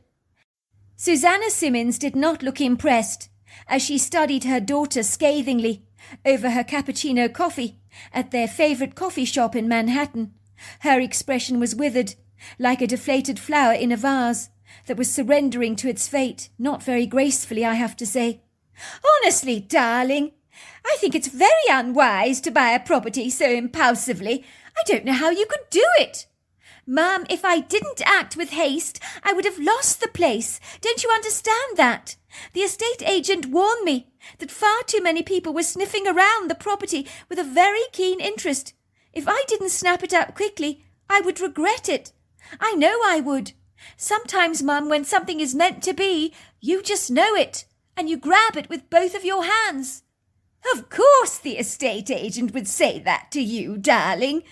Susanna Simmons did not look impressed as she studied her daughter scathingly over her cappuccino coffee at their favourite coffee shop in Manhattan. Her expression was withered, like a deflated flower in a vase that was surrendering to its fate, not very gracefully, I have to say. "Honestly, darling, I think it's very unwise to buy a property so impulsively. I don't know how you could do it." "Mum, if I didn't act with haste, I would have lost the place. Don't you understand that? The estate agent warned me that far too many people were sniffing around the property with a very keen interest. If I didn't snap it up quickly, I would regret it. I know I would. Sometimes, Mum, when something is meant to be, you just know it, and you grab it with both of your hands." "Of course the estate agent would say that to you, darling.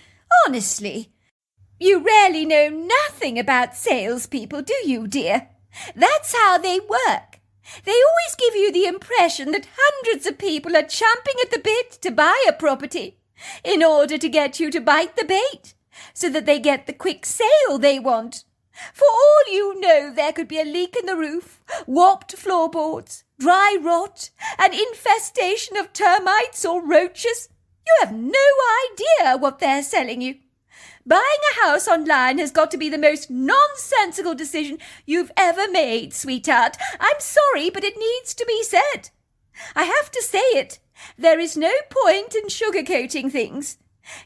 Honestly. You really know nothing about salespeople, do you, dear? That's how they work. They always give you the impression that hundreds of people are champing at the bit to buy a property in order to get you to bite the bait, so that they get the quick sale they want. For all you know, there could be a leak in the roof, warped floorboards, dry rot, an infestation of termites or roaches. You have no idea what they're selling you. Buying a house online has got to be the most nonsensical decision you've ever made, sweetheart. I'm sorry, but it needs to be said. I have to say it. There is no point in sugarcoating things.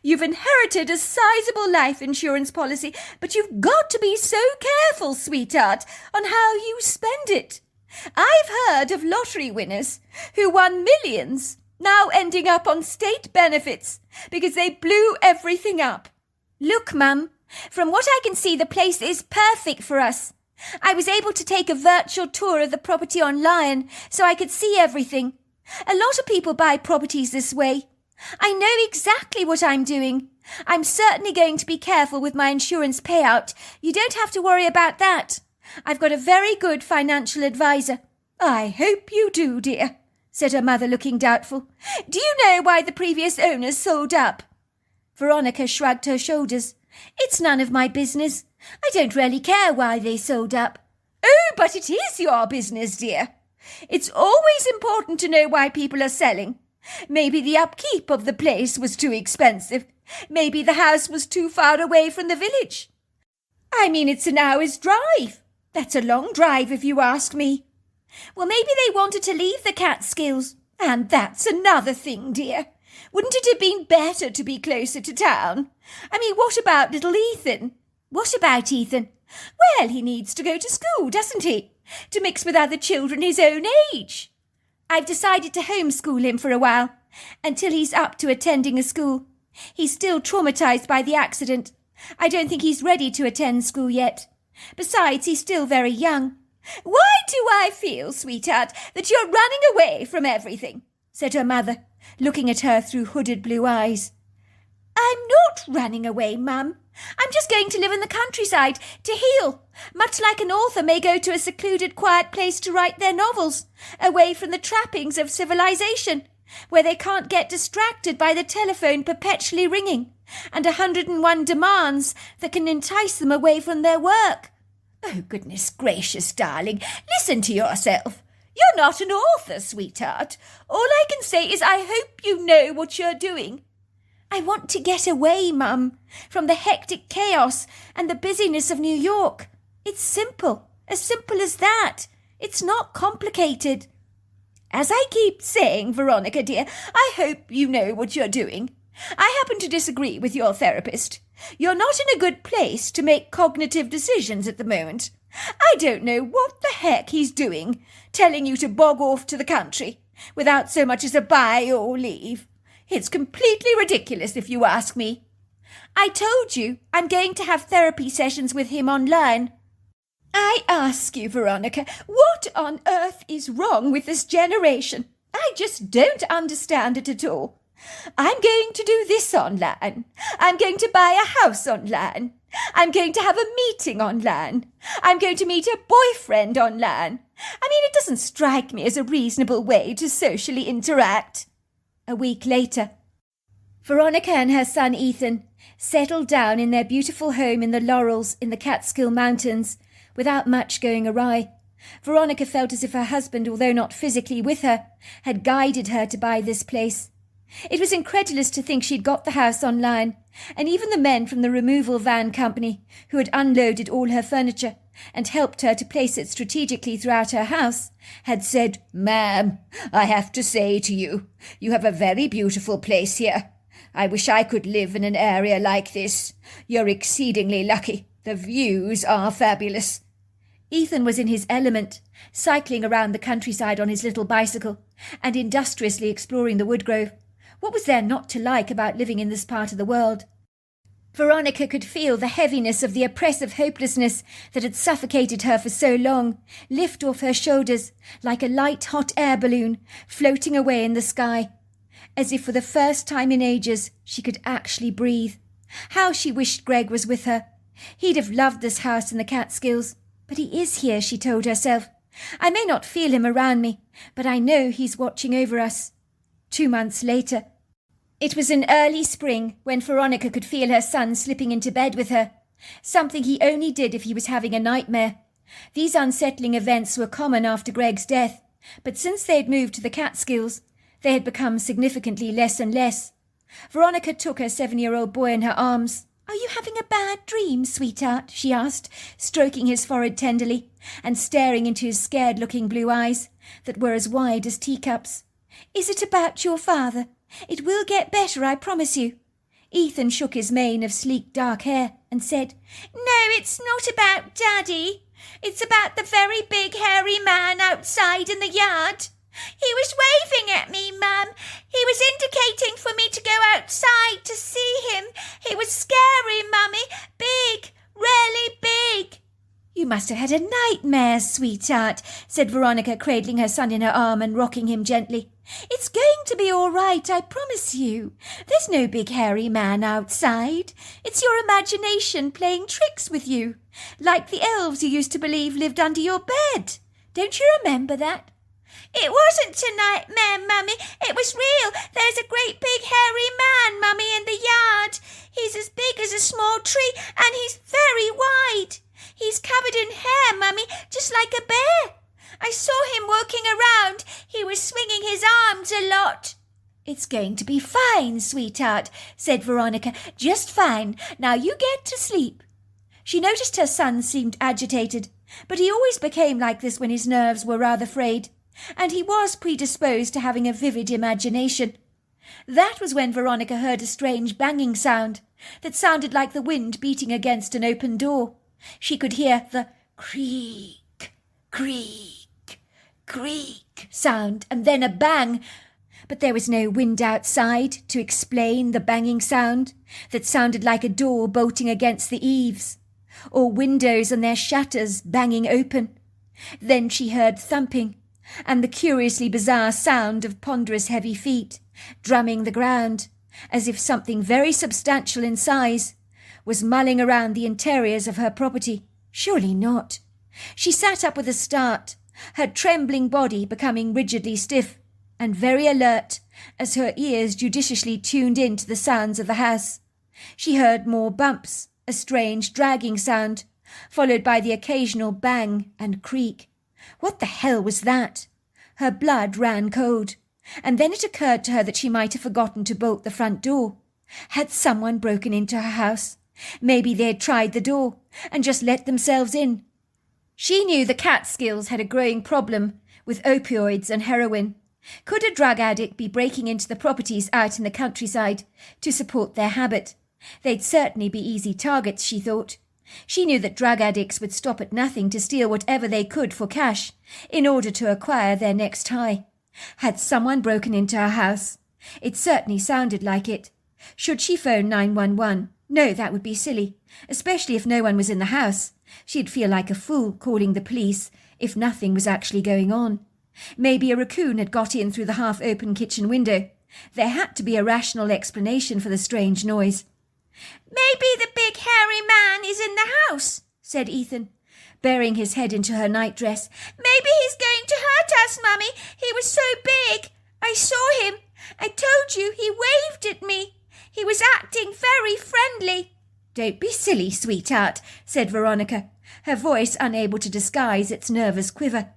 You've inherited a sizable life insurance policy, but you've got to be so careful, sweetheart, on how you spend it. I've heard of lottery winners who won millions, now ending up on state benefits because they blew everything up. "Look, Mum, from what I can see, the place is perfect for us. I was able to take a virtual tour of the property online so I could see everything. A lot of people buy properties this way. I know exactly what I'm doing. I'm certainly going to be careful with my insurance payout. You don't have to worry about that. I've got a very good financial advisor." "I hope you do, dear," said her mother, looking doubtful. "Do you know why the previous owners sold up?" Veronica shrugged her shoulders. "It's none of my business. I don't really care why they sold up." "Oh, but it is your business, dear. It's always important to know why people are selling. Maybe the upkeep of the place was too expensive. Maybe the house was too far away from the village. I mean, it's an hour's drive. That's a long drive if you ask me. Well, maybe they wanted to leave the Catskills. And that's another thing, dear. Wouldn't it have been better to be closer to town? I mean, what about little Ethan? What about Ethan? Well, he needs to go to school, doesn't he? To mix with other children his own age. I've decided to homeschool him for a while, until he's up to attending a school. He's still traumatised by the accident. I don't think he's ready to attend school yet. Besides, he's still very young. Why do I feel, sweetheart, that you're running away from everything? Said her mother, looking at her through hooded blue eyes. I'm not running away, Mum. I'm just going to live in the countryside to heal, much like an author may go to a secluded, quiet place to write their novels, away from the trappings of civilization, where they can't get distracted by the telephone perpetually ringing, and 101 demands that can entice them away from their work. Oh, goodness gracious, darling, listen to yourself. You're not an author, sweetheart. All I can say is I hope you know what you're doing. I want to get away, Mum, from the hectic chaos and the busyness of New York. It's simple as that. It's not complicated. As I keep saying, Veronica dear, I hope you know what you're doing. I happen to disagree with your therapist. You're not in a good place to make cognitive decisions at the moment. I don't know what the heck he's doing, telling you to bog off to the country, without so much as a bye or leave. It's completely ridiculous if you ask me. I told you I'm going to have therapy sessions with him online. I ask you, Veronica, what on earth is wrong with this generation? I just don't understand it at all. I'm going to do this online. I'm going to buy a house online. I'm going to have a meeting online. I'm going to meet a boyfriend online. I mean, it doesn't strike me as a reasonable way to socially interact. A week later, Veronica and her son Ethan settled down in their beautiful home in the Laurels in the Catskill Mountains without much going awry. Veronica felt as if her husband, although not physically with her, had guided her to buy this place. It was incredulous to think she'd got the house online, and even the men from the removal van company, who had unloaded all her furniture and helped her to place it strategically throughout her house, had said, "Ma'am, I have to say to you, you have a very beautiful place here. I wish I could live in an area like this. You're exceedingly lucky. The views are fabulous." Ethan was in his element, cycling around the countryside on his little bicycle and industriously exploring the woodgrove. What was there not to like about living in this part of the world? Veronica could feel the heaviness of the oppressive hopelessness that had suffocated her for so long lift off her shoulders like a light hot air balloon floating away in the sky. As if for the first time in ages she could actually breathe. How she wished Greg was with her. He'd have loved this house in the Catskills. But he is here, she told herself. I may not feel him around me, but I know he's watching over us. 2 months later. It was in early spring when Veronica could feel her son slipping into bed with her, something he only did if he was having a nightmare. These unsettling events were common after Greg's death, but since they had moved to the Catskills, they had become significantly less and less. Veronica took her 7-year-old boy in her arms. "Are you having a bad dream, sweetheart?" she asked, stroking his forehead tenderly and staring into his scared-looking blue eyes that were as wide as teacups. "Is it about your father? It will get better, I promise you." Ethan shook his mane of sleek dark hair and said, "No, it's not about Daddy. It's about the very big hairy man outside in the yard. He was waving at me, Mum. He was indicating for me to go outside to see him. He was scary, Mummy. Big, really big." "You must have had a nightmare, sweetheart," said Veronica, cradling her son in her arm and rocking him gently. "It's going to be all right, I promise you. There's no big hairy man outside. It's your imagination playing tricks with you, like the elves you used to believe lived under your bed. Don't you remember that?" "It wasn't a nightmare, Mummy. It was real. There's a great big hairy man, Mummy, in the yard. He's as big as a small tree, and he's very wide. He's covered in hair, Mummy, just like a bear. I saw him walking around. He was swinging his arms a lot." "It's going to be fine, sweetheart," said Veronica. "Just fine. Now you get to sleep." She noticed her son seemed agitated, but he always became like this when his nerves were rather frayed, and he was predisposed to having a vivid imagination. That was when Veronica heard a strange banging sound that sounded like the wind beating against an open door. She could hear the creak, creak, creak sound, and then a bang. But there was no wind outside to explain the banging sound that sounded like a door bolting against the eaves, or windows and their shutters banging open. Then she heard thumping, and the curiously bizarre sound of ponderous heavy feet drumming the ground, as if something very substantial in size was mulling around the interiors of her property. Surely not. She sat up with a start, her trembling body becoming rigidly stiff and very alert as her ears judiciously tuned in to the sounds of the house. She heard more bumps, a strange dragging sound, followed by the occasional bang and creak. What the hell was that? Her blood ran cold, and then it occurred to her that she might have forgotten to bolt the front door. Had someone broken into her house? Maybe they had tried the door and just let themselves in. She knew the Catskills had a growing problem with opioids and heroin. Could a drug addict be breaking into the properties out in the countryside to support their habit? They'd certainly be easy targets, she thought. She knew that drug addicts would stop at nothing to steal whatever they could for cash in order to acquire their next high. Had someone broken into her house? It certainly sounded like it. Should she phone 911? No, that would be silly, especially if no one was in the house. She'd feel like a fool calling the police if nothing was actually going on. Maybe a raccoon had got in through the half-open kitchen window. There had to be a rational explanation for the strange noise. "Maybe the big hairy man is in the house," said Ethan, burying his head into her nightdress. "Maybe he's going to hurt us, Mummy. He was so big. I saw him. I told you, he waved at me. He was acting very friendly." "Don't be silly, sweetheart," said Veronica, her voice unable to disguise its nervous quiver.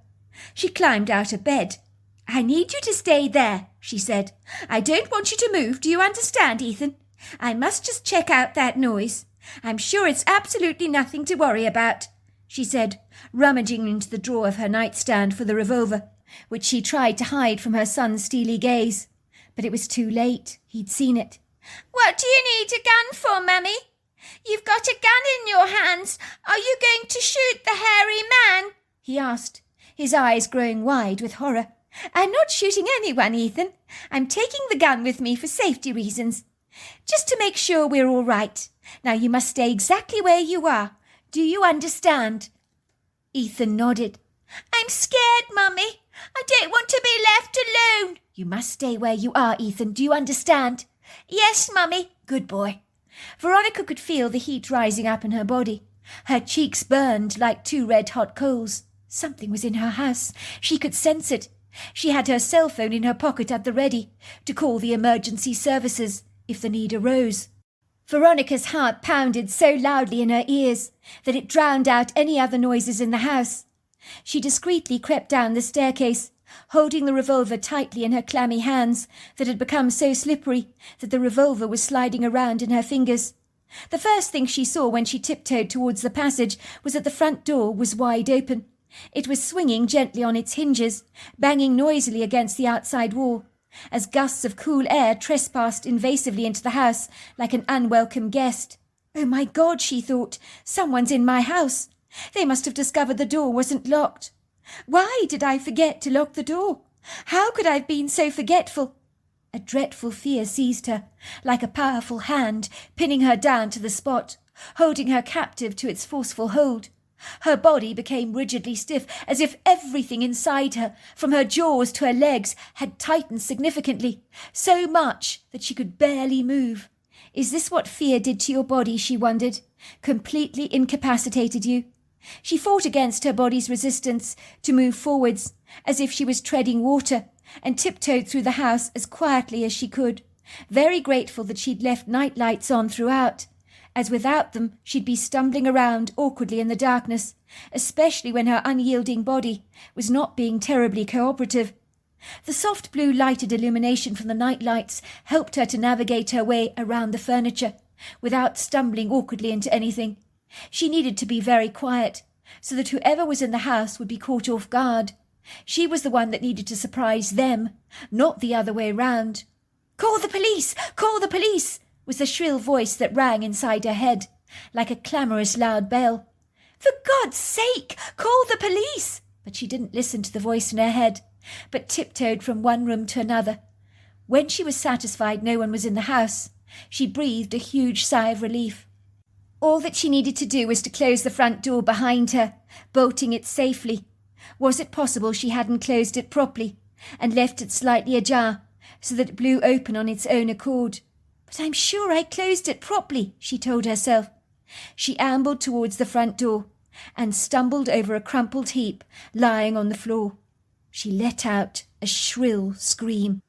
She climbed out of bed. "I need you to stay there," she said. "I don't want you to move, do you understand, Ethan? I must just check out that noise. I'm sure it's absolutely nothing to worry about," she said, rummaging into the drawer of her nightstand for the revolver, which she tried to hide from her son's steely gaze. But it was too late. He'd seen it. "What do you need a gun for, Mummy? You've got a gun in your hands. Are you going to shoot the hairy man?" he asked, his eyes growing wide with horror. "I'm not shooting anyone, Ethan. I'm taking the gun with me for safety reasons. Just to make sure we're all right. Now you must stay exactly where you are. Do you understand?" Ethan nodded. "I'm scared, Mummy. I don't want to be left alone." "You must stay where you are, Ethan. Do you understand?" "Yes, Mummy." "Good boy." Veronica could feel the heat rising up in her body. Her cheeks burned like two red-hot coals. Something was in her house. She could sense it. She had her cell phone in her pocket at the ready to call the emergency services if the need arose. Veronica's heart pounded so loudly in her ears that it drowned out any other noises in the house. She discreetly crept down the staircase, holding the revolver tightly in her clammy hands that had become so slippery that the revolver was sliding around in her fingers. The first thing she saw when she tiptoed towards the passage was that the front door was wide open. It was swinging gently on its hinges, banging noisily against the outside wall, as gusts of cool air trespassed invasively into the house like an unwelcome guest. "Oh my God," she thought, "someone's in my house. They must have discovered the door wasn't locked. Why did I forget to lock the door? How could I have been so forgetful?" A dreadful fear seized her, like a powerful hand pinning her down to the spot, holding her captive to its forceful hold. Her body became rigidly stiff, as if everything inside her, from her jaws to her legs, had tightened significantly, so much that she could barely move. Is this what fear did to your body, she wondered, completely incapacitated you? She fought against her body's resistance to move forwards, as if she was treading water, and tiptoed through the house as quietly as she could, very grateful that she'd left night lights on throughout, as without them she'd be stumbling around awkwardly in the darkness, especially when her unyielding body was not being terribly cooperative. The soft blue lighted illumination from the night lights helped her to navigate her way around the furniture, without stumbling awkwardly into anything. She needed to be very quiet, so that whoever was in the house would be caught off guard. She was the one that needed to surprise them, not the other way round. "Call the police! Call the police!" was the shrill voice that rang inside her head, like a clamorous loud bell. "For God's sake, call the police!" But she didn't listen to the voice in her head, but tiptoed from one room to another. When she was satisfied no one was in the house, she breathed a huge sigh of relief. All that she needed to do was to close the front door behind her, bolting it safely. Was it possible she hadn't closed it properly, and left it slightly ajar, so that it blew open on its own accord? "But I'm sure I closed it properly," she told herself. She ambled towards the front door, and stumbled over a crumpled heap lying on the floor. She let out a shrill scream.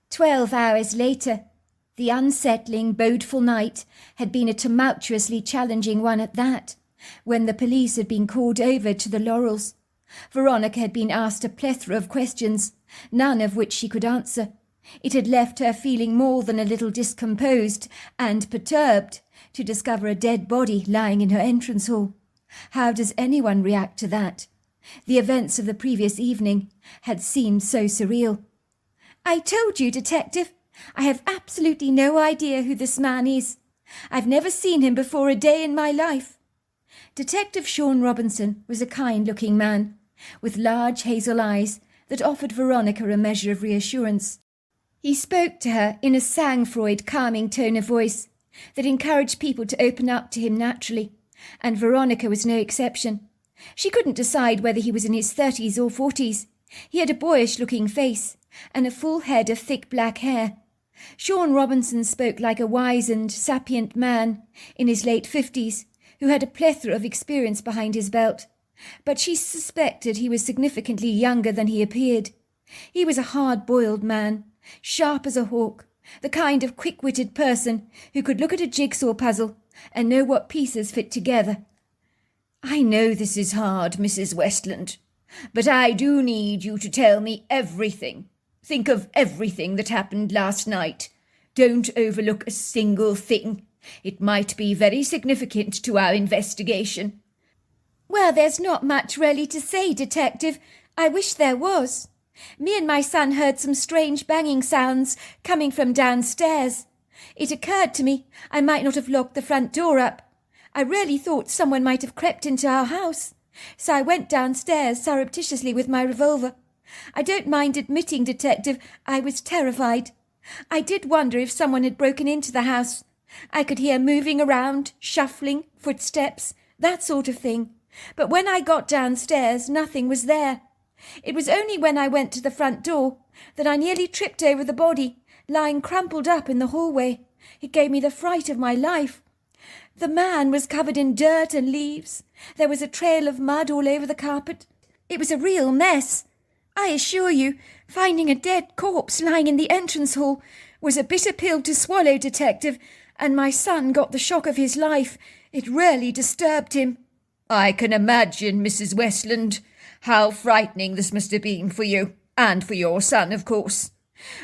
12 hours later, the unsettling, bodeful night had been a tumultuously challenging one at that, when the police had been called over to the Laurels. Veronica had been asked a plethora of questions, none of which she could answer. It had left her feeling more than a little discomposed and perturbed to discover a dead body lying in her entrance hall. How does anyone react to that? The events of the previous evening had seemed so surreal. "I told you, Detective, I have absolutely no idea who this man is. I've never seen him before a day in my life." Detective Sean Robinson was a kind-looking man, with large hazel eyes that offered Veronica a measure of reassurance. He spoke to her in a sang-froid, calming tone of voice that encouraged people to open up to him naturally, and Veronica was no exception. She couldn't decide whether he was in his 30s or 40s. He had a boyish-looking face and a full head of thick black hair. Sean Robinson spoke like a wizened, sapient man in his late 50s who had a plethora of experience behind his belt, but she suspected he was significantly younger than he appeared. He was a hard-boiled man, sharp as a hawk, the kind of quick-witted person who could look at a jigsaw puzzle and know what pieces fit together. "I know this is hard, Mrs. Westland, but I do need you to tell me everything. Think of everything that happened last night. Don't overlook a single thing. It might be very significant to our investigation." "Well, there's not much really to say, Detective. I wish there was. Me and my son heard some strange banging sounds coming from downstairs. It occurred to me I might not have locked the front door up. I really thought someone might have crept into our house, so I went downstairs surreptitiously with my revolver. I don't mind admitting, Detective, I was terrified. I did wonder if someone had broken into the house. I could hear moving around, shuffling, footsteps, that sort of thing. But when I got downstairs, nothing was there. It was only when I went to the front door that I nearly tripped over the body, lying crumpled up in the hallway. It gave me the fright of my life. The man was covered in dirt and leaves. There was a trail of mud all over the carpet. It was a real mess. I assure you, finding a dead corpse lying in the entrance hall was a bitter pill to swallow, Detective, and my son got the shock of his life. It really disturbed him." "I can imagine, Mrs. Westland, how frightening this must have been for you, and for your son, of course.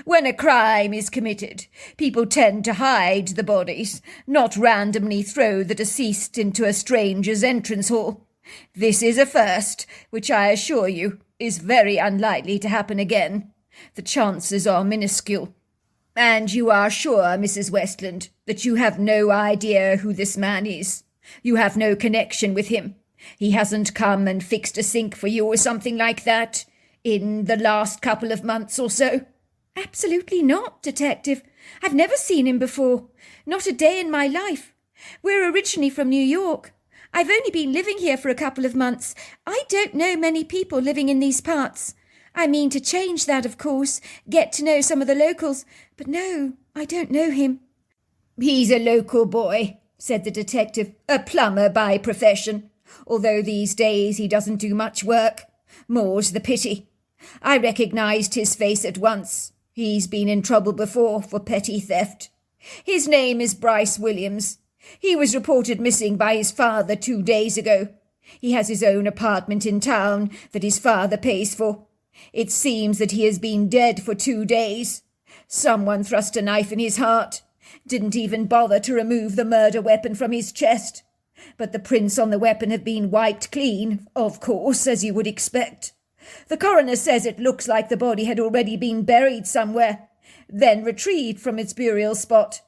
When a crime is committed, people tend to hide the bodies, not randomly throw the deceased into a stranger's entrance hall. This is a first, which I assure you is very unlikely to happen again. The chances are minuscule. And you are sure, Mrs. Westland, that you have no idea who this man is? You have no connection with him? He hasn't come and fixed a sink for you or something like that in the last couple of months or so?" "Absolutely not, Detective. I've never seen him before. Not a day in my life. We're originally from New York. I've only been living here for a couple of months. I don't know many people living in these parts. I mean to change that, of course, get to know some of the locals, but no, I don't know him." "He's a local boy," said the detective, "a plumber by profession, although these days he doesn't do much work. More's the pity. I recognized his face at once. He's been in trouble before for petty theft. His name is Bryce Williams. He was reported missing by his father 2 days ago. He has his own apartment in town that his father pays for. It seems that he has been dead for 2 days. Someone thrust a knife in his heart. Didn't even bother to remove the murder weapon from his chest. but the prints on the weapon have been wiped clean, of course, as you would expect. The coroner says it looks like the body had already been buried somewhere, then retrieved from its burial spot.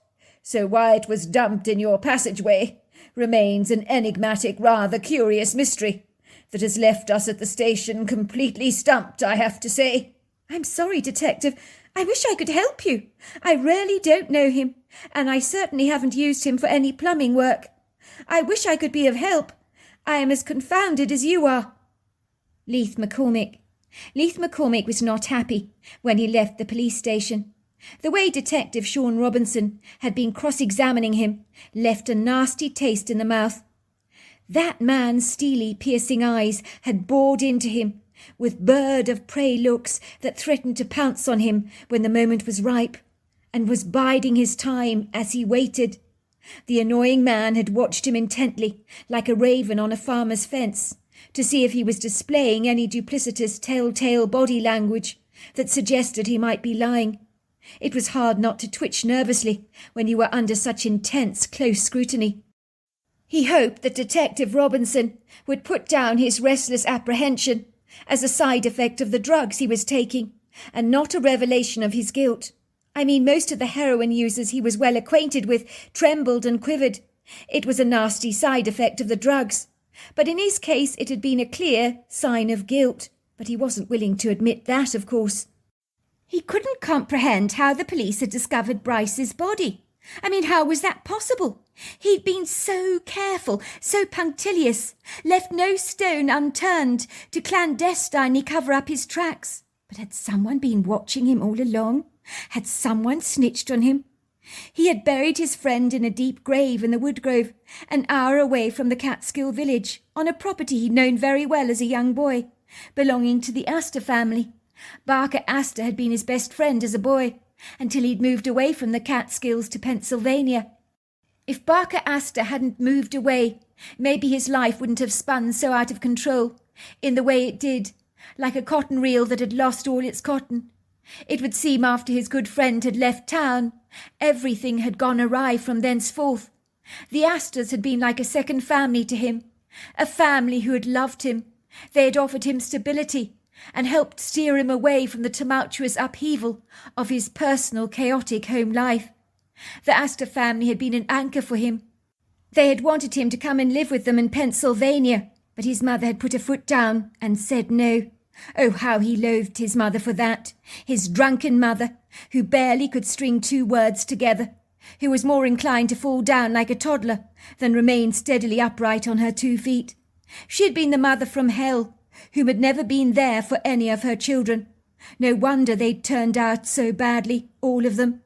So why it was dumped in your passageway remains an enigmatic, rather curious mystery that has left us at the station completely stumped, I have to say. I'm sorry, Detective. I wish I could help you. I really don't know him, and I certainly haven't used him for any plumbing work. I wish I could be of help. I am as confounded as you are. Leith McCormick was not happy when he left the police station. The way Detective Sean Robinson had been cross-examining him left a nasty taste in the mouth. That man's steely, piercing eyes had bored into him with bird-of-prey looks that threatened to pounce on him when the moment was ripe, and was biding his time as he waited. The annoying man had watched him intently, like a raven on a farmer's fence, to see if he was displaying any duplicitous telltale body language that suggested he might be lying. It was hard not to twitch nervously when you were under such intense, close scrutiny. He hoped that Detective Robinson would put down his restless apprehension as a side effect of the drugs he was taking, and not a revelation of his guilt. I mean, most of the heroin users he was well acquainted with trembled and quivered. It was a nasty side effect of the drugs. But in his case it had been a clear sign of guilt. But he wasn't willing to admit that, of course. He couldn't comprehend how the police had discovered Bryce's body. I mean, how was that possible? He'd been so careful, so punctilious, left no stone unturned to clandestinely cover up his tracks. But had someone been watching him all along? Had someone snitched on him? He had buried his friend in a deep grave in the Woodgrove, an hour away from the Catskill village, on a property he'd known very well as a young boy, belonging to the Astor family. Barker Astor had been his best friend as a boy, until he'd moved away from the Catskills to Pennsylvania. If Barker Astor hadn't moved away, maybe his life wouldn't have spun so out of control, in the way it did, like a cotton reel that had lost all its cotton. It would seem after his good friend had left town, everything had gone awry from thenceforth. The Astors had been like a second family to him, a family who had loved him. They had offered him stability and helped steer him away from the tumultuous upheaval of his personal, chaotic home life. The Astor family had been an anchor for him. They had wanted him to come and live with them in Pennsylvania, but his mother had put her foot down and said no. Oh, how he loathed his mother for that, his drunken mother, who barely could string two words together, who was more inclined to fall down like a toddler than remain steadily upright on her 2 feet. She had been the mother from hell, who had never been there for any of her children. No wonder they'd turned out so badly, all of them.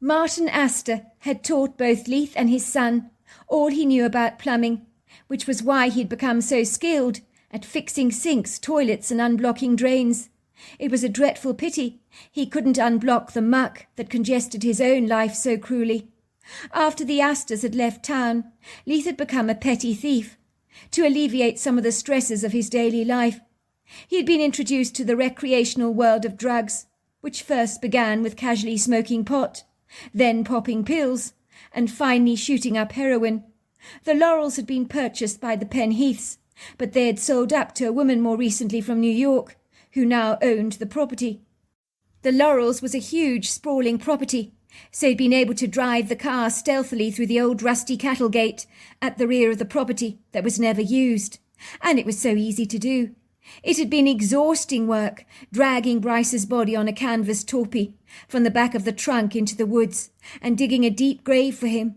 Martin Astor had taught both Leith and his son all he knew about plumbing, which was why he'd become so skilled at fixing sinks, toilets, and unblocking drains. It was a dreadful pity he couldn't unblock the muck that congested his own life so cruelly. After the Astors had left town, Leith had become a petty thief, to alleviate some of the stresses of his daily life. He had been introduced to the recreational world of drugs, which first began with casually smoking pot, then popping pills, and finally shooting up heroin. The laurels had been purchased by the Penheaths, but they had sold up to a woman more recently from New York, who now owned the property. The Laurels was a huge, sprawling property, so he'd been able to drive the car stealthily through the old rusty cattle gate at the rear of the property that was never used. And it was so easy to do. It had been exhausting work, dragging Bryce's body on a canvas torpy from the back of the trunk into the woods and digging a deep grave for him.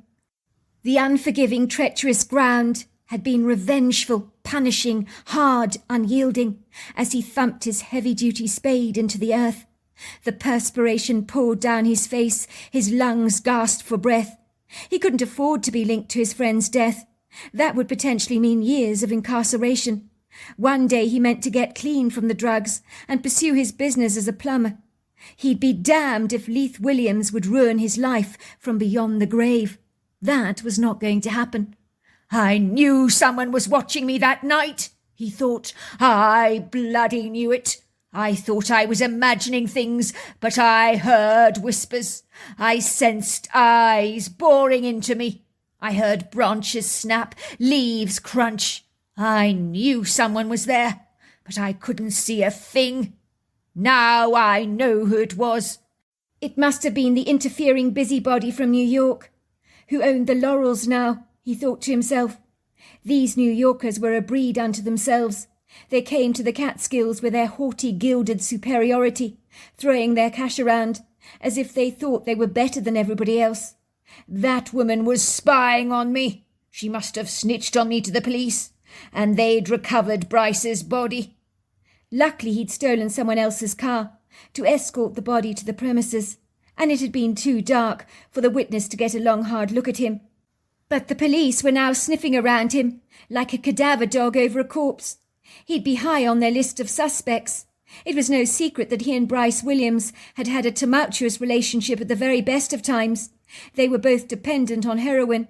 The unforgiving, treacherous ground had been revengeful, punishing, hard, unyielding, as he thumped his heavy-duty spade into the earth. The perspiration poured down his face, his lungs gasped for breath. He couldn't afford to be linked to his friend's death. That would potentially mean years of incarceration. One day he meant to get clean from the drugs and pursue his business as a plumber. He'd be damned if Leith Williams would ruin his life from beyond the grave. That was not going to happen. I knew someone was watching me that night, he thought. I bloody knew it. I thought I was imagining things, but I heard whispers. I sensed eyes boring into me. I heard branches snap, leaves crunch. I knew someone was there, but I couldn't see a thing. Now I know who it was. It must have been the interfering busybody from New York, who owned the Laurels now, he thought to himself. These New Yorkers were a breed unto themselves. They came to the Catskills with their haughty gilded superiority, throwing their cash around, as if they thought they were better than everybody else. That woman was spying on me. She must have snitched on me to the police, and they'd recovered Bryce's body. Luckily he'd stolen someone else's car to escort the body to the premises, and it had been too dark for the witness to get a long hard look at him. But the police were now sniffing around him like a cadaver dog over a corpse. He'd be high on their list of suspects. It was no secret that he and Bryce Williams had had a tumultuous relationship at the very best of times. They were both dependent on heroin,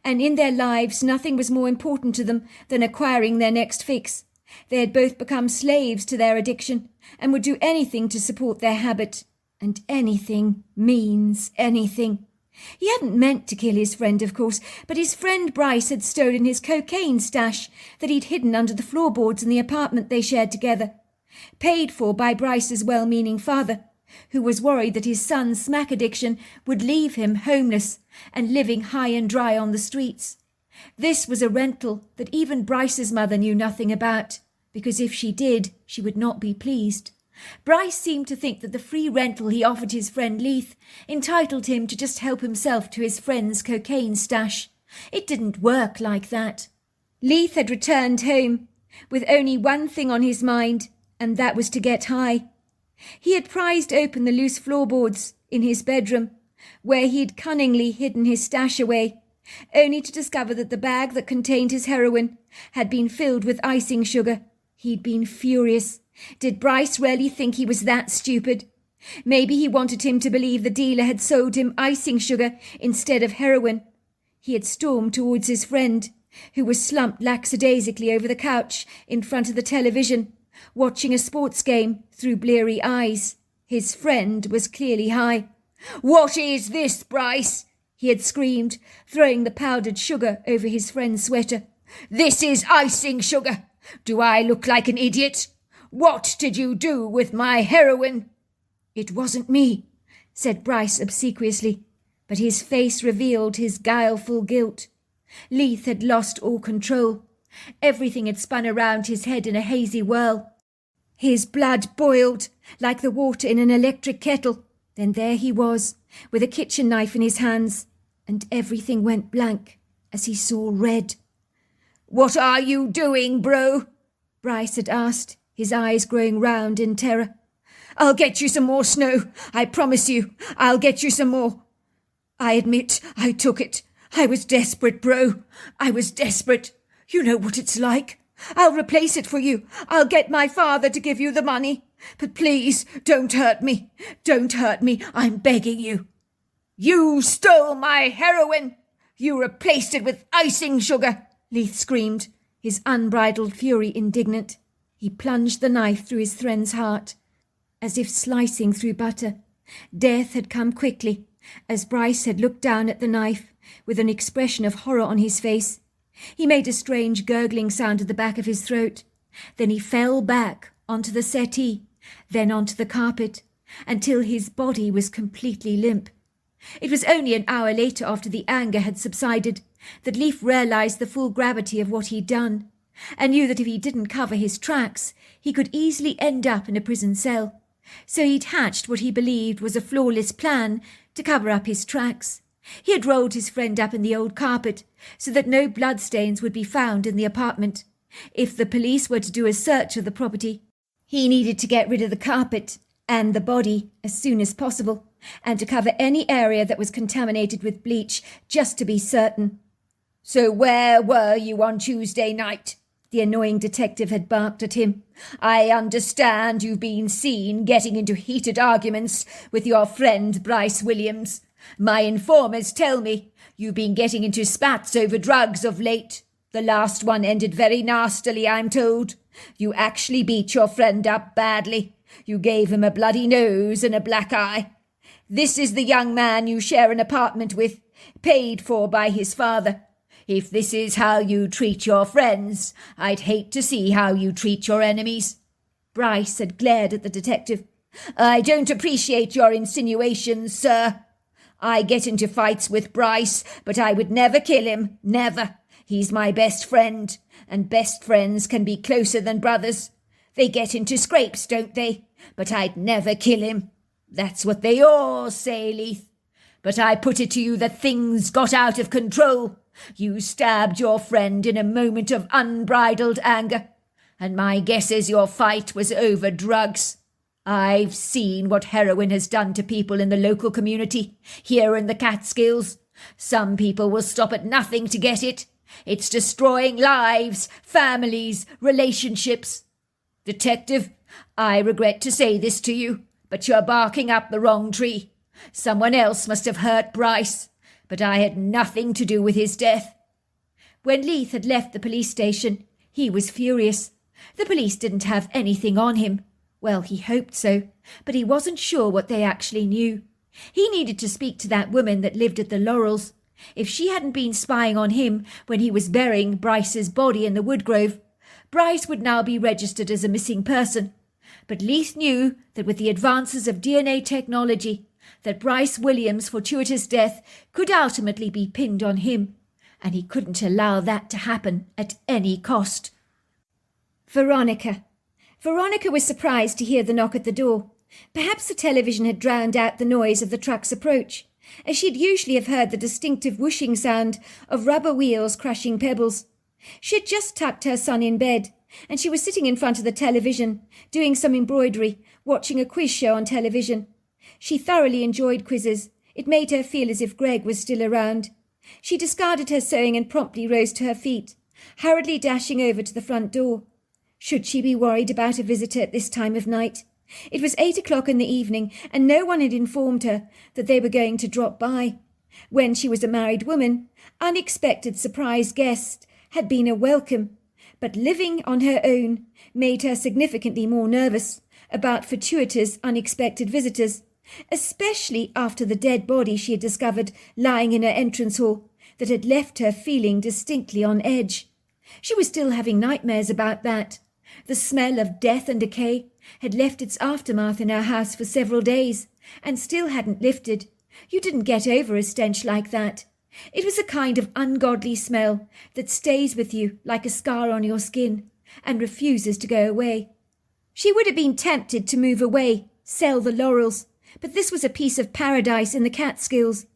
and in their lives nothing was more important to them than acquiring their next fix. They had both become slaves to their addiction and would do anything to support their habit. And anything means anything. He hadn't meant to kill his friend, of course, but his friend Bryce had stolen his cocaine stash that he'd hidden under the floorboards in the apartment they shared together, paid for by Bryce's well-meaning father, who was worried that his son's smack addiction would leave him homeless and living high and dry on the streets. This was a rental that even Bryce's mother knew nothing about, because if she did, she would not be pleased. Bryce seemed to think that the free rental he offered his friend Leith entitled him to just help himself to his friend's cocaine stash. It didn't work like that. Leith had returned home with only one thing on his mind, and that was to get high. He had prized open the loose floorboards in his bedroom, where he had cunningly hidden his stash away, only to discover that the bag that contained his heroin had been filled with icing sugar. He'd been furious. Did Bryce really think he was that stupid? Maybe he wanted him to believe the dealer had sold him icing sugar instead of heroin. He had stormed towards his friend, who was slumped lackadaisically over the couch in front of the television, watching a sports game through bleary eyes. His friend was clearly high. "What is this, Bryce?" he had screamed, throwing the powdered sugar over his friend's sweater. "This is icing sugar. Do I look like an idiot? What did you do with my heroin?" "It wasn't me," said Bryce obsequiously, but his face revealed his guileful guilt. Leith had lost all control. Everything had spun around his head in a hazy whirl. His blood boiled like the water in an electric kettle. Then there he was, with a kitchen knife in his hands, and everything went blank as he saw red. "What are you doing, bro?" Bryce had asked, his eyes growing round in terror. "I'll get you some more snow. I promise you, I'll get you some more. I admit I took it. I was desperate, bro. I was desperate. You know what it's like. I'll replace it for you. I'll get my father to give you the money. But please, don't hurt me. Don't hurt me. I'm begging you." "You stole my heroin. You replaced it with icing sugar," Leith screamed, his unbridled fury indignant. He plunged the knife through his friend's heart, as if slicing through butter. Death had come quickly, as Bryce had looked down at the knife with an expression of horror on his face. He made a strange gurgling sound at the back of his throat. Then he fell back onto the settee, then onto the carpet, until his body was completely limp. It was only an hour later, after the anger had subsided, that Leif realized the full gravity of what he'd done, and knew that if he didn't cover his tracks, he could easily end up in a prison cell. So he'd hatched what he believed was a flawless plan to cover up his tracks. He had rolled his friend up in the old carpet so that no bloodstains would be found in the apartment. If the police were to do a search of the property, he needed to get rid of the carpet and the body as soon as possible, and to cover any area that was contaminated with bleach, just to be certain. "So where were you on Tuesday night?" the annoying detective had barked at him. "I understand you've been seen getting into heated arguments with your friend Bryce Williams. My informers tell me you've been getting into spats over drugs of late. The last one ended very nastily, I'm told. You actually beat your friend up badly. You gave him a bloody nose and a black eye. This is the young man you share an apartment with. paid for by his father. If this is how you treat your friends, I'd hate to see how you treat your enemies." Bryce had glared at the detective. "I don't appreciate your insinuations, sir. I get into fights with Bryce, but I would never kill him, never. He's my best friend, and best friends can be closer than brothers. They get into scrapes, don't they? But I'd never kill him. That's what they all say, Leith. But I put it to you that things got out of control. You stabbed your friend in a moment of unbridled anger, and my guess is your fight was over drugs. I've seen what heroin has done to people in the local community, here in the Catskills. Some people will stop at nothing to get it. It's destroying lives, families, relationships. Detective, I regret to say this to you, but you're barking up the wrong tree. Someone else must have hurt Bryce, but I had nothing to do with his death." When Leith had left the police station, he was furious. The police didn't have anything on him. Well, he hoped so, but he wasn't sure what they actually knew. He needed to speak to that woman that lived at the Laurels. If she hadn't been spying on him when he was burying Bryce's body in the woodgrove, Bryce would now be registered as a missing person. But Leith knew that with the advances of DNA technology, that Bryce Williams' fortuitous death could ultimately be pinned on him, and he couldn't allow that to happen at any cost. Veronica. Veronica was surprised to hear the knock at the door. Perhaps the television had drowned out the noise of the truck's approach, as she'd usually have heard the distinctive whooshing sound of rubber wheels crushing pebbles. She had just tucked her son in bed, and she was sitting in front of the television, doing some embroidery, watching a quiz show on television. She thoroughly enjoyed quizzes. It made her feel as if Greg was still around. She discarded her sewing and promptly rose to her feet, hurriedly dashing over to the front door. Should she be worried about a visitor at this time of night? It was 8 o'clock in the evening, and no one had informed her that they were going to drop by. When she was a married woman, unexpected surprise guests had been a welcome, but living on her own made her significantly more nervous about fortuitous, unexpected visitors, especially after the dead body she had discovered lying in her entrance hall that had left her feeling distinctly on edge. She was still having nightmares about that. The smell of death and decay had left its aftermath in her house for several days, and still hadn't lifted. You didn't get over a stench like that. It was a kind of ungodly smell that stays with you like a scar on your skin and refuses to go away. She would have been tempted to move away, sell the Laurels, but this was a piece of paradise in the Catskills,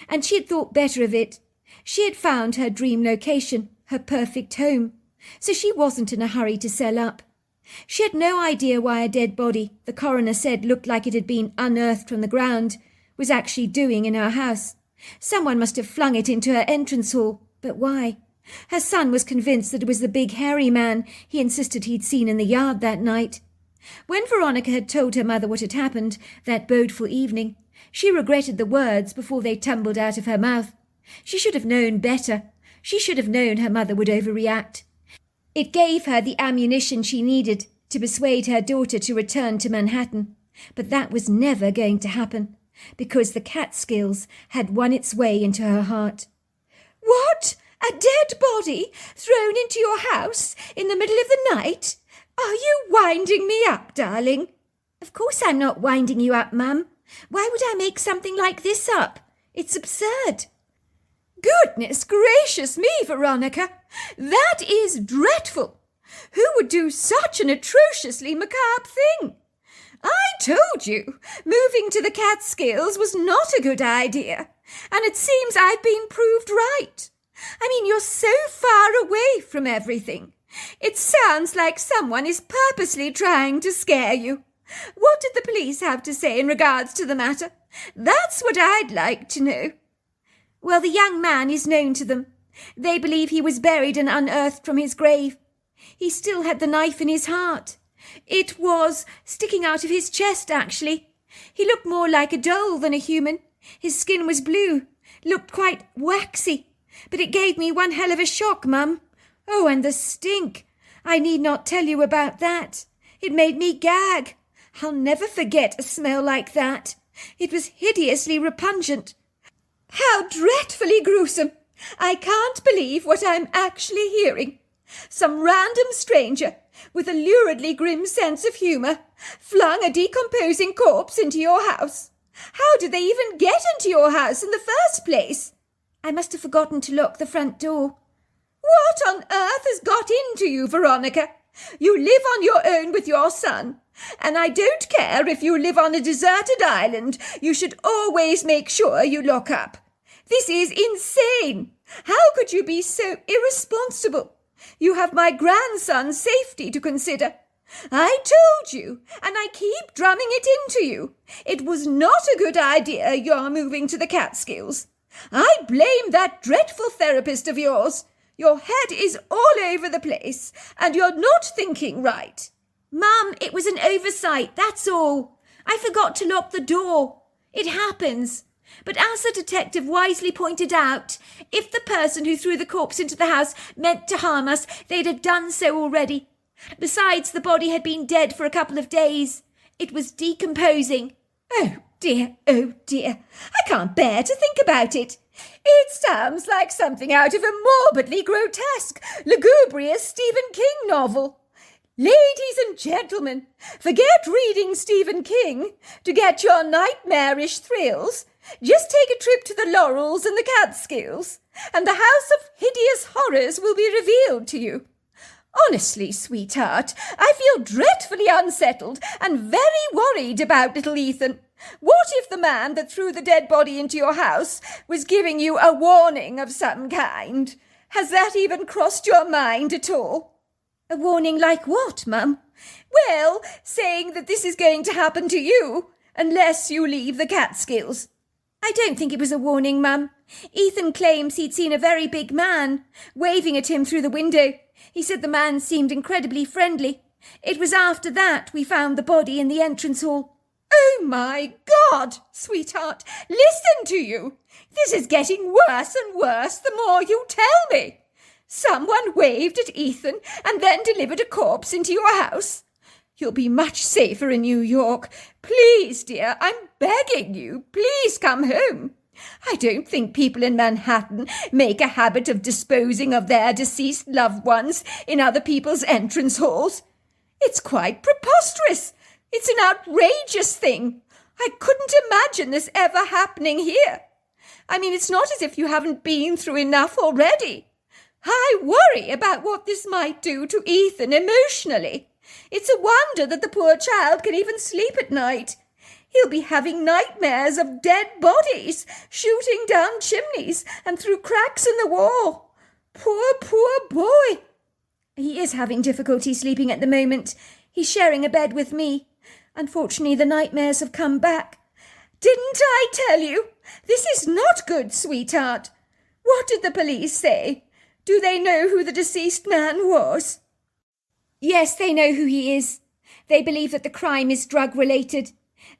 and she had thought better of it. She had found her dream location, her perfect home, so she wasn't in a hurry to sell up. She had no idea why a dead body, the coroner said looked like it had been unearthed from the ground, was actually doing in her house. Someone must have flung it into her entrance hall, but why? Her son was convinced that it was the big hairy man he insisted he'd seen in the yard that night. When Veronica had told her mother what had happened that bodeful evening, she regretted the words before they tumbled out of her mouth. She should have known better. She should have known her mother would overreact. It gave her the ammunition she needed to persuade her daughter to return to Manhattan, but that was never going to happen, because the Catskills had won its way into her heart. "What? A dead body thrown into your house in the middle of the night? Are you winding me up, darling?" "Of course I'm not winding you up, Mum. Why would I make something like this up? It's absurd." "Goodness gracious me, Veronica! That is dreadful! Who would do such an atrociously macabre thing? I told you moving to the Catskills was not a good idea, and it seems I've been proved right. I mean, you're so far away from everything. It sounds like someone is purposely trying to scare you. What did the police have to say in regards to the matter? That's what I'd like to know." "Well, the young man is known to them. They believe he was buried and unearthed from his grave. He still had the knife in his heart. It was sticking out of his chest, actually. He looked more like a doll than a human. His skin was blue, looked quite waxy. But it gave me one hell of a shock, Mum. Oh, and the stink. I need not tell you about that. It made me gag. I'll never forget a smell like that. It was hideously repugnant. How dreadfully gruesome! I can't believe what I'm actually hearing. Some random stranger, with a luridly grim sense of humour, flung a decomposing corpse into your house. How did they even get into your house in the first place? I must have forgotten to lock the front door. What on earth has got into you, Veronica? You live on your own with your son, and I don't care if you live on a deserted island, you should always make sure you lock up. This is insane. How could you be so irresponsible? You have my grandson's safety to consider. I told you, and I keep drumming it into you. It was not a good idea your moving to the Catskills. I blame that dreadful therapist of yours. Your head is all over the place, and you're not thinking right. Mum, it was an oversight, that's all. I forgot to lock the door. It happens. But as the detective wisely pointed out, if the person who threw the corpse into the house meant to harm us, they'd have done so already. Besides, the body had been dead for a couple of days. It was decomposing. Oh dear, I can't bear to think about it. It sounds like something out of a morbidly grotesque, lugubrious Stephen King novel. Ladies and gentlemen, forget reading Stephen King to get your nightmarish thrills. Just take a trip to the Laurels and the Catskills, and the house of hideous horrors will be revealed to you. Honestly, sweetheart, I feel dreadfully unsettled and very worried about little Ethan. What if the man that threw the dead body into your house was giving you a warning of some kind? Has that even crossed your mind at all? A warning like what, Mum? Well, saying that this is going to happen to you, unless you leave the Catskills. I don't think it was a warning, Mum. Ethan claims he'd seen a very big man waving at him through the window. He said the man seemed incredibly friendly. It was after that we found the body in the entrance hall. Oh, my God, sweetheart, listen to you. This is getting worse and worse the more you tell me. Someone waved at Ethan and then delivered a corpse into your house. You'll be much safer in New York. Please, dear, I'm begging you, please come home. I don't think people in Manhattan make a habit of disposing of their deceased loved ones in other people's entrance halls. It's quite preposterous. It's an outrageous thing. I couldn't imagine this ever happening here. I mean, it's not as if you haven't been through enough already. I worry about what this might do to Ethan emotionally. It's a wonder that the poor child can even sleep at night. He'll be having nightmares of dead bodies shooting down chimneys and through cracks in the wall. Poor boy. He is having difficulty sleeping at the moment. He's sharing a bed with me. Unfortunately, the nightmares have come back. Didn't I tell you? This is not good, sweetheart. What did the police say? Do they know who the deceased man was? Yes, they know who he is. They believe that the crime is drug-related.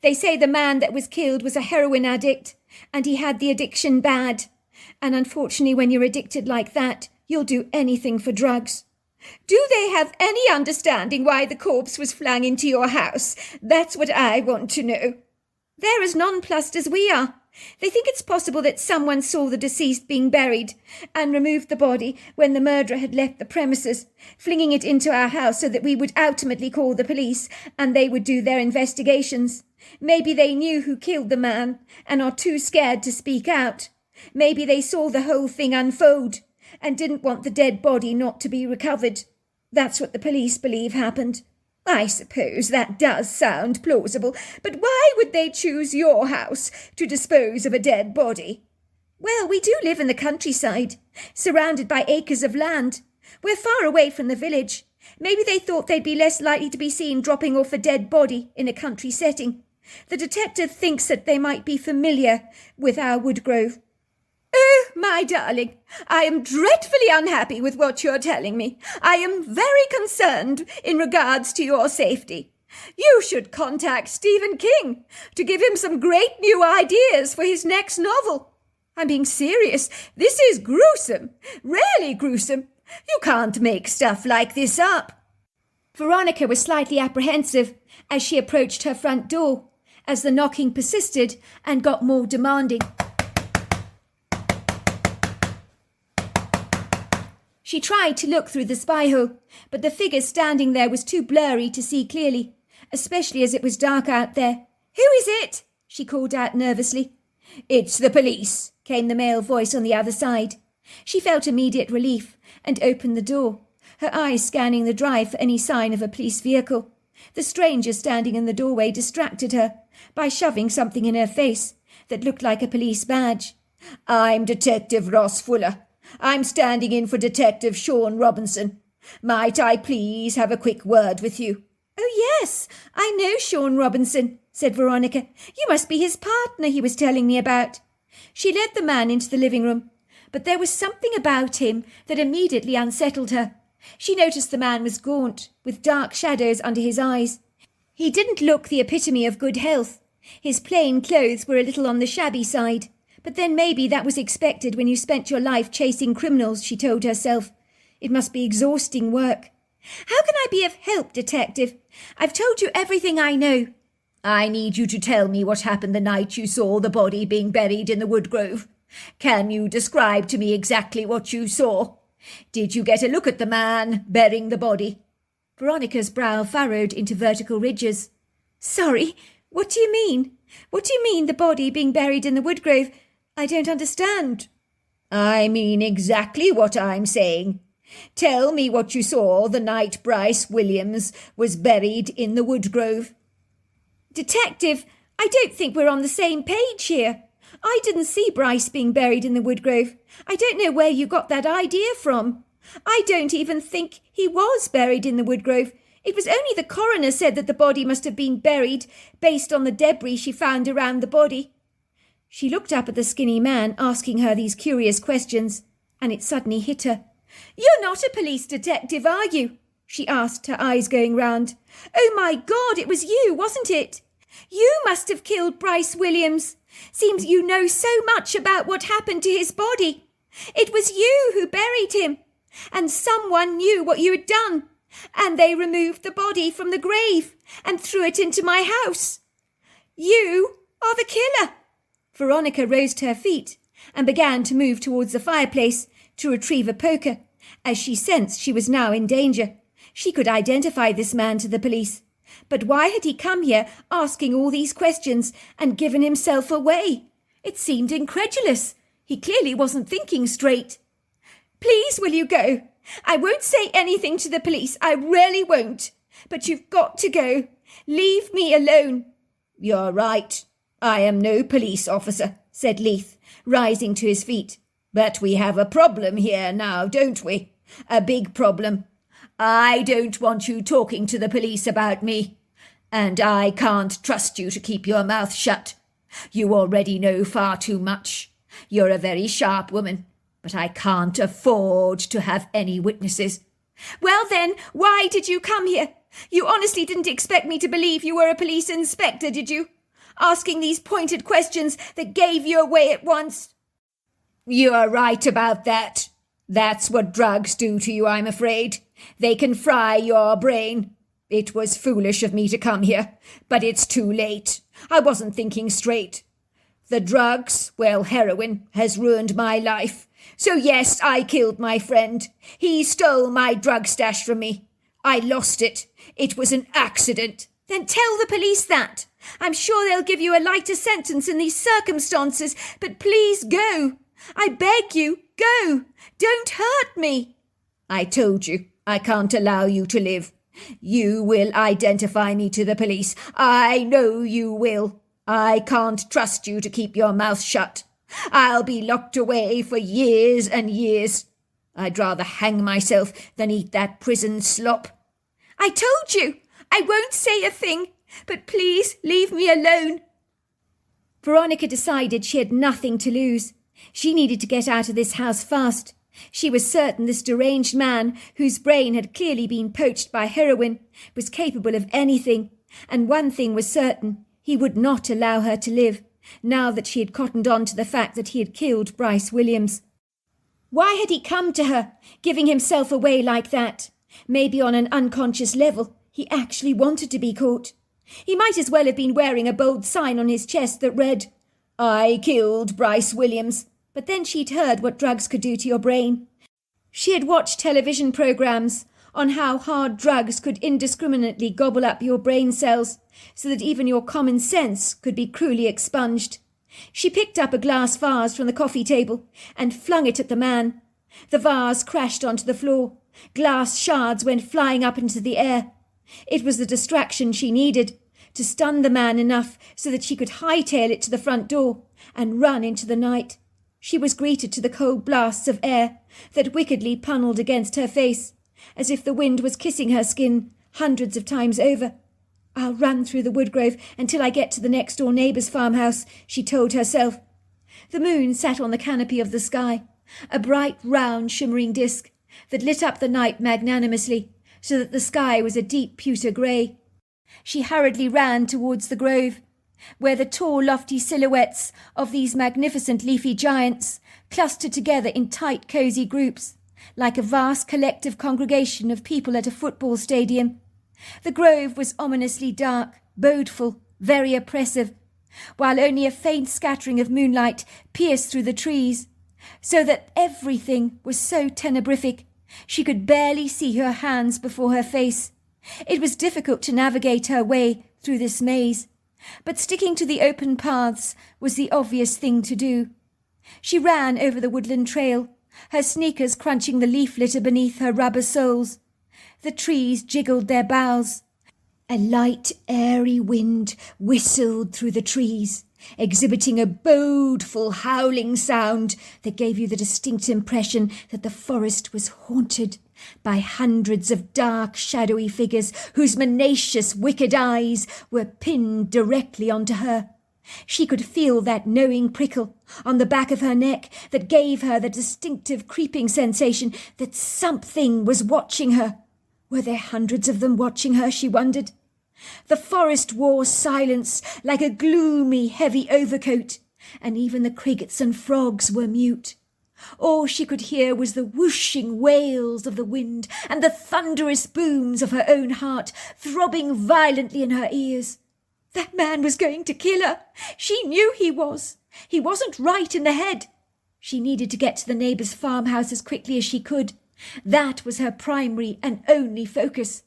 They say the man that was killed was a heroin addict, and he had the addiction bad. And unfortunately, when you're addicted like that, you'll do anything for drugs. Do they have any understanding why the corpse was flung into your house? That's what I want to know. They're as nonplussed as we are. They think it's possible that someone saw the deceased being buried and removed the body when the murderer had left the premises, flinging it into our house so that we would ultimately call the police and they would do their investigations. Maybe they knew who killed the man and are too scared to speak out. Maybe they saw the whole thing unfold and didn't want the dead body not to be recovered. That's what the police believe happened. I suppose that does sound plausible, but why would they choose your house to dispose of a dead body? Well, we do live in the countryside, surrounded by acres of land. We're far away from the village. Maybe they thought they'd be less likely to be seen dropping off a dead body in a country setting. The detective thinks that they might be familiar with our wood grove. Oh, my darling, I am dreadfully unhappy with what you're telling me. I am very concerned in regards to your safety. You should contact Stephen King to give him some great new ideas for his next novel. I'm being serious. This is gruesome, really gruesome. You can't make stuff like this up. Veronica was slightly apprehensive as she approached her front door, as the knocking persisted and got more demanding. She tried to look through the spy hole, but the figure standing there was too blurry to see clearly, especially as it was dark out there. "Who is it?" she called out nervously. "It's the police," came the male voice on the other side. She felt immediate relief and opened the door, her eyes scanning the drive for any sign of a police vehicle. The stranger standing in the doorway distracted her by shoving something in her face that looked like a police badge. "I'm Detective Ross Fuller. I'm standing in for Detective Sean Robinson. Might I please have a quick word with you?" "Oh, yes, I know Sean Robinson," said Veronica. "You must be his partner he was telling me about." She led the man into the living room, but there was something about him that immediately unsettled her. She noticed the man was gaunt, with dark shadows under his eyes. He didn't look the epitome of good health. His plain clothes were a little on the shabby side, but then maybe that was expected when you spent your life chasing criminals, she told herself. It must be exhausting work. "How can I be of help, Detective? I've told you everything I know." "I need you to tell me what happened the night you saw the body being buried in the woodgrove. Can you describe to me exactly what you saw? Did you get a look at the man burying the body?" Veronica's brow furrowed into vertical ridges. "Sorry, what do you mean? What do you mean, the body being buried in the woodgrove? I don't understand." "I mean exactly what I'm saying. Tell me what you saw the night Bryce Williams was buried in the woodgrove." "Detective, I don't think we're on the same page here. I didn't see Bryce being buried in the woodgrove. I don't know where you got that idea from. I don't even think he was buried in the woodgrove. It was only the coroner said that the body must have been buried based on the debris she found around the body." She looked up at the skinny man asking her these curious questions, and it suddenly hit her. "You're not a police detective, are you?" she asked, her eyes going round. "Oh my God, it was you, wasn't it? You must have killed Bryce Williams. Seems you know so much about what happened to his body. It was you who buried him, and someone knew what you had done, and they removed the body from the grave and threw it into my house. You are the killer." Veronica rose to her feet and began to move towards the fireplace to retrieve a poker, as she sensed she was now in danger. She could identify this man to the police. But why had he come here asking all these questions and given himself away? It seemed incredulous. He clearly wasn't thinking straight. "Please, will you go? I won't say anything to the police. I really won't. But you've got to go. Leave me alone." "You're right. I am no police officer," said Leith, rising to his feet. "But we have a problem here now, don't we? A big problem. I don't want you talking to the police about me, and I can't trust you to keep your mouth shut. You already know far too much. You're a very sharp woman, but I can't afford to have any witnesses." "Well then, why did you come here? You honestly didn't expect me to believe you were a police inspector, did you? Asking these pointed questions that gave you away at once." "You're right about that. That's what drugs do to you, I'm afraid. They can fry your brain. It was foolish of me to come here, but it's too late. I wasn't thinking straight. The drugs, well, heroin, has ruined my life. So yes, I killed my friend. He stole my drug stash from me. I lost it. It was an accident." "Then tell the police that. I'm sure they'll give you a lighter sentence in these circumstances, but please go. I beg you, go. Don't hurt me." "I told you, I can't allow you to live. You will identify me to the police. I know you will. I can't trust you to keep your mouth shut. I'll be locked away for years and years. I'd rather hang myself than eat that prison slop." "I told you, I won't say a thing, but please leave me alone." Veronica decided she had nothing to lose. She needed to get out of this house fast. She was certain this deranged man, whose brain had clearly been poached by heroin, was capable of anything, and one thing was certain: he would not allow her to live, now that she had cottoned on to the fact that he had killed Bryce Williams. Why had he come to her, giving himself away like that? Maybe on an unconscious level, he actually wanted to be caught. He might as well have been wearing a bold sign on his chest that read, "I killed Bryce Williams." But then she'd heard what drugs could do to your brain. She had watched television programs on how hard drugs could indiscriminately gobble up your brain cells so that even your common sense could be cruelly expunged. She picked up a glass vase from the coffee table and flung it at the man. The vase crashed onto the floor. Glass shards went flying up into the air. It was the distraction she needed to stun the man enough so that she could hightail it to the front door and run into the night. She was greeted to the cold blasts of air that wickedly punnelled against her face, as if the wind was kissing her skin hundreds of times over. "I'll run through the woodgrove until I get to the next-door neighbour's farmhouse," she told herself. The moon sat on the canopy of the sky, a bright, round, shimmering disk that lit up the night magnanimously, so that the sky was a deep pewter grey. She hurriedly ran towards the grove, where the tall, lofty silhouettes of these magnificent leafy giants clustered together in tight, cosy groups, like a vast collective congregation of people at a football stadium. The grove was ominously dark, bodeful, very oppressive, while only a faint scattering of moonlight pierced through the trees, so that everything was so tenebrific she could barely see her hands before her face. It was difficult to navigate her way through this maze, but sticking to the open paths was the obvious thing to do. She ran over the woodland trail, her sneakers crunching the leaf litter beneath her rubber soles. The trees jiggled their boughs. A light, airy wind whistled through the trees, exhibiting a bodeful howling sound that gave you the distinct impression that the forest was haunted by hundreds of dark, shadowy figures whose menacious, wicked eyes were pinned directly onto her. She could feel that knowing prickle on the back of her neck that gave her the distinctive creeping sensation that something was watching her. Were there hundreds of them watching her, she wondered? The forest wore silence like a gloomy, heavy overcoat, and even the crickets and frogs were mute. All she could hear was the whooshing wails of the wind and the thunderous booms of her own heart throbbing violently in her ears. That man was going to kill her. She knew he was. He wasn't right in the head. She needed to get to the neighbour's farmhouse as quickly as she could. That was her primary and only focus.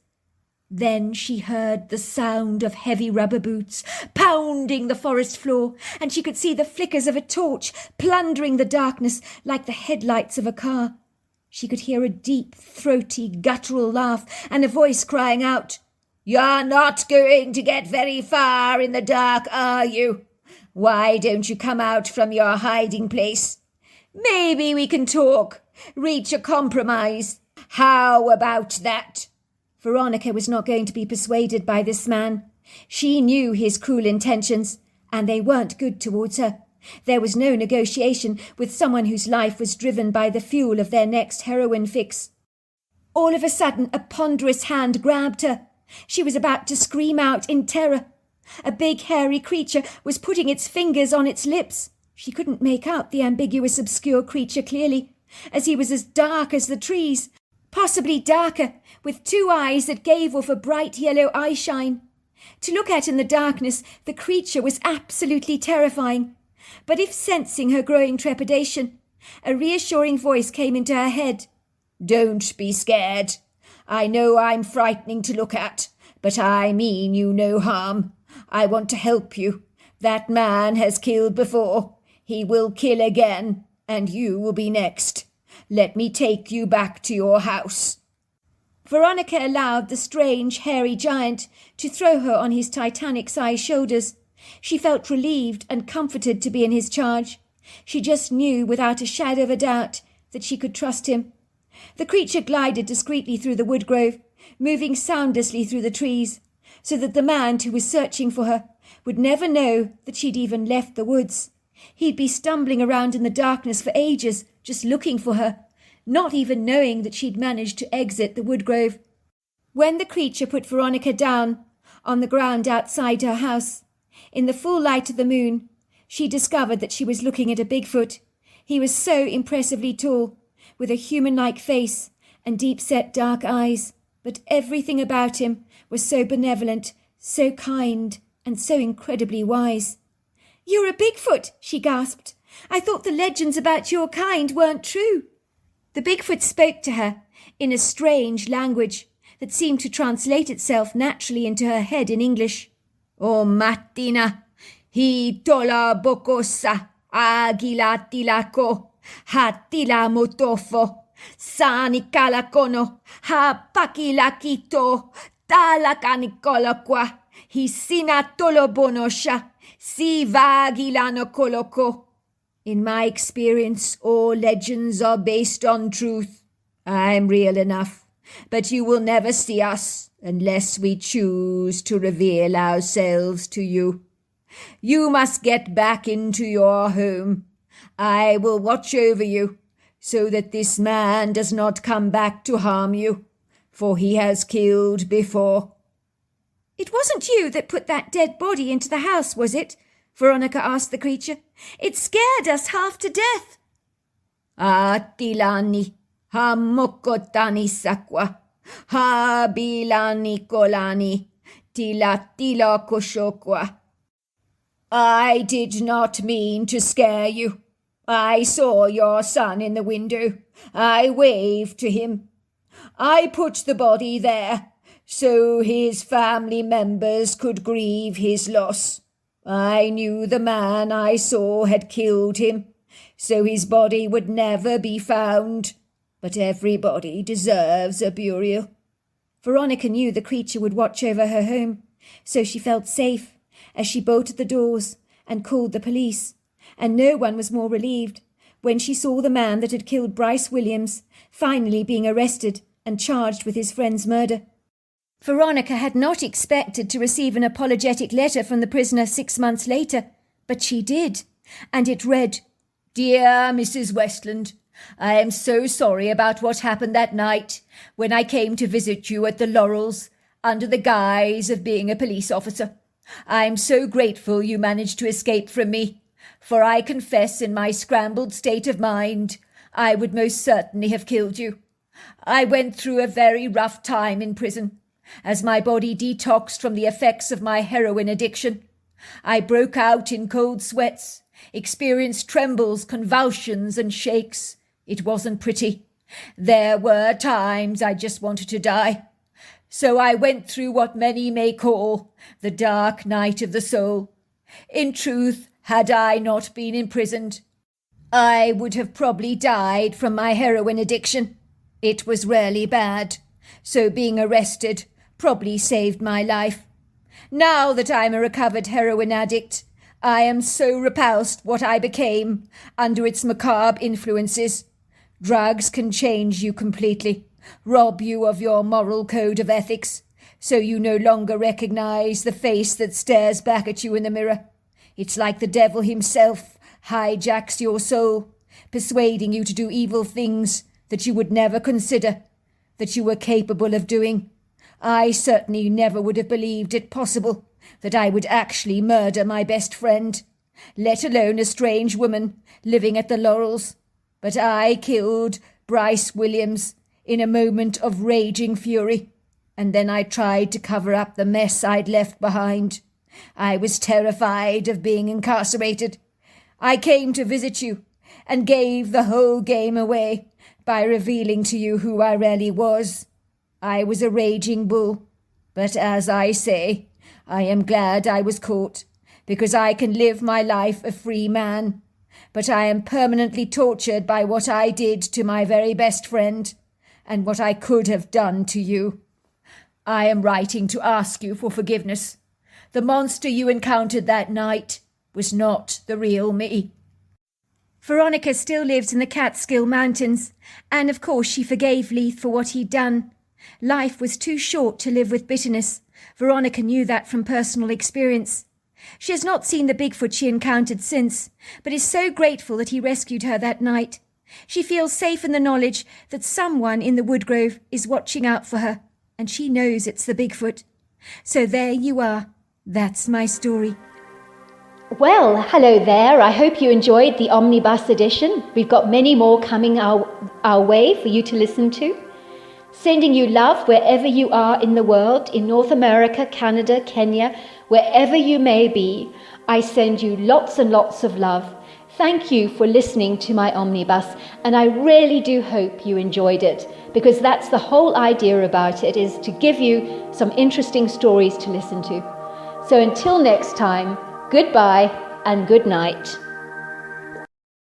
Then she heard the sound of heavy rubber boots pounding the forest floor, and she could see the flickers of a torch plundering the darkness like the headlights of a car. She could hear a deep, throaty, guttural laugh and a voice crying out, "You're not going to get very far in the dark, are you? Why don't you come out from your hiding place? Maybe we can talk, reach a compromise. How about that?" Veronica was not going to be persuaded by this man. She knew his cruel intentions, and they weren't good towards her. There was no negotiation with someone whose life was driven by the fuel of their next heroin fix. All of a sudden, a ponderous hand grabbed her. She was about to scream out in terror. A big, hairy creature was putting its fingers on its lips. She couldn't make out the ambiguous, obscure creature clearly, as he was as dark as the trees, possibly darker, with two eyes that gave off a bright yellow eyeshine. To look at in the darkness, the creature was absolutely terrifying. But if sensing her growing trepidation, a reassuring voice came into her head. "Don't be scared. I know I'm frightening to look at, but I mean you no harm. I want to help you. That man has killed before. He will kill again, and you will be next. Let me take you back to your house." Veronica allowed the strange, hairy giant to throw her on his Titanic-sized shoulders. She felt relieved and comforted to be in his charge. She just knew without a shadow of a doubt that she could trust him. The creature glided discreetly through the woodgrove, moving soundlessly through the trees, so that the man who was searching for her would never know that she'd even left the woods. He'd be stumbling around in the darkness for ages, just looking for her, not even knowing that she'd managed to exit the woodgrove. When the creature put Veronica down on the ground outside her house, in the full light of the moon, she discovered that she was looking at a Bigfoot. He was so impressively tall, with a human-like face and deep-set dark eyes, but everything about him was so benevolent, so kind, and so incredibly wise. "You're a Bigfoot," she gasped. "I thought the legends about your kind weren't true." The Bigfoot spoke to her in a strange language that seemed to translate itself naturally into her head in English. O mattina, hi tola bokosa, agila tilako, hatila motofo, sani kalakono, ha pakilakito, talakanikolakwa, hi sina tolobonosha, si vagilano koloko. In my experience, all legends are based on truth. I'm real enough, but you will never see us unless we choose to reveal ourselves to you. You must get back into your home. I will watch over you, so that this man does not come back to harm you, for he has killed before. It wasn't you that put that dead body into the house, was it? Veronica asked the creature. It scared us half to death. Ah, tilani, ha mokotani sakwa, ha bilani kolani, tila koshokwa. I did not mean to scare you. I saw your son in the window. I waved to him. I put the body there so his family members could grieve his loss. I knew the man I saw had killed him, so his body would never be found. But everybody deserves a burial. Veronica knew the creature would watch over her home, so she felt safe as she bolted the doors and called the police. And no one was more relieved when she saw the man that had killed Bryce Williams finally being arrested and charged with his friend's murder. Veronica had not expected to receive an apologetic letter from the prisoner 6 months later, but she did, and it read, Dear Mrs. Westland, I am so sorry about what happened that night when I came to visit you at the Laurels under the guise of being a police officer. I am so grateful you managed to escape from me, for I confess in my scrambled state of mind I would most certainly have killed you. I went through a very rough time in prison, as my body detoxed from the effects of my heroin addiction. I broke out in cold sweats, experienced trembles, convulsions, and shakes. It wasn't pretty. There were times I just wanted to die. So I went through what many may call the dark night of the soul. In truth, had I not been imprisoned, I would have probably died from my heroin addiction. It was really bad, so being arrested probably saved my life. Now that I'm a recovered heroin addict, I am so repulsed what I became under its macabre influences. Drugs can change you completely, rob you of your moral code of ethics, so you no longer recognize the face that stares back at you in the mirror. It's like the devil himself hijacks your soul, persuading you to do evil things that you would never consider that you were capable of doing. I certainly never would have believed it possible that I would actually murder my best friend, let alone a strange woman living at the Laurels. But I killed Bryce Williams in a moment of raging fury, and then I tried to cover up the mess I'd left behind. I was terrified of being incarcerated. I came to visit you and gave the whole game away by revealing to you who I really was. I was a raging bull, but as I say, I am glad I was caught, because I can live my life a free man. But I am permanently tortured by what I did to my very best friend, and what I could have done to you. I am writing to ask you for forgiveness. The monster you encountered that night was not the real me. Veronica still lives in the Catskill Mountains, and of course she forgave Leith for what he'd done. Life was too short to live with bitterness. Veronica knew that from personal experience. She has not seen the Bigfoot she encountered since, but is so grateful that he rescued her that night. She feels safe in the knowledge that someone in the woodgrove is watching out for her, and she knows it's the Bigfoot. So there you are. That's my story. Well, hello there. I hope you enjoyed the Omnibus edition. We've got many more coming our way for you to listen to. Sending you love wherever you are in the world, in North America, Canada, Kenya, wherever you may be. I send you lots and lots of love. Thank you for listening to my omnibus, and I really do hope you enjoyed it, because that's the whole idea about it, is to give you some interesting stories to listen to. So until next time, goodbye and good night.